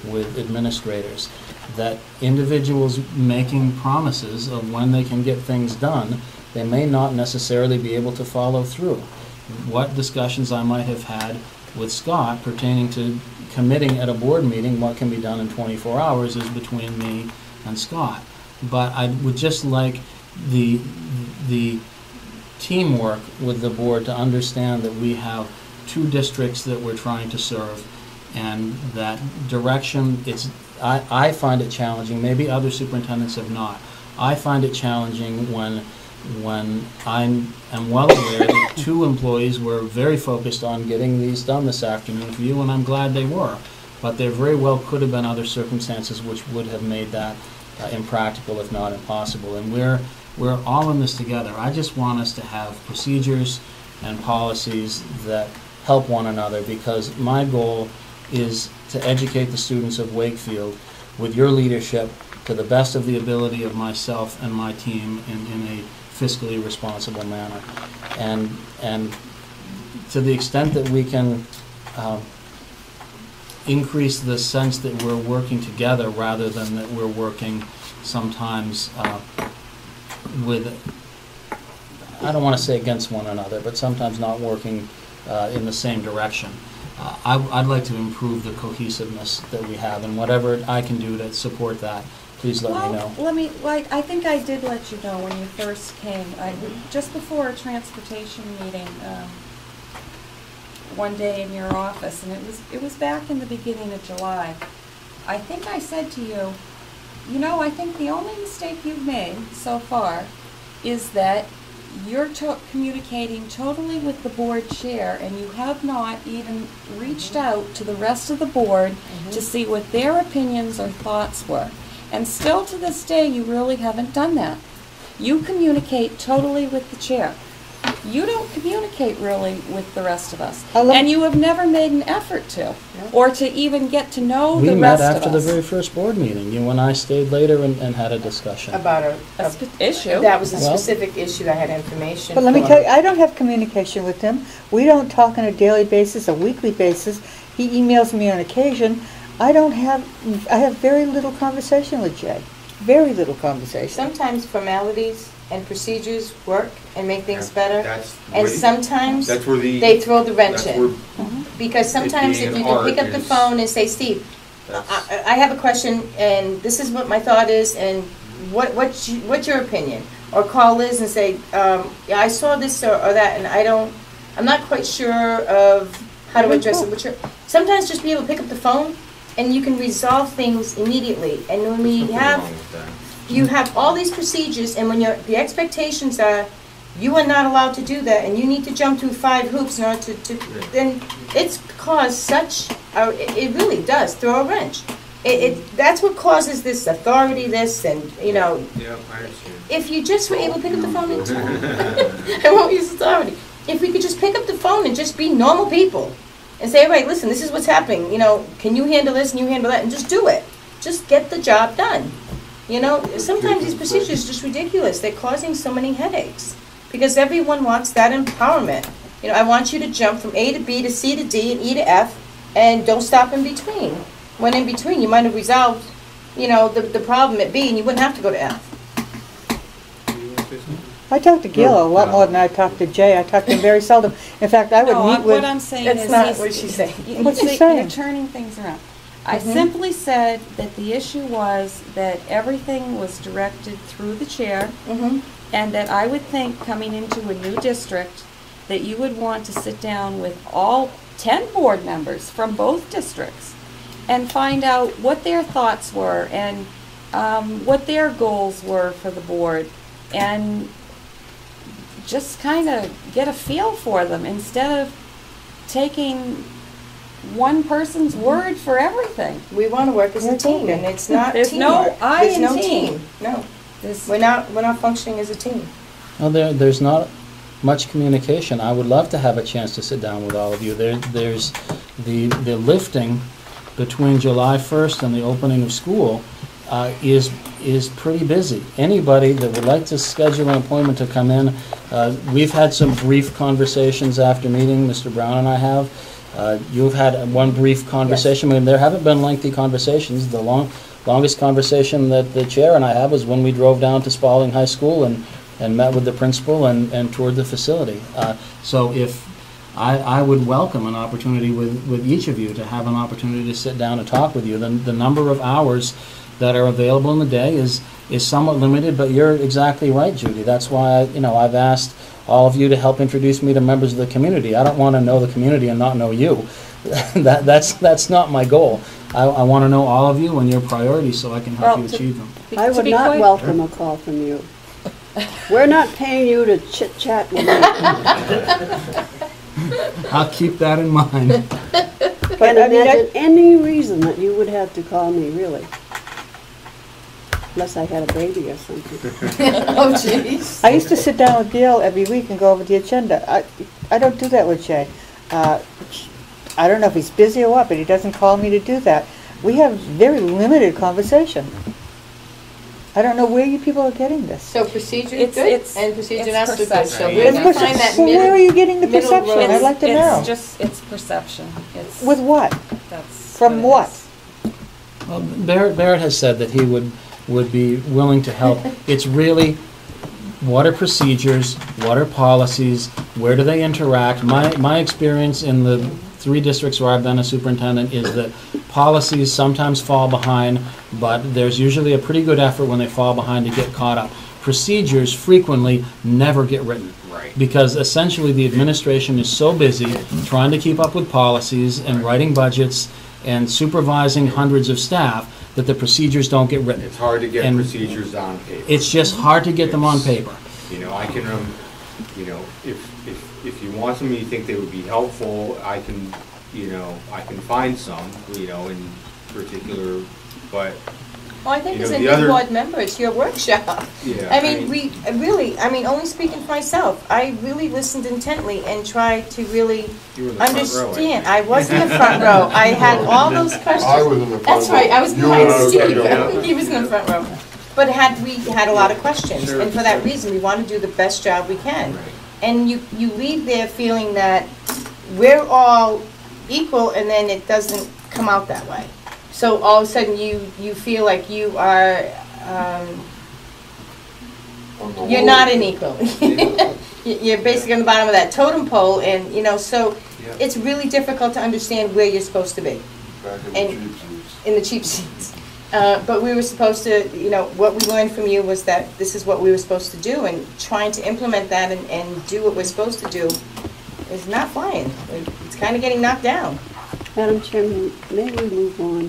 with administrators that individuals making promises of when they can get things done, they may not necessarily be able to follow through. What discussions I might have had with Scott pertaining to committing at a board meeting what can be done in 24 hours is between me and Scott. But I would just like the teamwork with the board to understand that we have 2 districts that we're trying to serve, and that direction, I find it challenging. Maybe other superintendents have not. I find it challenging when I am well aware that 2 employees were very focused on getting these done this afternoon for you, and I'm glad they were. But there very well could have been other circumstances which would have made that impractical, if not impossible. And we're all in this together. I just want us to have procedures and policies that help one another, because my goal is to educate the students of Wakefield with your leadership to the best of the ability of myself and my team in a fiscally responsible manner. And to the extent that we can increase the sense that we're working together rather than that we're working sometimes with, I don't want to say against one another, but sometimes not working in the same direction. I'd like to improve the cohesiveness that we have, and whatever I can do to support that, please let me know. I think I did let you know when you first came. Just before a transportation meeting, one day in your office, and it was back in the beginning of July. I think I said to you, you know, I think the only mistake you've made so far is that you're communicating totally with the board chair, and you have not even reached out to the rest of the board to see what their opinions or thoughts were. And still to this day, you really haven't done that. You communicate totally with the chair. You don't communicate really with the rest of us. And you have never made an effort to, or to even get to know the rest of us. We met after the very first board meeting. You and I stayed later and had a discussion. About a issue. That was a specific issue that I had information. But let me tell you, I don't have communication with him. We don't talk on a daily basis, a weekly basis. He emails me on occasion. I have very little conversation with Jay. Very little conversation. Sometimes formalities and procedures work and make things better. And sometimes they throw the wrench in. Because sometimes if you can pick up the phone and say, Steve, I have a question, and this is what my thought is, and what's your opinion? Or call Liz and say, yeah, I saw this or that, and I'm not quite sure of how to address it. Sometimes just be able to pick up the phone, and you can resolve things immediately. And when you have all these procedures, and when the expectations are, you are not allowed to do that, and you need to jump through 5 hoops in order to then it's caused such, it really does throw a wrench. That's what causes this authority, and, you know. Yeah, I understand. If you just were able to pick up the phone and talk, I won't use authority. If we could just pick up the phone and just be normal people, and say, all right, listen, this is what's happening, you know, can you handle this and you handle that, and just do it. Just get the job done. You know, sometimes these procedures are just ridiculous. They're causing so many headaches because everyone wants that empowerment. You know, I want you to jump from A to B to C to D and E to F, and don't stop in between. When in between, you might have resolved, you know, the problem at B, and you wouldn't have to go to F. I talk to Gil a lot more than I talk to Jay. I talk to him very seldom. In fact, I would meet with... What I'm saying That's is... not what she's saying. What's she saying? You're turning things around. I simply said that the issue was that everything was directed through the chair, and that I would think coming into a new district that you would want to sit down with all 10 board members from both districts and find out what their thoughts were and what their goals were for the board, and just kind of get a feel for them instead of taking one person's word for everything. We want to work as a team, and it's not There's teamwork. no I There's in no team. No, we're not functioning as a team. Well, there's not much communication. I would love to have a chance to sit down with all of you. There's the lifting between July 1st and the opening of school is pretty busy. Anybody that would like to schedule an appointment to come in, we've had some brief conversations after meeting, Mr. Brown and I have. You've had one brief conversation. Yes. I mean, there haven't been lengthy conversations. The longest conversation that the chair and I had was when we drove down to Spalding High School and met with the principal and toured the facility. So if I would welcome an opportunity with each of you to have an opportunity to sit down and talk with you. The number of hours that are available in the day is somewhat limited, but you're exactly right, Judy. That's why I've asked all of you to help introduce me to members of the community. I don't want to know the community and not know you. That's not my goal. I want to know all of you and your priorities so I can help you achieve them. I would not welcome a call from you. We're not paying you to chit-chat with me. I'll keep that in mind. Can't imagine any reason that you would have to call me, really. Unless I had a baby or something. Oh, jeez. I used to sit down with Gail every week and go over the agenda. I don't do that with Jay. I don't know if he's busy or what, but he doesn't call me to do that. We have very limited conversation. I don't know where you people are getting this. So procedure is good, and procedure not so good. So where are you getting the perception? I'd like to know. It's perception. With what? That's From what? Well, Barrett has said that he would be willing to help. It's really, what are procedures, what are policies, where do they interact? My experience in the 3 districts where I've been a superintendent is that policies sometimes fall behind, but there's usually a pretty good effort when they fall behind to get caught up. Procedures frequently never get written. Right. Because essentially the administration is so busy trying to keep up with policies and writing budgets and supervising hundreds of staff that the procedures don't get written. It's hard to get And procedures on paper. it's just hard to get them on paper. You know, I can, if you want some, you think they would be helpful, I can, I can find some, in particular, but. Well, I think You as know, a the new other- board member, it's your workshop. Yeah, I mean, only speaking for myself, I really listened intently and tried to really You were in the front row, I understand. think. I was in the front row. I had all those questions. I was in the front That's row. right, I was You behind were in the Steve. second row. He was in the front row. But we had a lot of questions, and for that reason, we want to do the best job we can. And you leave there feeling that we're all equal, and then it doesn't come out that way. So all of a sudden, you feel like you are, you're not an equal. You're basically on the bottom of that totem pole, and, so it's really difficult to understand where you're supposed to be. Back in the And- cheap seats. In the cheap seats. But we were supposed to, what we learned from you was that this is what we were supposed to do, and trying to implement that and do what we're supposed to do is not flying. It's kind of getting knocked down. Madam Chairman, may we move on?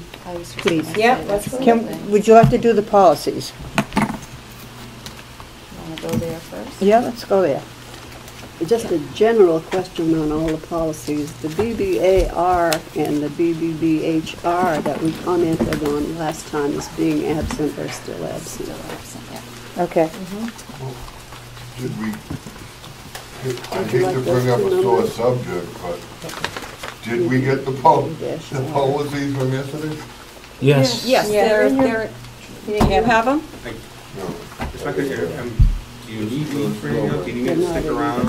Please. Yeah, let's go. Would you like to do the policies? Want to go there first? Yeah, let's go there. Just a general question on all the policies. The BBAR and the BBBHR that we commented on last time as being absent are still absent. Still absent, yeah. Okay. Did we, I Would you hate like to those bring up two a sore numbers? subject, but did we get the policies from yesterday? Yes. Yes, Yeah. they're, you have them? No. If I could, do you need me for anything else? Do you need me to stick around?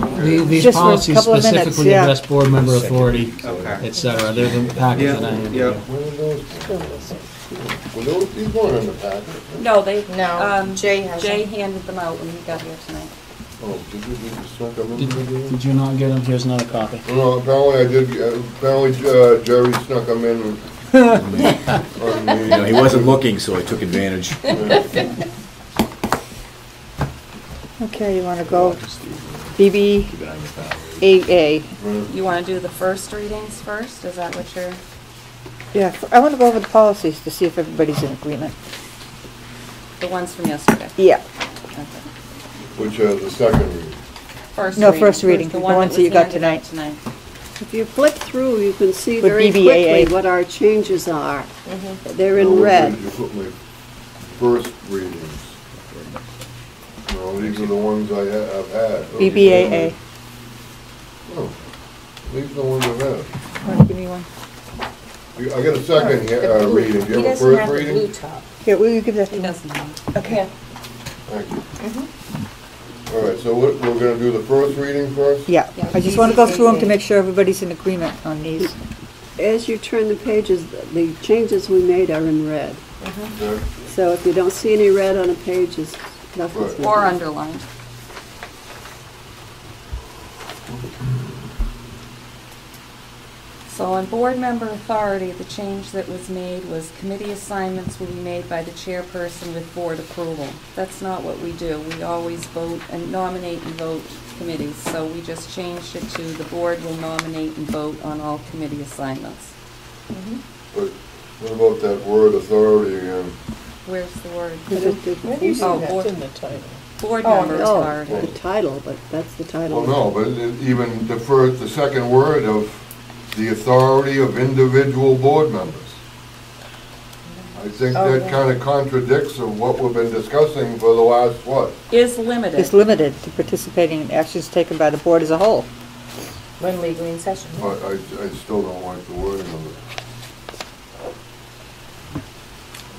These Just for a policies couple of minutes, specifically yeah. address board member authority, Okay. et cetera. There's a package Yeah, that I handed yeah. you. Where are those? Well, these weren't in the packet. No, they, No, Jay has Jay them. handed them out when he got here tonight. Oh, did you snuck them in there? Did you not get them? Here's another copy. No, apparently I did, apparently Jerry snuck them in. on the- You know, he wasn't looking, so I took advantage. Okay, you want to go BBAA? You want to do the first readings first? Is that what you're? Yeah, I want to go over the policies to see if everybody's in agreement. The ones from yesterday? Yeah. Okay. Which is the second reading. First reading, the one ones that you got tonight. If you flick through, you can see With very BBAA. quickly what our changes are. They're in No, red. You put my first readings. No, these are the ones I've had. BBAA. Oh, these are the ones I've had. Want to give me one? I got a second reading. Do you have a first reading? top. Here, will you give that to He me? doesn't have. Okay. Thank you. All right, so we're gonna do the first reading first? Yeah, I just want to go through them to make sure everybody's in agreement on these. As you turn the pages, the changes we made are in red. Okay. So if you don't see any red on a page, it's nothing's Right. Or wrong. underlined. So on board member authority, the change that was made was committee assignments will be made by the chairperson with board approval. That's not what we do. We always vote and nominate and vote committees. So we just changed it to the board will nominate and vote on all committee assignments. But what about that word authority again? Where's the word? Where do you see Oh, that? board- It's in the title. Board Oh, member Oh, authority. the title, but that's the title. Well, no, but even the second word of the authority of individual board members. I think Oh, that yeah. kind of contradicts of what we've been discussing for the last, what? Is limited. It's limited to participating in actions taken by the board as a whole. When legally in session. But I still don't like the wording of it.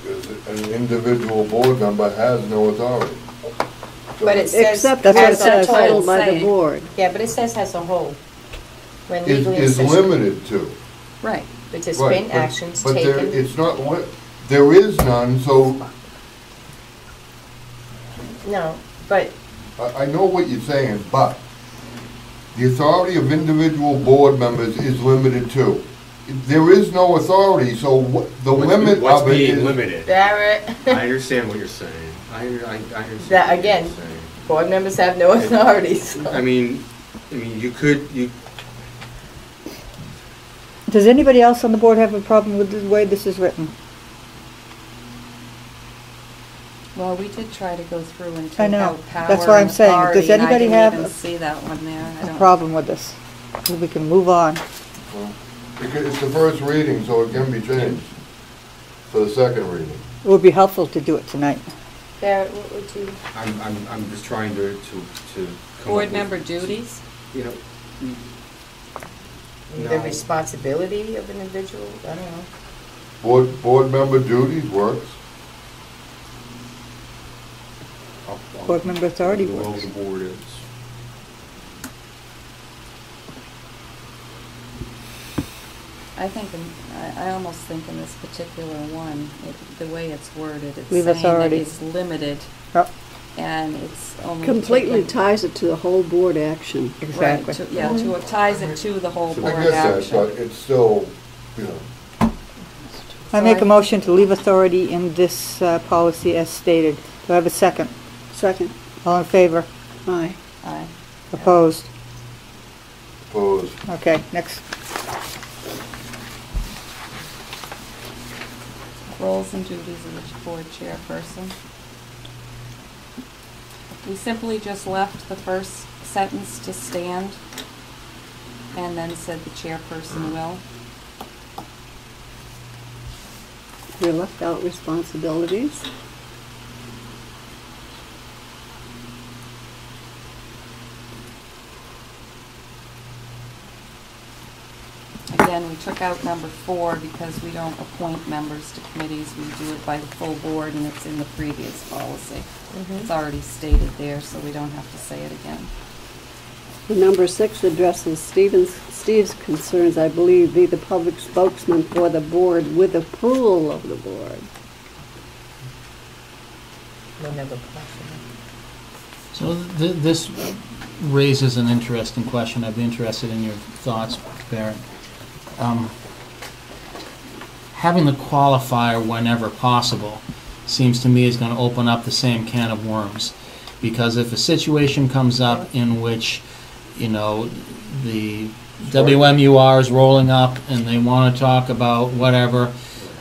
Because an individual board member has no authority. So- But it says. Except That's what as it says. titled by the Saying. board. Yeah, but it says as a whole. When Is legally in is session. limited to. Right. Participate in Right, actions but there, taken. it's not, there is none, so No, but I know what you're saying, but the authority of individual board members is limited to. There is no authority, so the limit What's of it being is. limited? Barrett. I understand what you're saying. I understand. That, what again, you're saying. board members have no authority, so. I mean, you could. Does anybody else on the board have a problem with the way this is written? Well, we did try to go through and I take know. out power That's why I'm and saying, authority, does anybody and I have didn't even a- see that one there. I A don't- problem with this? We can move on. Well, it's the first reading, so it can be changed for the second reading. It would be helpful to do it tonight. Barrett, what would you? I'm just trying to come up Board with, member duties? You know. The No. responsibility of an individual, I don't know. Board member duties works. Board member authority Well, works. the board is. I almost think in this particular one, the way it's worded, it's Leave saying that authority. it's limited. Yep. And it's only. Completely taken- ties it to the whole board action. Right, it ties it to the whole I board get that, action. but it's still, you know. I make a motion to leave authority in this policy as stated. Do I have a second? Second. All in favor? Aye. Aye. Opposed? Opposed. Okay, next. Roles and duties of each board chairperson. We simply just left the first sentence to stand and then said the chairperson will. We left out responsibilities. Again, we took out number 4 because we don't appoint members to committees. We do it by the full board, and it's in the previous policy. It's already stated there, so we don't have to say it again. Number 6 addresses Steve's concerns, I believe, be the public spokesman for the board with approval of the board. We'll never question So this raises an interesting question. I'd be interested in your thoughts, Barrett. Having the qualifier whenever possible seems to me is going to open up the same can of worms. Because if a situation comes up in which, you know, the WMUR is rolling up and they want to talk about whatever,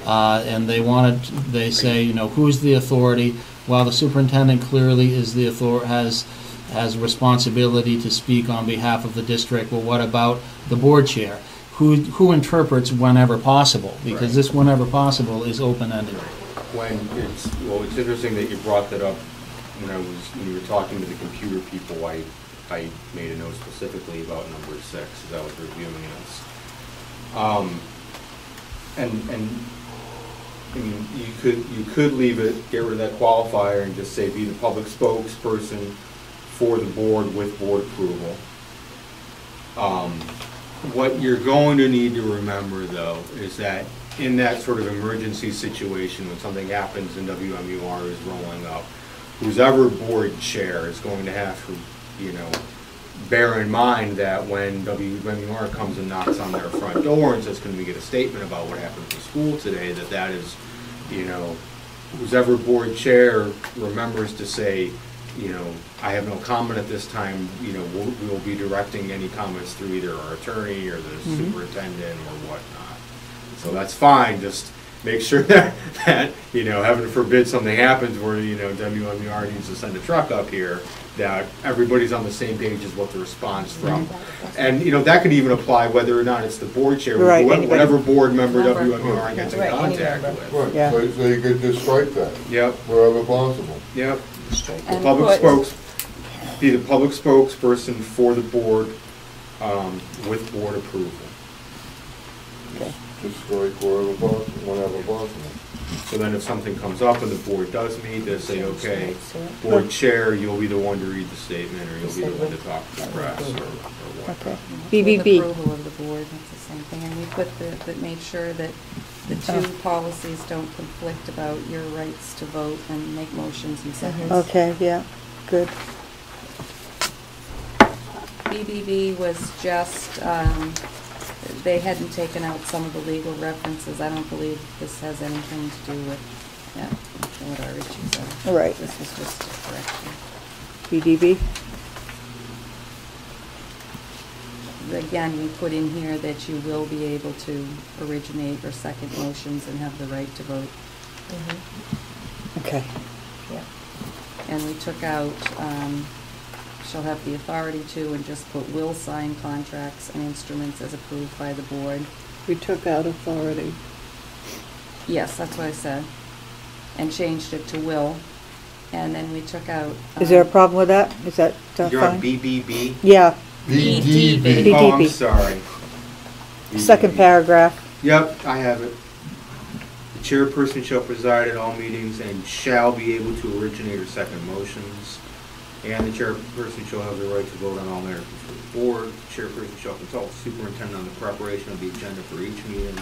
and they say, you know, who's the authority? Well, the superintendent clearly is the has responsibility to speak on behalf of the district. Well, what about the board chair? Who interprets whenever possible? Because this whenever possible is open-ended. It's interesting that you brought that up when you were talking to the computer people. I made a note specifically about number 6 as I was reviewing this. And I mean, you could leave it, get rid of that qualifier, and just say be the public spokesperson for the board with board approval. What you're going to need to remember, though, is that in that sort of emergency situation, when something happens and WMUR is rolling up, who's ever board chair is going to have to, bear in mind that when WMUR comes and knocks on their front door and says, can we get a statement about what happened at the school today, that is, who's ever board chair remembers to say, I have no comment at this time, we'll be directing any comments through either our attorney or the superintendent or whatnot. So that's fine, just make sure that heaven forbid something happens where, WMUR needs to send a truck up here, that everybody's on the same page as what the response from. And, that could even apply whether or not it's the board chair, Right, whatever board member WMUR gets in Right, contact any with. Right, Yeah. so you could just strike that. Yep. Wherever possible. Yep. And Be the public spokesperson for the board with board approval. Just strike wherever possible, whenever possible. So then if something comes up and the board does meet, they say, okay, board chair, you'll be the one to read the statement, or you'll be the one to talk to the press, or what. Okay. With BBB. approval of the board, that's the same thing, and we put that made sure that the two policies don't conflict about your rights to vote and make motions and seconds. Okay, yeah, good. BBB was just, they hadn't taken out some of the legal references. I don't believe this has anything to do with, what our issues are. Right. This was just a correction. BDB? Again, we put in here that you will be able to originate or second motions and have the right to vote. Okay. Yeah. And we took out, shall have the authority to, and just put will sign contracts and instruments as approved by the board. We took out authority. Yes, that's what I said. And changed it to will. And then we took out. Is there a problem with that? Is that You're on fine? BBB? Yeah. BDB. Oh, I'm sorry. Second paragraph. Yep, I have it. The chairperson shall preside at all meetings and shall be able to originate or second motions. And the chairperson shall have the right to vote on all matters before the board. The chairperson shall consult the superintendent on the preparation of the agenda for each meeting.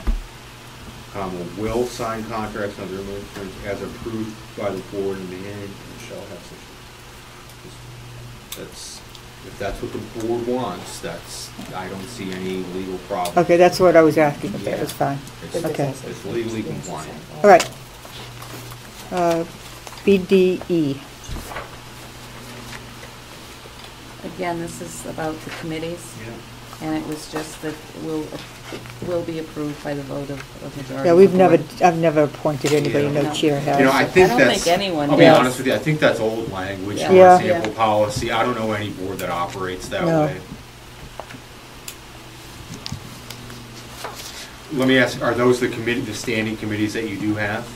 Will sign contracts and other arrangements as approved by the board and the and shall have such. That's, if that's what the board wants, that's, I don't see any legal problem. Okay, that's what I was asking, if that was fine. It's, Okay. it's legally compliant. All right. BDE. Again, this is about the committees. Yeah. And it was just that will be approved by the vote of majority. Yeah, of we've the never, board. I've never appointed anybody, Yeah. no chair has. You know, I think don't that's, think anyone I'll be does. honest with you, I think that's old language, Yeah. for Yeah. sample policy. I don't know any board that operates that No. way. Let me ask, are those the standing committees that you do have?